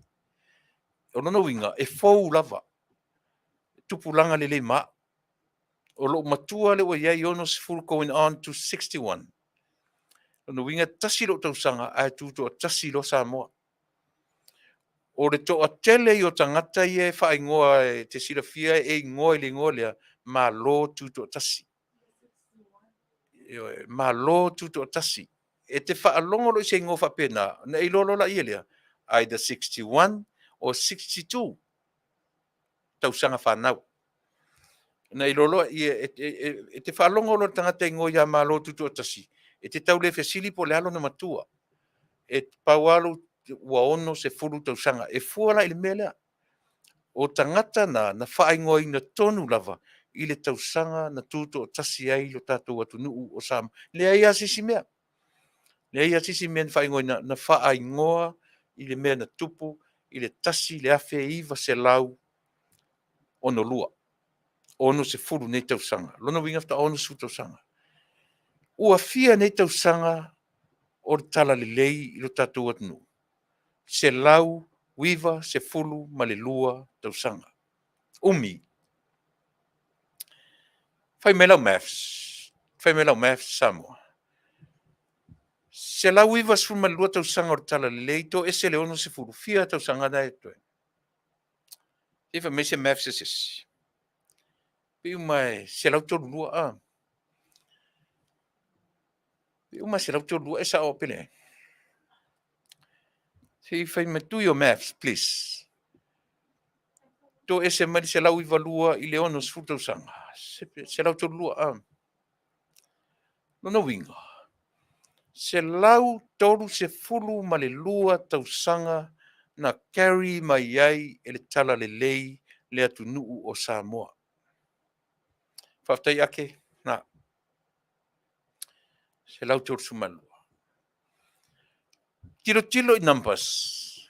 Ono no winga, e fau lava. Tupulanga le ma. O lo matua le wa iai ono se furu going on to 61. Ono winga tasi lo tau sanga, ai tuto tasi lo Samoa. O le toa tele i o tangata i e wha ingoa e te sira fia e ingoa i le ingoa lea, ma lo tuto tasi. Ma lo tuto tasi. E te wha alongo lo i se ingoa wha pena, na i lolo la i lea, either 61 or 62. Tau sanga whanau. Na i lolo e te wha alongo lo tangata ingoa i a ma lo tuto tasi. E te tau le fesili po le alo na matua. E paualo ua ono se furu tau sanga. E fuala i le mea o tangata na whaingoa i na tonu lava i le tau sanga na tuto o tasi ai lo tātou atu nuu o Samoa. Le ai asisi mea. Le ai asisi mea na whaingoa na whaingoa i le mea na tupu, i le tasi, le afe iwa se lau ono lua. Ono se furu nei tau sanga. Lona winga fta ono su tau sanga. Ua fia nei tau sanga o le tala le lei i lo tātou atu nuu. Se lau, wiva, se fulu, ma le lua tau sanga. Umi. Fai me lau maths Samoa. Se lau wiva se fulu ma le lua tau sanga o le tala le lei, to ese le ono se fulu. Fia tau sanga na e toe. Ifa me se maths e sesi. Piu mai se lau tolu lua Piu mai se lau tolu lua e sa o pele. Se fai me do your maths, please. To ese mai se lau wiva lua i le ono se fulu tau sanga. Se lau tolu lua no winga. Se lau tolu se fulu ma le lua tau sanga na carry mai ai e le tala le lei le atu nuu o Samoa. Faafetai ake, na. Se lau tolu sumalua. Tilo i numbers.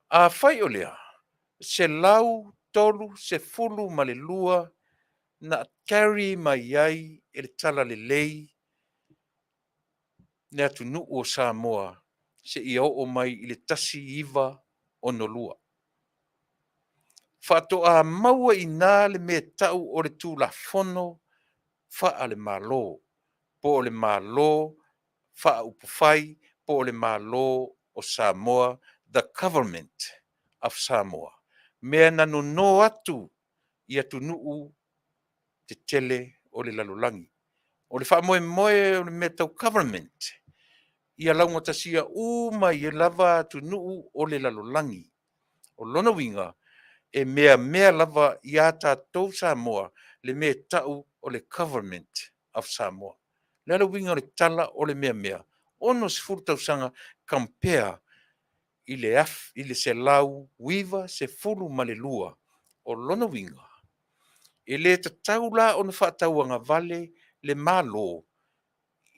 Fai o lea. se lau tolu se fulu ma le lua na carry mai ai e le tala lelei ne atunuu o Samoa se ia o'o mai i le tasi iva ono lua. Fa'ato'a maua inā le mea ta'u o le tulafono fa'a le mālō, po o le mālō fa'aupufai, po o le mālō o Samoa, the government of Samoa. Mea nanono atu i atunu'u te tele o le lalolagi. O le fa'amoemoe o le mea tau government, ia launga tasia mai e lava atunu'u o le lalolagi. O lona winga, e mea lava i a tātou Samoa, le mea ta'u o le government of Samoa. Le ala winga o le tala o le mea. Ono se furu tausaga compare i le se lau wiva se fulu ma le lua. O lona winga. E le tatau la ona whaatauanga vale le malo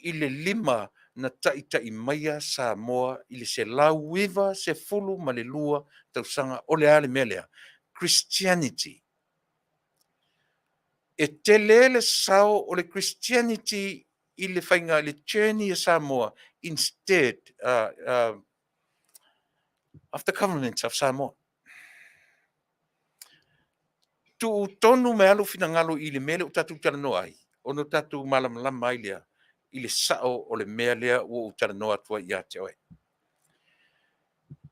i le 5 na tai maia Samoa i le se lau wiva se fulu ma le lua tausaga o le ale mea lea. Christianity. E te le sao o le Christianity i le whainga le journey a Samoa instead of the government of Samoa. Tu tonu me alu fina ngalo i le mele o tatu talanoa ai. Ono tatu malam ai lea i le sao o le mea lea o talanoa tua i a te oe.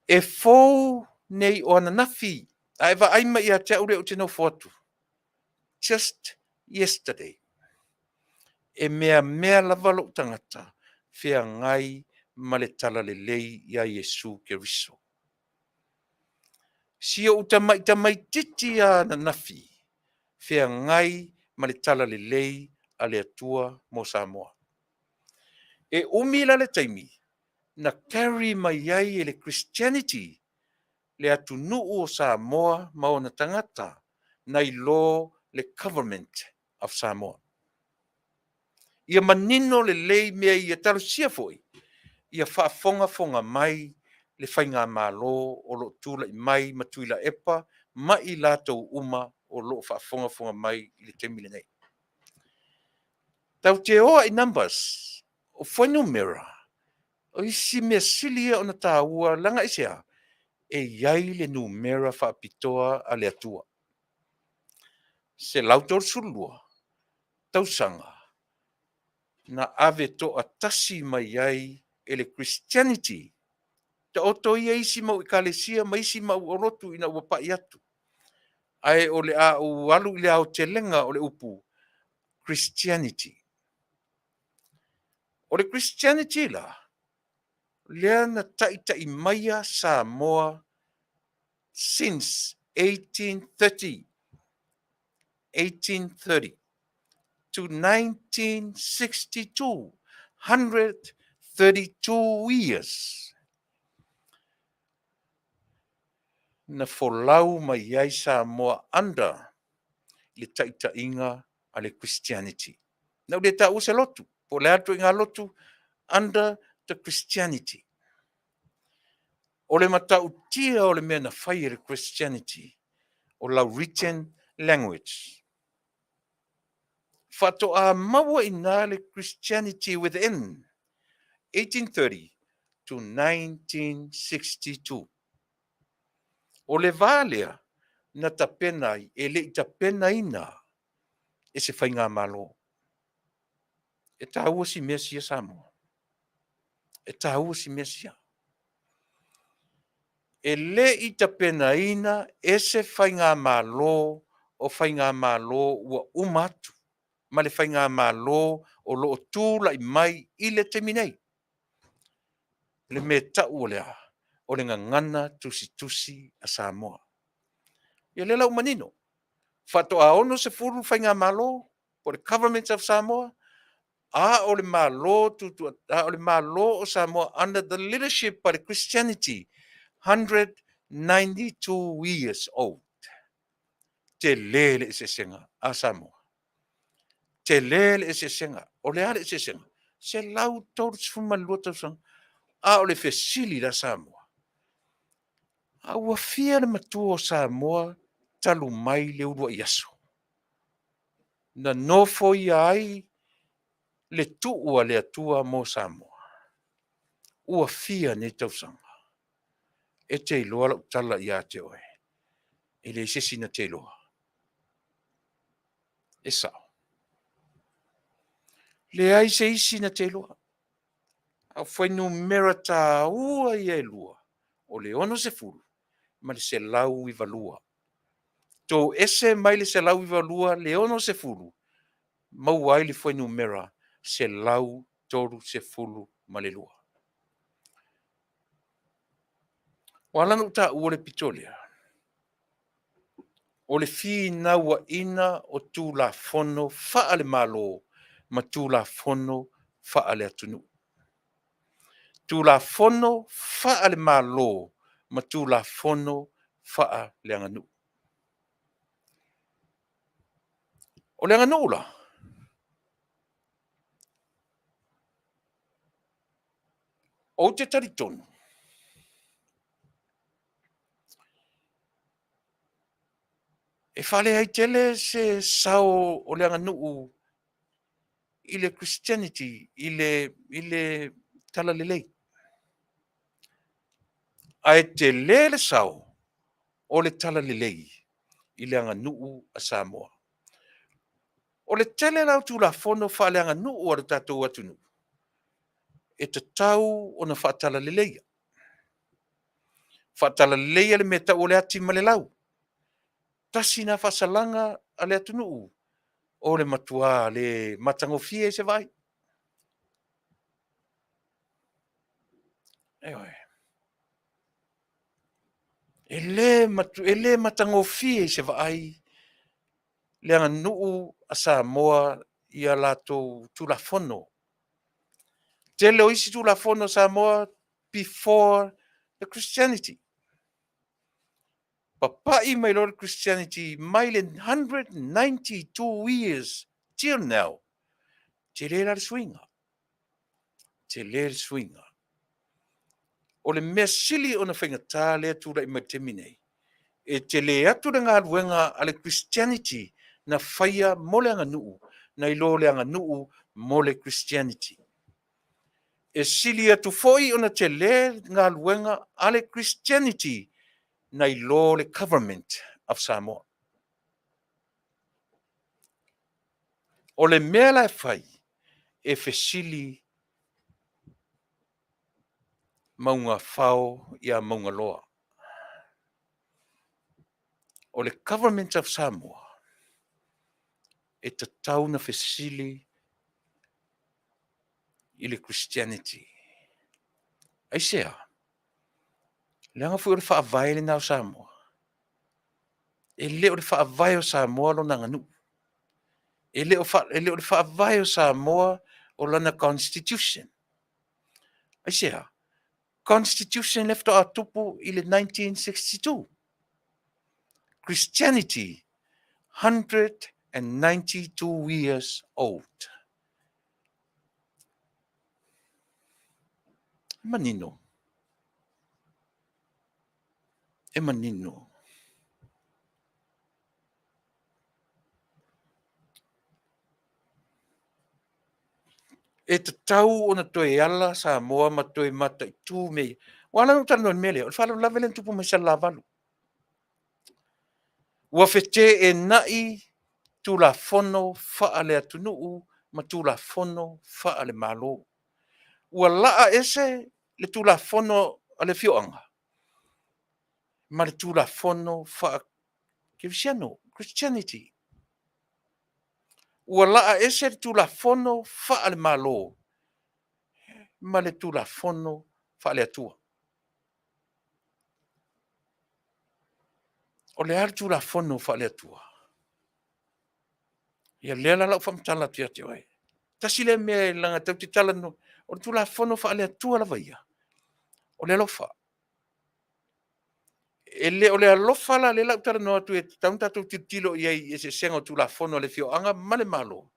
E fōu nei o ananafi. A eva aima i a te aure o te no fotu. Just yesterday. E mea lavalo tangata. Fea ngai ma le tala le lei i a Yesu Keriso. Sia uta mai titi a nanafi. Fea ngai ma le tala le lei a le atua mo Samoa. E umila le taimi. Na carry mai ai e le Christianity. Le atu nuu o Samoa ma o na tangata. Na i lo le government of Samoa. Ia manino le lei mea ia talo sia foi. Ia whaafonga mai le whainga mālo o lo tula i mai ma Tuilaepa ma i lātou uma o lo whaafonga mai i le temile nei. Tau te oa i numbers o whainumera o isi mea silia o na tāua langa Asea e iai le numera whaapitoa a le atua. Se lautor sulua tausanga na ave to a tasi mai ai e le Christianity. Te oto ia isi mau i kalesia, ma isi mau orotu ina ua pai atu. Ai o le a u alu i le au te lenga o le upu. Christianity. O le Christianity la, lea na tai maia Samoa since 1830 to 1962. 132 years. Na folau mai ai Samoa under le taʻitaʻiga a le Christianity. Na le tāua se lotu, po le atu i ngā lotu under the Christianity. O le matautia o le mea na whai le Christianity, o lau written language. Whatoa maua i nā le Christianity within 1830 to 1962. O le Vale na tapena e le tapena ina e se whainga malo. E tāua si mesia Samoa. E tāua si mesia. E le i tapena ina e se whainga malo o whainga malo ua umatu. Ma le whainga malo o loo tūla i mai i le teminei. Le me tau o lea o le ngangana tusi a Samoa. Ia le lau manino. Whatoa ono se furu whainga malo o le government of Samoa. O le malo o Samoa under the leadership of the Christianity. 192 years old. Te lele e se senga a Samoa. Te lele e se senga. O le ale e se senga. Se lau tau fuma luata sang. O le fesili la Samoa. Ua fia le matua o Samoa talu mai le urua i aso. Na nofo ia ai le tuua le atua mo Samoa. Ua fia ne tausanga. E te iloa la utala i a te oe. E le sesi na te iloa. E sao. Le ai se isi na te iloa. A whainu mera tā ua i e lua. O le ono se fulu. Ma le se lau i valua. Tō ese mai le se lau i valua le ono se fulu. Mau ai le whainu mera se lau toru se fulu ma le lua. Walanga uta ua le pitolia. O le fi na ua ina o tū la fono faa le malo ma tū la fono faa le atunu. Tū la fono faa le malo ma tū la fono faa le anganu. O le anganu la. O te taritonu. E fale ai tele se sao o le anganu i le Christianity, i le tala lelei. Ai te le sao o le tala lelei i le anganu a Samoa. O le tele lau tu la fono fa le anganu o le tatou atunu. E te tau o na whaatala leleia. Whaatala leleia le meta o le ati ma le lau. Tasi na whasalanga a le atunu o le matua le matangofie se vai. Eoi. E le matangofie se vai. Le anganu a Samoa i a lato tulafono. Tele o isi tulafono Samoa before the Christianity. Papai mai lor Christianity mai le 192 years till now. Te le la swinga. Te le swinga. O le mea sili o na whaingatā le atura i matemine. E te le atu na ngā ruenga a le Christianity na whaia mo le anga nuu. Na ilo le anga nuu mo le Christianity. E sili atu foi o na te le ngā ruenga a le Christianity na ilo le government of Samoa. O le mea la whai e fesili maunga whao ia maunga loa. O le government of Samoa e te tau na fesili i le Christianity. Asea, le anga fui o le whaavai le nao Samoa. E leo le whaavai o Samoa lo nanga nu. E leo le whaavai o Samoa o lana constitution. Asea, constitution left o a tupu i le 1962. Christianity, 192 years old. Manino. E manino. E te tau o na toe ala Samoa ma toe mata i tū mei. Wala no tano mele, o whala lavele tupu me sa lavalu. Ua fete e nai tu la fono faa le atunuu ma tu la fono faa le malo. Ua laa ese le tu la fono ale fioanga. Ma le tu la fono faa Cristiano, Christianity. Ua laa ese le tu la fono faa le malo. Ma le tu la fono faa le atua. O le tu la fono faa le atua. Ia lela lau whamtala tia te oe. Tasi le mea langa tau te tala no. O tu la fono faa le atua la vaia. O le lofa. O le alofa la le lau tala no atu e taunta tau tilo iai e se senga o tu la fono le fio anga male malo.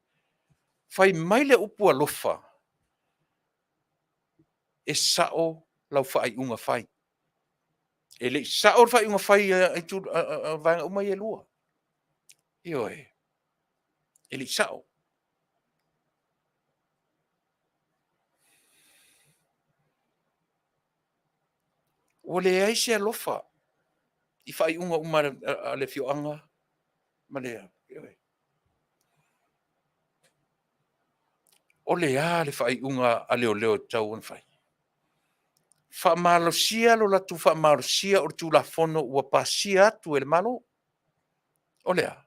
Fai mai le upu alofa. E sao lau fai unga fai. E le sa o fai unga fai ai tu vanga uma ye lua. Io e. E le sa o. O le ai se alofa. I fai unga uma le fioanga. Ma le io e. O le a le fai unga a leo leo tau on fai. Fa malo sia lo la tu fa malo sia o tu la fono ua pasia tu el malo. O le a.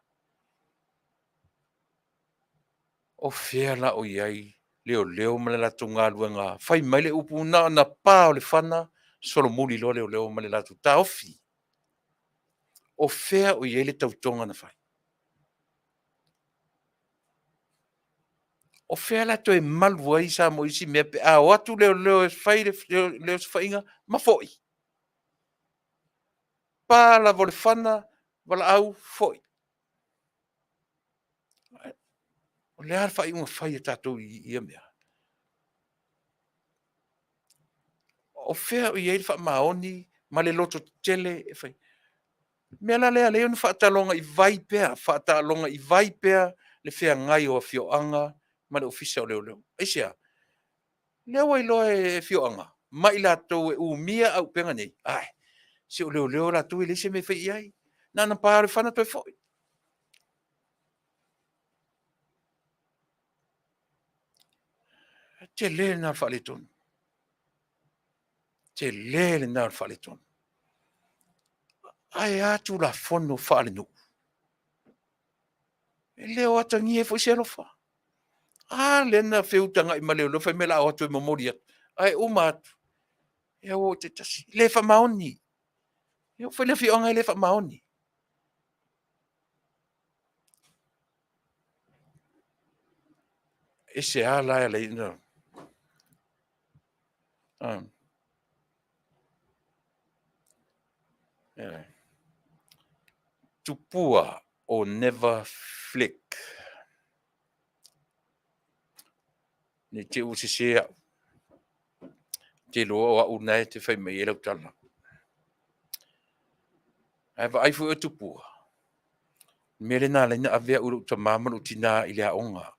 O fea la o iai. Leo leo ma le la tunga luenga. Fai mai le upu na pa o le fana. Solo muli lo leo leo ma le la tu ta ofi. O fea o iai le tautonga na fai. O fea la to e malu ai sa mo isi mea pe a o atu leo leo e fai leo se fainga ma foi. Pa la vole fana wala au foi. O le ar fai unga fai e tatou ia mea. O fea o iai fa maoni ma le loto tele e fai. Mea la lea leo ni whaatalonga i vai pea, whaatalonga i vai pea le fea ngai o a fioanga ma le ofisa o leo leo. Asea, leo ai loa e fioanga. Mai la tau e umia au penga nei. Ai, se o leo leo la tau e lese me fai iai. Nana paare whana toi foi. Te lele nā whale tonu. Te lele nā whale tonu. Ai atu la fono whale nu. E leo ata ngie foi se alofa. Lena feutanga i maleo lo fai mela o atu e mamori atu. Ai uma atu. E o te tasi. Le wha maoni. E o fai le fionga le wha maoni. E se ala e le ina. Tupua o never flick. Ni te usi sea. Te loa o unai te whai mei e lau tala. Ai wa aifu e tupua. Mere nā leina avea uru ta mamaru tina i lea onga.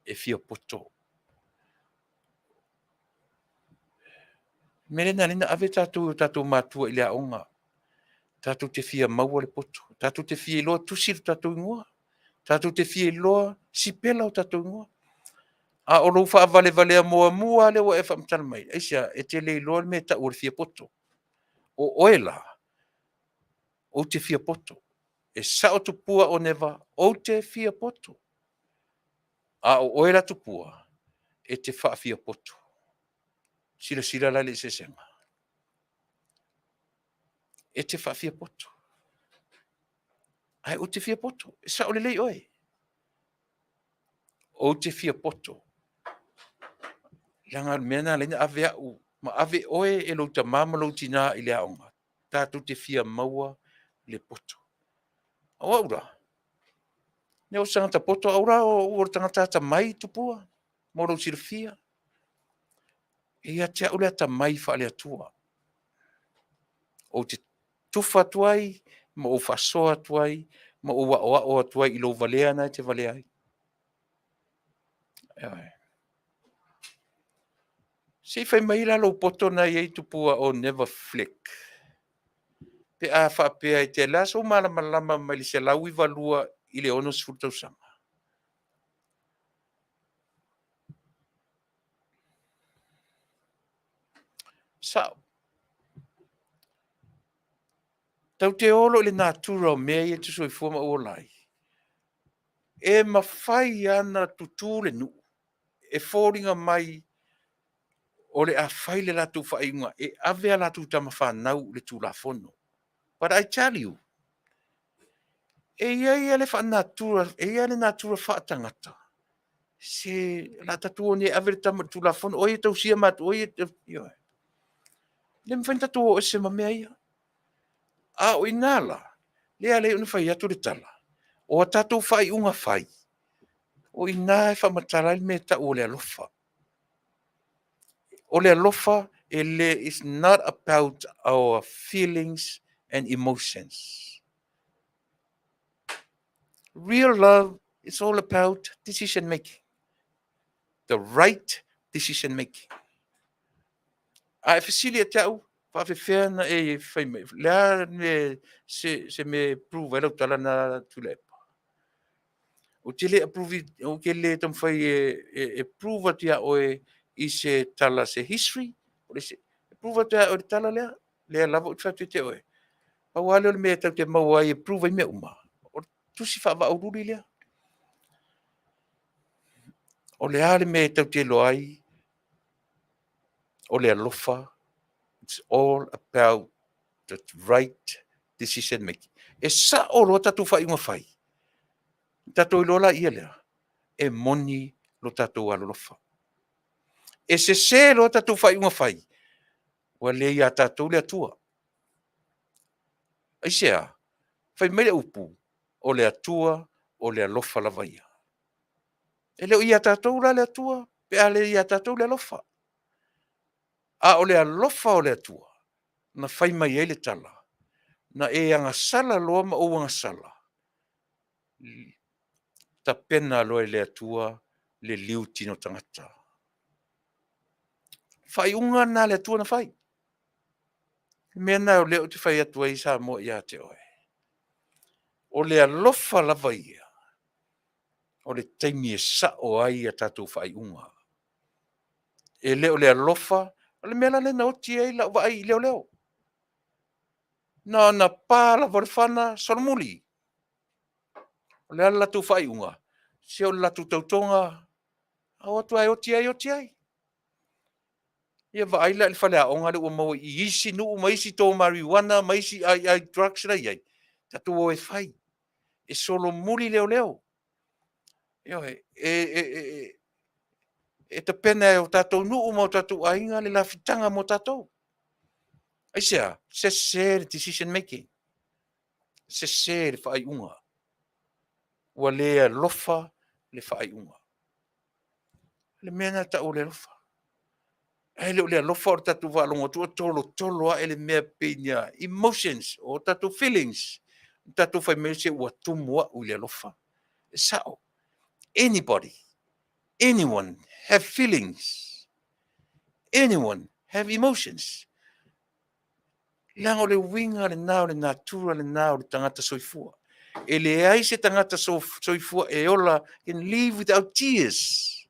E fia poto. Mere nā leina ave tatu matua i lea onga. Tatu te fia maua le poto. Tatu te fia iloa tusir tatu ingoa. Tatu te fia iloa sipela o tatu ingoa. A o lou wha vale moa mua le wa e wha mtana mai. Eisia, e te le iloa me ta ure fia poto. O oela. O te fia poto. E sa o tupua o neva. O te fia poto. A o oela tupua. E te wha fia poto. Sila la le se senga. E te wha fia poto. Ai o te fia poto. E sa o le lei oe. O te fia poto. Langa mena le ave au. Ma ave oe e lo ta mama lo tina i le aonga. Tatu te fia maua le poto. O aura. Ne o sanga ta poto aura o tangata ta mai tupua. Moro sirfia. E ia te aule ta mai fa le atua. O te tufa tuai, ma o fasoa tuai, ma o wa tuai i lo valea na te valea ai. Se fai mai la lo poto na i tupua o never flick. Pe a fa pe ai te la so malama mai se lau i valua i le ono sfurtau sanga. Sao. Tau te olo le natura o mea i te soi fuama o lai. E mawhai ana tutu le nu. E fōringa mai o le a whaile la tu whainga. E avea la tu tama whanau le tu la fono. But I tell you, e ia le wha natura, e ia le natura whaatangata. Se la tatu o ne avea tama tu la fono. Oie tau sia matu, oie tau... Le mwhain tatu o se mamea ia. A o inala. Lea le unu whai atu le tala. O a tatu whai unga whai. O ina e whamatara me ta o le alofa. O le alofa is not about our feelings and emotions. Real love is all about decision making, the right decision making. A facility tau faafefea na faimai lea me se me prove lau tala na Tuilaepa. O tele approve o kele tam fai prove tia oe i se tala se history o se prove tia o tala lea lava o tfatu te oe. Pa wale o me tau te mau ai prove me uma. O tusi fa va o lea. O le ale me tau te lo ai o le alofa. It's all about the right decision making. E sa o lo tatu fai uma fai. Tatu i lola ia lea. E moni lo tatu alofa. E se lo tatu fai uma fai. Wa le ia tatu le atua. Asea, fai mele upu o le atua o le alofa lava ia. E leo ia tatu la le atua, pe a le ia tatu le alofa. A o le alofa o le atua. Na fai mai ele tala. Na e anga sala loa ma o anga sala. Ta pena loa le atua le liu tino tangata. Fai unga na le atua na fai. Mena o leo te fai atua i Samoa ia te oe. O le alofa lava ia. O le taimi e sa o ai a tatou fai unga. E leo le alofa, o le mela le na oti ai la wa ai leo leo. Na pa la warfana sormuli. O le ala tu fai unga. Se o la tu tautonga, a watu ai oti ai oti ai. Ia wa ai la le fale a onga le ua maua i isi nu maisi tō marijuana, maisi ai drugs la iai. Tatou o e fai. E solo muli leo leo. Io e te pena e o tatou nuu mo tatou ainga le lafitanga mo tatou. Asea, se decision making. Se le whai unga. Ua lea lofa le whai unga. Le mena ta o le lofa. E le lofa o tatou waalonga tua tolo a ele mea penia emotions o tatou feelings. Tatou whai mese ua tumua u le lofa. Sao, anybody, anyone have feelings. Anyone have emotions. Lango le winga le nao le natura le nao le tangata soifua. E le ai se tangata soifua e ola can live without tears.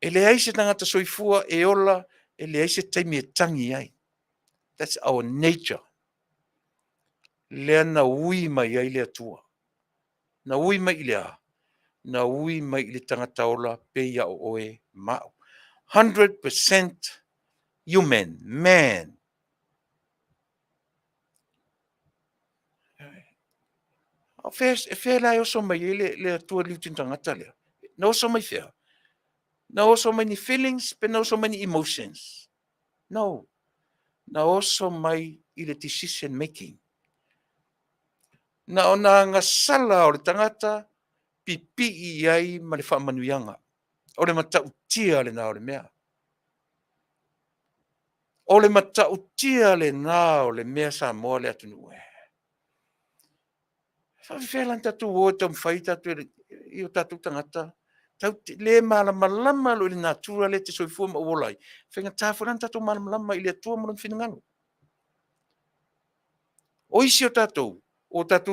E le ai se tangata soifua e ola e le ai se taimi e tangi ai. That's our nature. Lea na ui mai ai le atua. Na ui mai lea. Na ui mai le tangata ola pe ia o oe mao. 100% human, man. Fair la oso mai le atua liutin tangata lea. Na oso mai fair. No so many feelings, but no so many emotions. No. No so mai i le decision making. Na ona nga sala o le tangata pipi i ai ma le whaamanuianga. O le mata utia le na o le mea. O le mata utia le na o le mea Samoa le atunu e. Whawhiwhelan tatu o tam whai tatu i o tatu tangata. Tau le malama lo i le natura le te soifua ma uolai. Whenga tāwharan tatu malama i le atua mo le whinangalo. O isi o tatu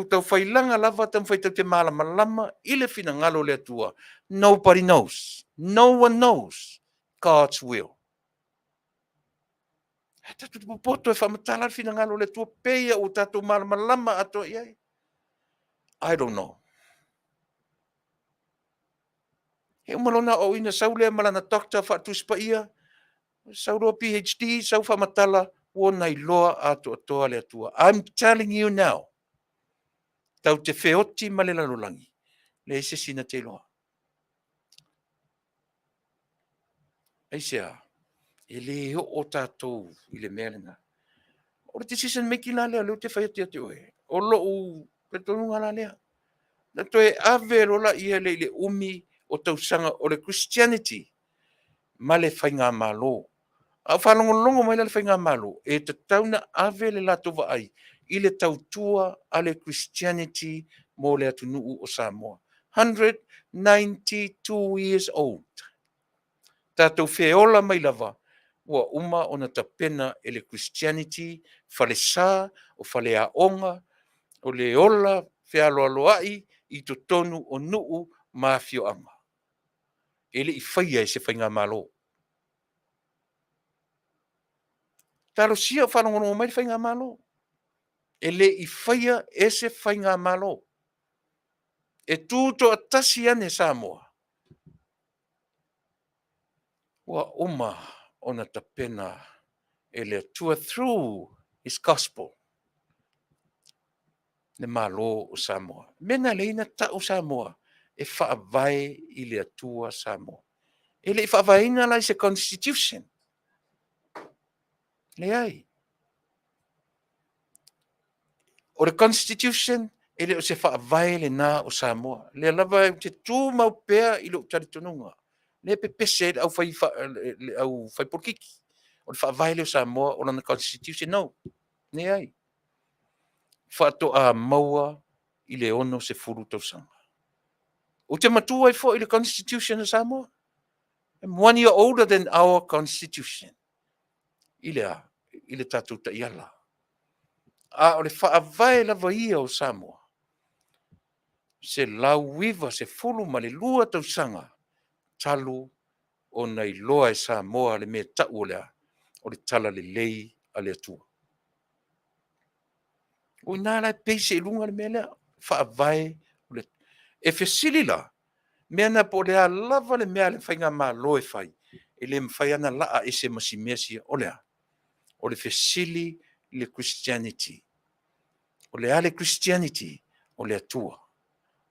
tau whailanga lava tam whai tau te malama i le whinangalo le atua. Nobody knows. No one knows God's will. Tatu te popoto e whamatala le whinangalo le atua peia o tatu malama ato iai. I don't know. He umalona o ina saulea malana doctor whaatuspa ia. Saurua PhD, sau whamatala wona i loa ato atoa le atua. I'm telling you now. Tau te whioti ma le lalolangi. Le ise sina te loa. Aisea, e le o tātou i le merena. O le decision making la lea, leo te whaiati ate oe. O lo u petonunga la lea. Na toe ave rola ia le umi o tausanga o le Christianity. ma le whainga malo. A whalongolongo mai le whainga malo, e te tauna ave le lato ai, i le tautua a le Christianity mo le atunuu o Samoa. 192 years old. Tātou whiola mai lava, ua uma o na tapena e le Christianity, whale sā, o whale aonga, o le ola, whialoaloai, i to tonu o nuu mawhioanga. Ele i whaia e se whainga malo. Taro sia whanongono mai whainga malo. Ele i whaia e se whainga malo. E tūto atasi ane Samoa. Wa uma ona tapena e le atua through his gospel. Le malo o Samoa. Mena leina ta o Samoa. E whaavai i le atua Samoa. Ele i whaavaina lai se constitution. Le ai. O le constitution, ele o se whaavai le nā o Samoa. Le lava te tū mau pēr i lo taritonunga. Le pepese au whai porkiki. O le whaavai le o Samoa o lana constitution, no. Le ai. Whaato a maua i le ono se furu tausanga. O te matua i fo i le constitution o Samoa. I'm 1 year older than our constitution. I le tatu ta iala. A o le whaavai lava ia o Samoa. Se lau wiva se fulu ma le lua tausanga. Talu o nei loa e Samoa le mea tau lea. O le tala le lei a le atua. O nā lai peise i lunga le mea lea. Whaavai o le... E fesili la. Mea na po lea lava le mea le whainga mā loe whai. E le mwhai ana laa e se masimesi o lea. O le fesili le Christianity. O le ale Christianity o le atua.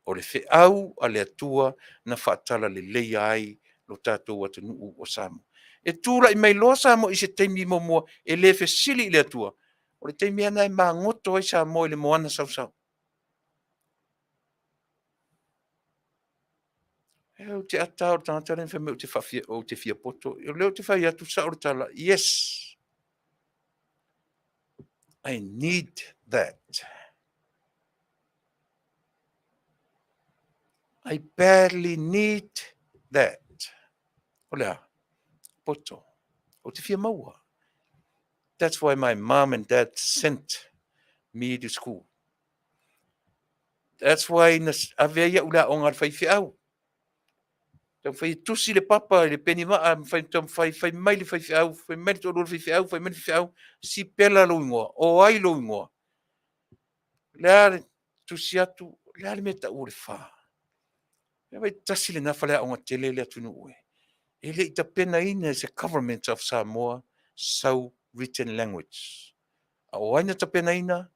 O le whiau a le atua na whaatala le leia ai lo tātou atu nuu o Samoa. E tūra i mai loa Samoa i se teimi momoa e le fesili i le atua. O le teimi ana e mā ngoto ai Samoa i le moana sau. E o te ata o tātou ren whame o te whawhia o te whia poto. E o leo te whai atu sa o le tala. Yes. I need that. I badly need that. O lea, poto. O te whia maua. That's why my mom and dad sent me to school. That's why avea ia ula o ngar whai whiau. Tau whai tusi le papa, le peni maa, whai mai le whai whiau, whai mai le tōrua whai whiau, whai mai le whiau, si pela lo ingoa, o ai lo ingoa. Lea tusi atu, lea le meta ure wha. Lea wai tasi le nafa lea o ngā tele lea tunu ue. Ele i ta pena ina is a government of Samoa, sau written language. A o aina ta pena ina,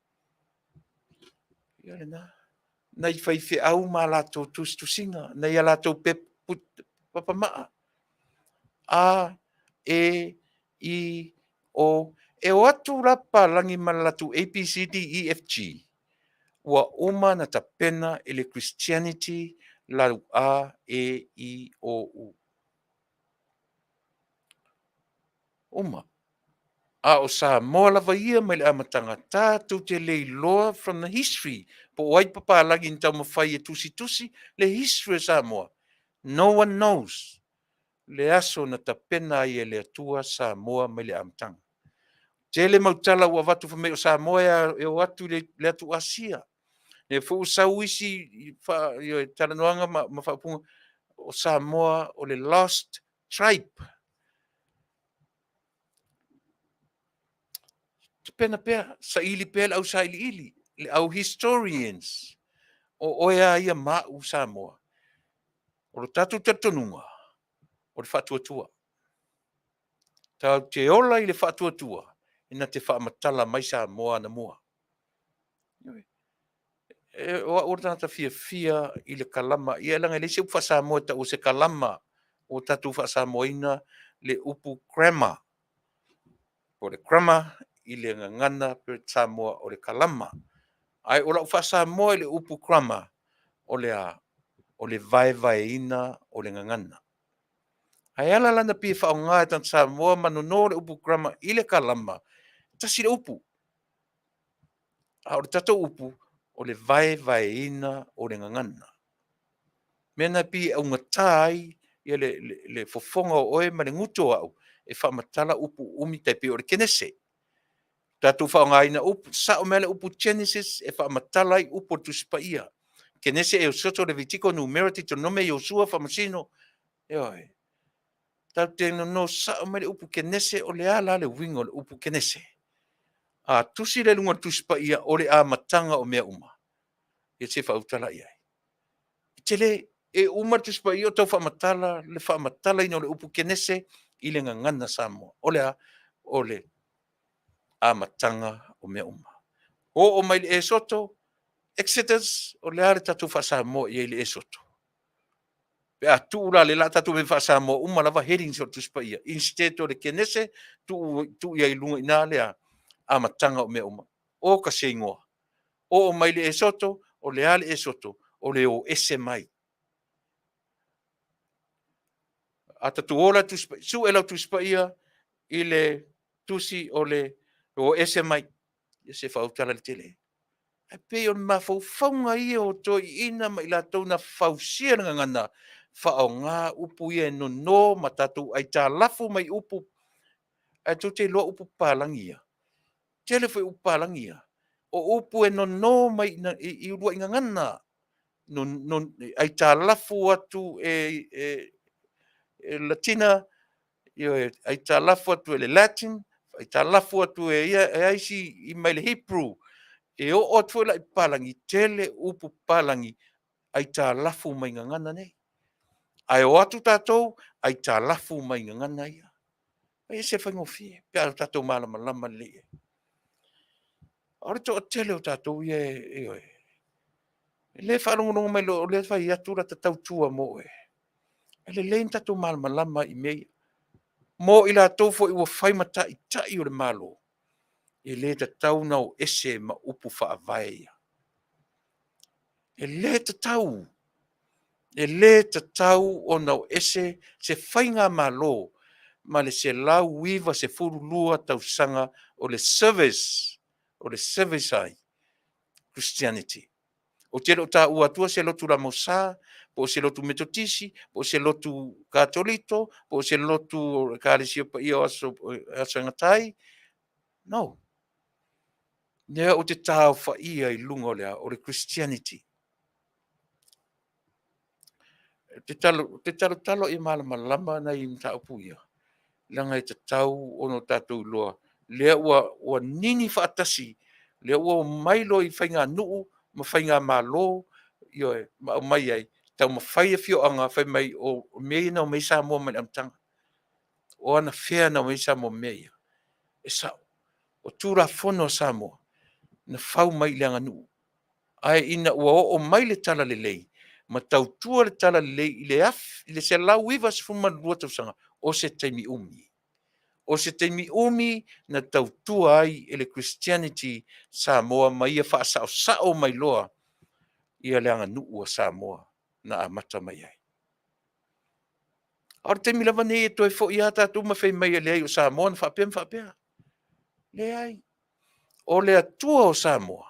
ia le na. Nei whai whiau mā lātou tusinga, nei a lātou papa maa. A, E, I, O. E o atu rapa langi malatu A, B, C, D, E, F, G. Ua uma na ta pena ele Christianity lau A, E, I, O, U. Uma. A o Samoa lava ia mai le amatanga tātou te leiloa from the history. Po wai papa lagi ni tau mawhai e tusi, le history of Samoa. No one knows. Le aso na ta pena i e le atua Samoa mai le amatanga. Te le mautala ua watu whamei o Samoa e o atu le atu Asea. Ne fu sau isi i Faafalanoaga ma whaapunga o Samoa o le lost tribe. Pena pea, sa ili pea au sa ili, le au historians, o oea ia mau Samoa, o le tatu tatonunga, o le whatuatua. Tau te ola i le whatuatua, ina te whaamatala mai Samoa na mua. O ora tata fia i le kalama, ia langa le se ufa Samoa ta o se kalama, o tatu ufa Samoina le upu grammar. O le grammar, i le ngangana pe Samoa o le kalama. Ai o la ufa Samoa i le upu grammar o le vaevaeina o le ngangana. Hai ala lana pia whaonga e tan Samoa manono le upu grama i le kalama. Tasi le upu. A o le tato upu o le vai ina o le ngangana. Mena pi au ngatai ia le fofonga o oe ma le nguto au e whamatala upu umi tai pi o le kenese. Tatu whaongaina upu, sa o mele upu Genesis e whaamatala i upu Tupa'i. Kenese e o soto le vitiko numerati to nome Yosua whamasino. Eoi. Tau te no sa o mele upu Kenese o le ala le wingo le upu Kenese. A tusi le lunga Tupa'i o le a matanga o mea uma. Ia se whautala iai. Tele e uma Tupa'i o tau whaamatala ino le upu Kenese i le ngangana Samoa. O le a matanga o mea uma. O mai le e soto, Exodus, o le are tatu Samoa i le e soto. Pe a tu la le la tatu me Samoa uma lava heading so Tupa'i. Instead o le Kenese, tu ia i lunga ina le a matanga o mea uma. O ka se ingoa. O mai le e soto, o le ale e soto, o le o ese mai. A tatu ola Tupa'i, su e lau Tupa'i i le tusi o le o ese mai. Ia se whautala le tele. E pe o mawhauwhaunga ia o toi ina mai la tau na whausia nga ngana whao ngā upu ia no ma tatu ai tā lafu mai upu ai tu te loa upu pālangi ia. Tele whai upu pālangi ia. O upu e no mai i urua inga ngana. Ai tā lafu atu e Latina, ai tā lafu atu e le Latin, ai tā lafu atu e aisi i mai le Hebrew. E o atu la i palangi, tele upu palangi, ai tā lafu mai ngangana nei. Ai o atu tātou, ai tā lafu mai ngangana ia. Ai se whaingofi, pia tātou malama le e. Ore to o tele o tātou ia e oe. Le wharongonongo mai lo, le whai atura tātou tua mo e. Le lein tātou malama i mei. Mo i la tofo i wa whaimata i tai o le malo. E le tātou nau ese ma upu whaavai ia. E le tatau o nau ese se whainga malo ma le se lau wiva se furulua tausanga o le service ai Christianity. O te lo ta uatua se lotu la mosa, po se lotu metotisi, po se lotu katolito, po se lotu kālisio pa ia aso ngatai. No. Nea o te tāo wha ia i lunga o lea o le Christianity. Te talo i malama nei i taupu ia. Langa i te tau ono tātou loa. Lea ua nini whaatasi. Lea ua mailo i whainga nuu, ma whainga malo, ioe, ma o mai ai. Tau ma whaia fio anga, whai mai o mei na o mei Samoa mai amtanga. O ana whea na o mei Samoa mei. E sao. O tūra whono Samoa. Na whau mai leanga nuu. Ai ina ua o mai le tala le lei. Ma tau tua le tala le lei i le se lau iwa se fuma lua tau sanga. O se teimi umi. O se teimi umi na tau tua ai ele Christianity Samoa ma ia wha sao mai loa. Ia leanga nuu a Samoa na amata mai ai. Aur teimi lava nei e toi fo ia tātou ma whai mai le ai o Samoa na whapea. Le ai. O le atua o Samoa.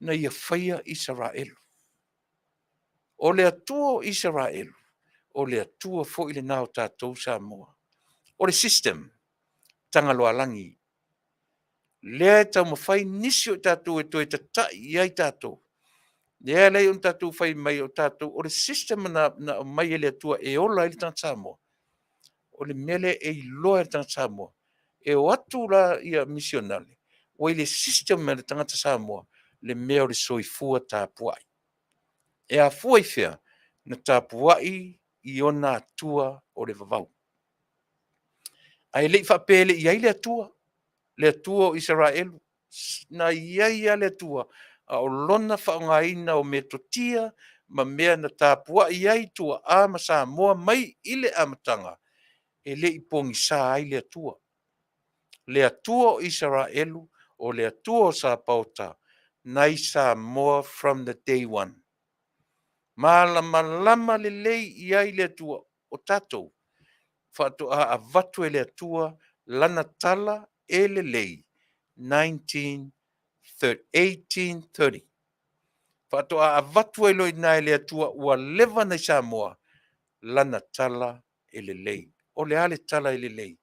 Na ia whaia Israel. O le atua Israel. O le atua fo ile nao tātou Samoa. O le system. Tangaloa langi. Lea tau mawhai nisi o tātou e toi tatai iai tātou. Lea lei on tātou whai mai o tātou. O le system na mai ele atua e ola ele tātou Samoa. O le mele e iloa ele tātou Samoa. E o atu la ia missionale. O ele system ele tangata Samoa. Le mea o le soifua tāpuai. E a fuai fea na tāpuai i ona atua o le vavau. Ai lei whapele i ai le atua o Israel, na iaia le atua, a o lona whaongaina o metotia, ma mea na tāpuai i ai tua a ma Samoa mai ile amatanga, e le i pongi sa ai le atua. Le atua o Israel, o le atua o Sapauta, nai Samoa from the day one. Malama le lei i ai le atua, o tātou. Whaatoa a watu e le atua lana tala e le lei 1830. Whaatoa a watu e loi nai le atua ua lewa nei Samoa lana tala e le lei. O le ale tala e le lei.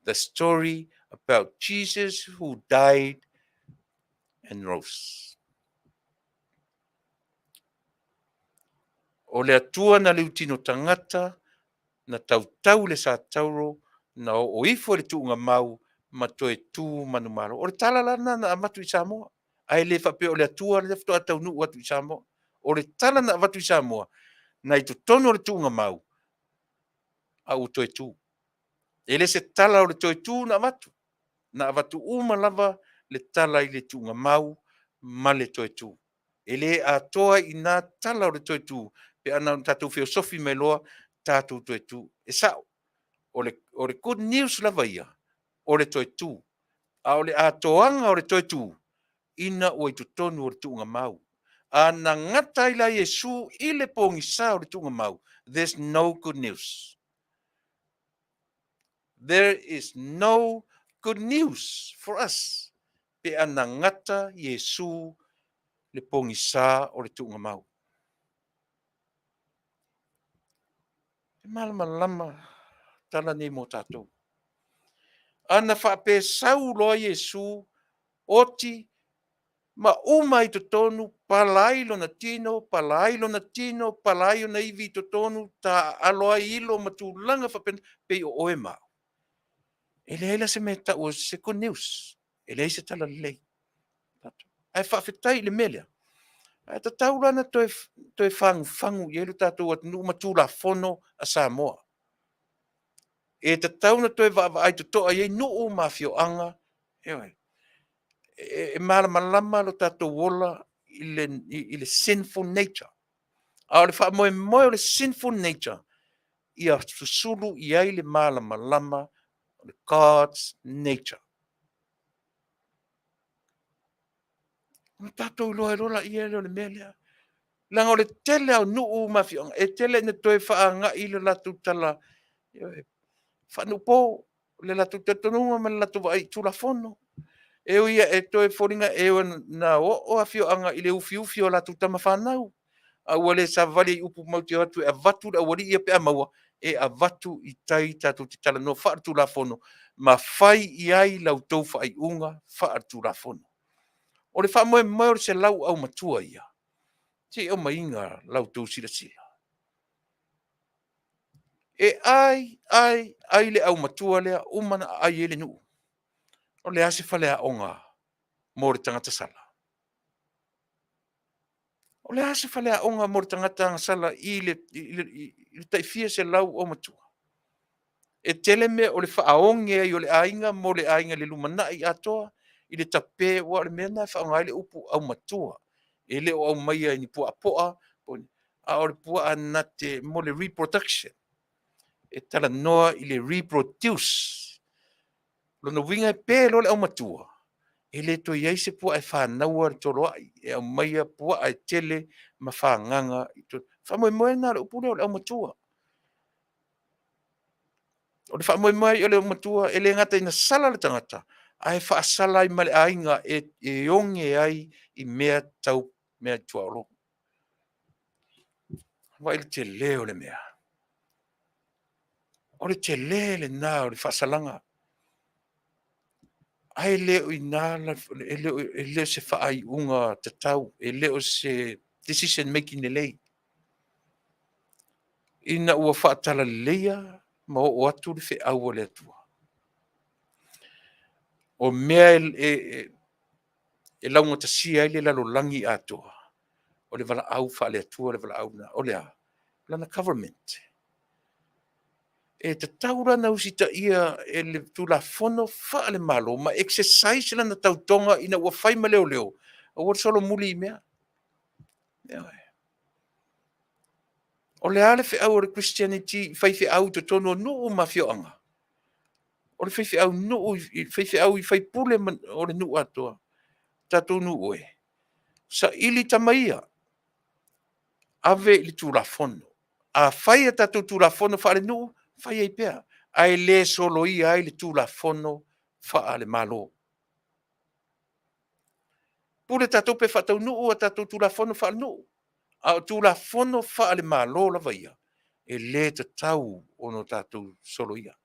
The story about Jesus who died and rose. O le atua na le utino tangata na tautau le sa tauro na o ifo le tuunga mau ma toe tu manumaro. O le tala lana na amatu i Samoa. Ai le whape o le atua le fto a Taunuu watu i Samoa. O le tala na watu i Samoa na i to tono le tuunga mau a u toe tu. E le se tala o le toe tu na amatu. Na watu uma lava le tala i le tuunga mau ma le toe tu. E le a toa i nā tala o le toe tu. Pe ana tātou filosofi me loa tātou toe tu. E sao. O le good news lava ia. O le toe tu. A o le a toanga o le toe tu. Ina o i tutonu o le tuunga mau. A na ngata ila Yesu i le pongisa o le tuunga mau. There's no good news. There is no good news for us. Pe ana ngata Yesu le pongisa o le tuunga mau. E malama lama tala ni mo tātou. Ana whape sau loa Yesu oti ma uma i tonu palailo na tino, palaio na ivi tonu ta aloa ilo matulanga whapen pe o oema. E leila se me ta o se good news. E leila se tala lei. Ai Faafetai le melia. Ai ta taurana toi fangu yelu tātou at nu matula fono a Samoa. E ta tauna toi va ai to toa ye no mafio anga. E malama lo tātou wola i le sinful nature. A o le wha moe o le sinful nature. Ia susulu i ai le malama o le God's nature. O tātou loa rola i ele o le melea. Langa o le tele au nuu mawhiong. E tele ne toi wha nga i le latu tala. Whanupo le latu tatanunga me le latu wa ai tula fono. E ia e toi whoringa e na o afio anga i le ufi o latu tama whanau. A wale sa vale i upu mauti atu e a vatu a wali ia pe a maua e a vatu i tai tatu te tala no whaartu la fono ma whai i ai lau tau whai unga whaartu la fono. O le wha moe moe se lau au matua ia. Te o mainga lau tau sila sila. E ai le au matua lea umana ai ele nuu. O le ase whale a onga mo le tangata sala. O le ase whale a onga mo le tangata sala i le taifia se lau o matua. E tele me o le whaonge ai o le ainga mo le ainga le lumana i atoa i le tape o le mena whaonga le upu au matua. E le o au maia i ni pua poa a o le pua anate mo le reproduction. E tala noa i le reproduce. Lono winga e pe lo le au matua. E le to iai se pua e whanaua le toroa e au maia pua ai tele ma whanganga i to. Whamoe moe nā le upu leo le au matua. O le whamoe i o le au matua e le ngata ina sala le tangata. Ai whaasala i male ainga e onge ai i mea tau mea tuaro. Wa ili te leo le mea. O le te le nā o le whaasalanga. Ai leo i nā, e leo se whaai unga te tau, e leo se decision making lei. Ina ua whaatala leia, ma o atu le whi aua le atua. O mea e launga ta sia ele lalo langi atua. O le vala au wha le atua, le vala au na, o le a, lana government. E te taura na usita ia e le tula fono wha le malo, ma exercise lana tautonga ina ua whaima leo leo. O ua solo muli i mea. O le ale whi au o le Christianity, whai au te tono nuu mafioanga. O le whai au nuu, whai au i whai pule o le nuu atua. Tatou nuu oe. Sa ili tamaia. Ave li tula fono. a fai e tatou tulafono fa'alenuu fai ai pea ae lē soloia ai le tulafono fa'alemālō pule tatou pe fa'ataunuu a tatou tulafono fa'alenuu a o tulafono fa'alemālō lava ia e lē tatau ono tatou soloia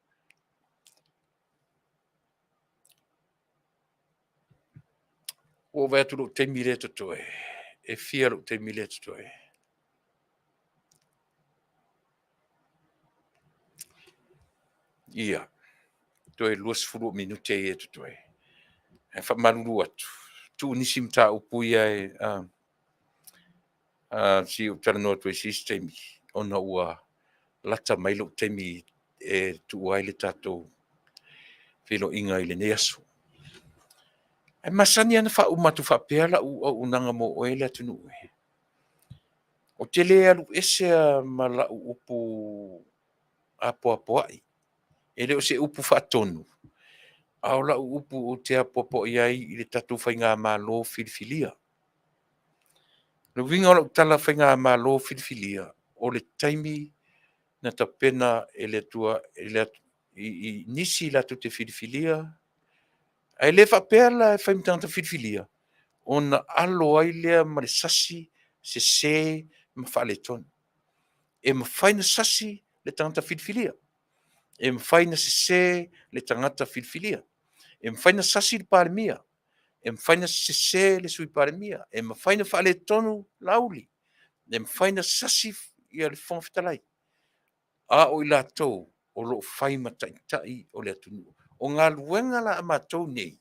ua vai atu lo'u taimi lē totoe e fia lo'u taimi lē totoe ia toe 20 minute ai e totoe e fa'amalulu atu tu'unisi mataupu ia e si o talanoa toe sistemi ona ua lata mai lo'u taimi e tu'u ai le tatou felo'iga i lenei aso e masani ana fa'aumatu fa'apea la'u au'unaga mo oe le atunuu e o te lē alu ese ma la'u upu apoapoa'i e le o se upu fa'atonu a o la'u upu o te apoapoa'i ai i le tatou faigā mālō filifilia le uiga o la'u tala faigā mālō filifilia o le taimi na tapena e le atua i nisi latou te filifilia ae lē fa'apea la e fai ma tagata filifilia ona alo ai lea ma le sasi sesē ma fa'aletonu e mawhaina sasi le tagata filifilia e mawhaina sesē le tagata filifilia e mawhaina sasi le palemia e mawhaina sesē le sui palemia e mawhaina fa'aletonu lauli e mawhaina sasi ia le fofogaina a o i latou o lo'o fai ma ta'ita'i o le atunuu o galuega la a matou nei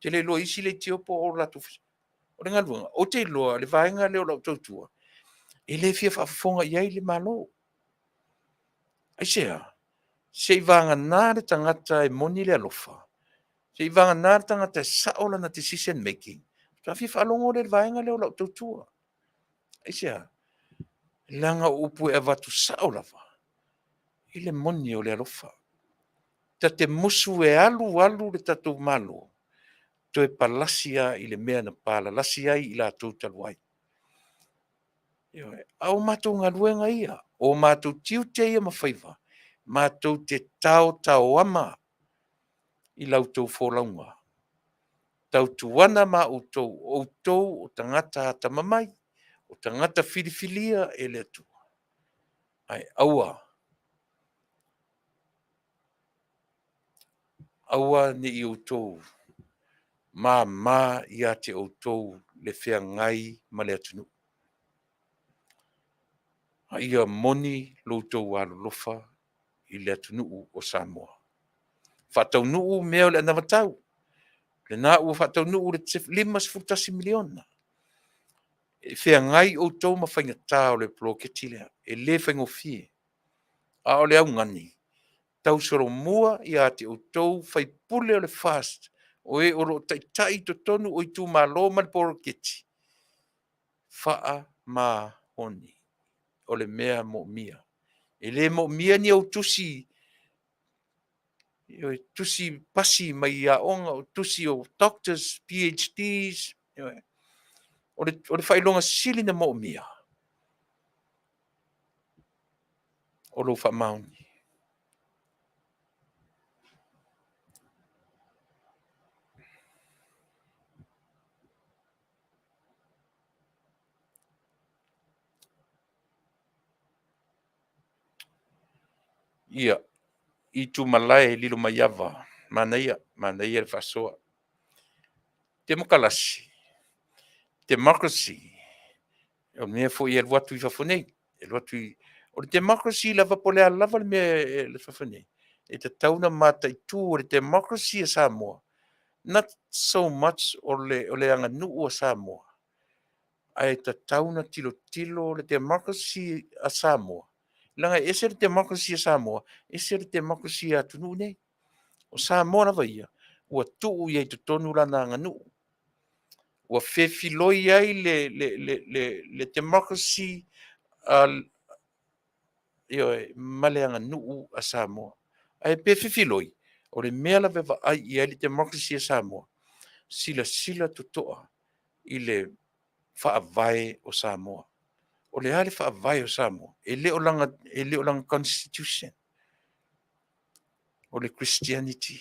te le loa isi le tiopo o latou o le galuega o te iloa le vaega lea o la'u tautua e lē fia fa'afofoga i ai le mālō aisea se'i vaganā le tagata e moni le alofa se'i vaganā le tagata e sa'o lana decision making fa'afia fa'alogo o le vaega lea o la'u tautua aisea laga upu e avatu sa'o lava i le moni o le alofa ta te musu e alu le tatou mālō toe palasi a i le mea na palalasi ai i latou talu ai a o matou galuega ia o matou tiute ia ma faiva matou te taotaoama i lautou folauga tautuana ma outou o tagata atamamai o tagata filifilia e le atua ae aua ni outou mamā iā te outou le feagai ma le atunuu ia moni loutou alolofa i le atunuu o Samoa fa'ataunuu mea o le anavatau lenā ua fa'ataunuu le 5 miliona e feagai outou ma faigatā o le poloketi lea e lē faigofie a o le augani tausolomua iā te outou faipule o le fast o e o lo'o ta'ita'i totonu o itumālō ma le poloketi fa'amahoni o le mea mo'omia e lē mo'omia ni au tusi tusi pasi mai a'oga o tusi o doctors PhDs o le fa'ailoga sili na mo'omia o lou fa'amaoni ia i tumalae lilo mai ava manaia le fa'asoa demokalasi democracy o mea fo'i e luatu i fafonei e luatu i o le democracy lava po le alava le mea le fafonei e tatauna mataitu o le democracy a Samoa not so much o le aganu'u a Samoa ae tatauna tilotilo o le democracy a Samoa laga ese le democracy a Samoa ese le democracy a atunuu nei o Samoa lava ia ua tu'u iai totonu lana aganu'u ua fefiloi ai le democracy ma le aganu'u a Samoa ae pe fefiloi o le mea lava va'ai i ai le democracy a Samoa silasila toto'a i le fa'avae o Samoa o le ale whaavai o Samoa, e le o langa constitution, o le Christianity,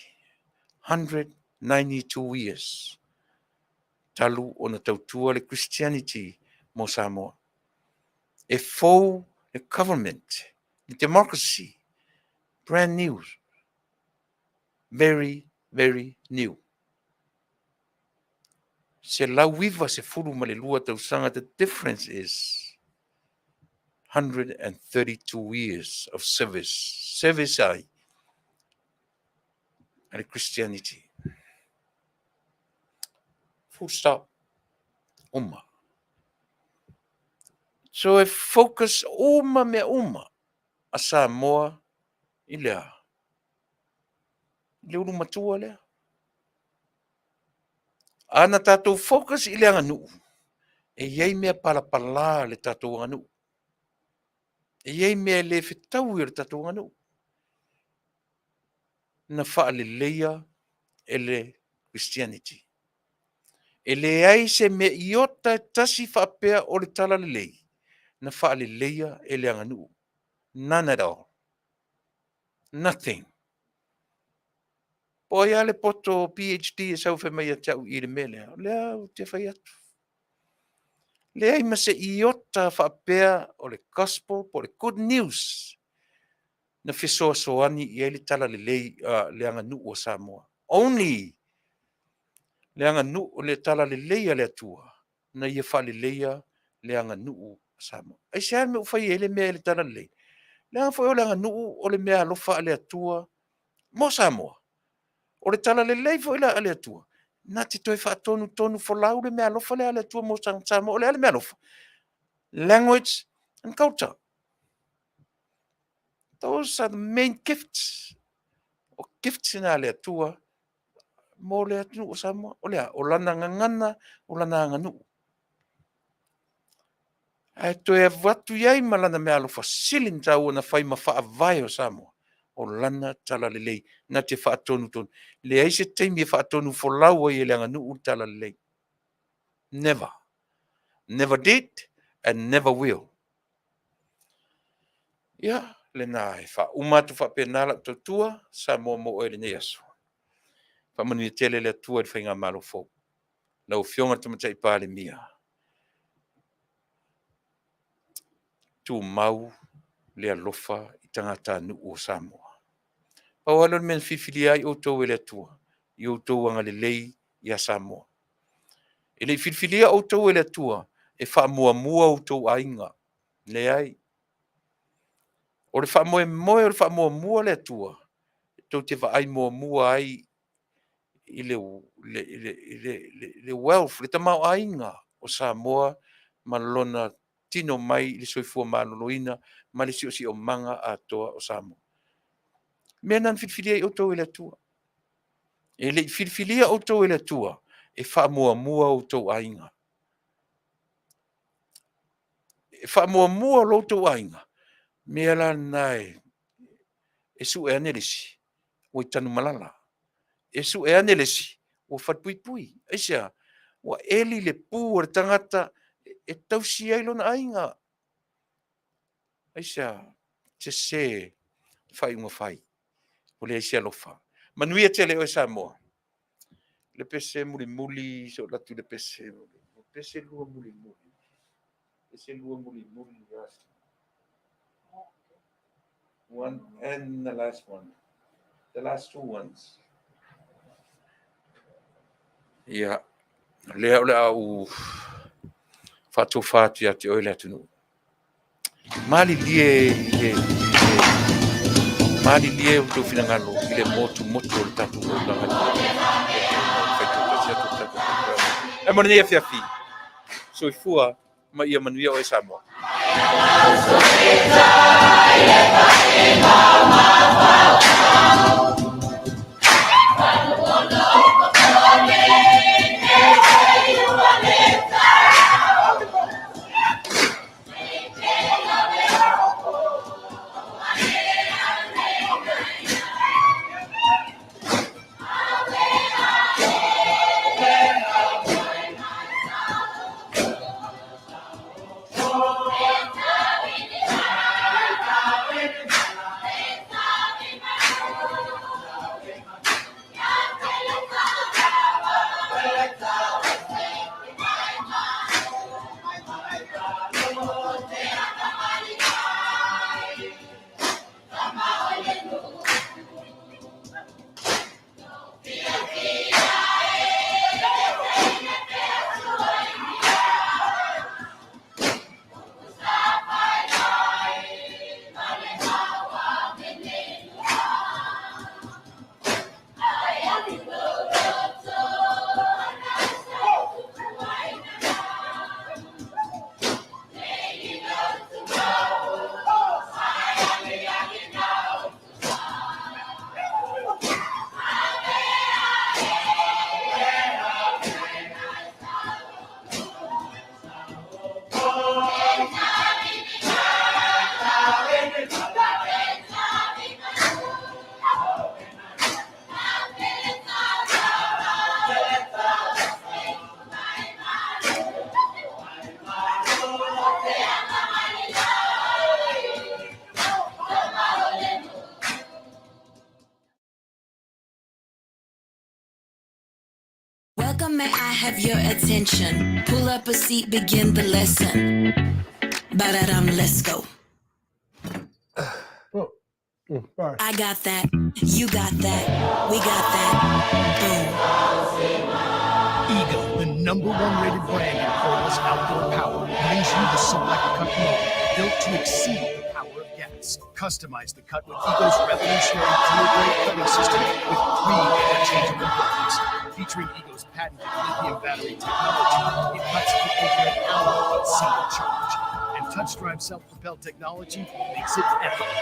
192 years, talu o na tautua le Christianity mo Samoa. E fou le government, the democracy, brand new, very, very new. Se lauiva se furu ma le lua tausanga, the difference is 132 years of service ai, and Christianity. Full stop. Uma. So if focus uma me uma, a Samoa i lea. Le uru matua lea. Ana tātou focus i lea nganu. E iei mea palapala le tātou nganu. E iei mea le whetau i le tātou nganu. Na wha le leia e le Christianity. E le ai se me iota e tasi whaapea o le tala le lei. Na wha le leia e le nganu. None at all. Nothing. Po ia le poto PhD e sau fe mai atau i le mele. Lea o te whai atu. Lea ima se iota whaapea o le gospel, po le good news. Na whisoa soani i ele tala le lei le anga nu o Samoa. Only le anga nu o le tala le leia le atua. Na ia wha le leia le anga nu o Samoa. Ai se me ufai ele mea le tala le lei. Le anga whai o le anga nu o le mea alofa le atua mo Samoa. O le tala le lei fo ila ale atua. Na te toi wha tonu folau le mea alofa le ale atua mo Samoa. O le ale mea alofa. Language and culture. Those are the main gifts. O gifts ina ale atua. Mo le atu o Samoa. O lea, o lana ngangana, o lana nganu. Ai toi e watu iai ma lana mea alofa silin tau na whai ma wha avai o Samoa. O lana tala le lei. Na te wha tonu. Le aise teimi e wha tonu folau ai e le nganu u tala le lei. Never. Never did and never will. Ia, le nā e wha umatu wha penala totua, Samoa mo e le ne aso. Wha manu e tele le atua e whainga malo fō. Lau fionga tamatai pāle mia. Tu mau le alofa i tangata nu o Samoa. Pau alon men fifili ai o tau e le atua. I o tau anga le lei i a Samoa. E le fifilia o tau e le atua. E wha mua o tau ainga. Le ai. O le wha moe o le wha mua le atua. Tau te wha ai mua ai i le wealth, le tamau ainga o Samoa ma lona tino mai i le soifua maloloina ma le si o manga a toa o Samoa. Mea nan fitfilia i o tau e le atua. E le fitfilia o tau e le atua e wha mua o tau ainga. E wha mua lo tau ainga. Mea la nai e su e anelisi o i tanu malala. E su e anelisi o whatpui. Aisea, wa eli le pū o le tangata e tausi ai lona ainga. Aisea, te se whai unga whai. O le aisea lofa. Manuia te leo e Samoa. Le pese muli, so latu le pese. Le pese lua muli. Pese lua muli. One and the last one. The last two ones. Yeah. Lea ole au whatu ia te oile atunu. Mali lie o tau whinangalo i le motu o le tatu o langani. E mone nei Afiafi. So i fua ma ia Manuia o e Samoa. Welcome, may I have your attention? Pull up a seat, begin the lesson. Ba-da-dum, let's go. I got that, you got that, we got that, boom. Ego, the #1 rated brand in cordless outdoor power, brings you the Select Cut mower, built to exceed the power of gas. Customize the cut with Ego's revolutionary dual-blade cutting system with 3 interchangeable blades. Featuring Ego's patented lithium battery technology, it cuts for over an hour with single charge. And touch-drive self-propelled technology makes it effortless.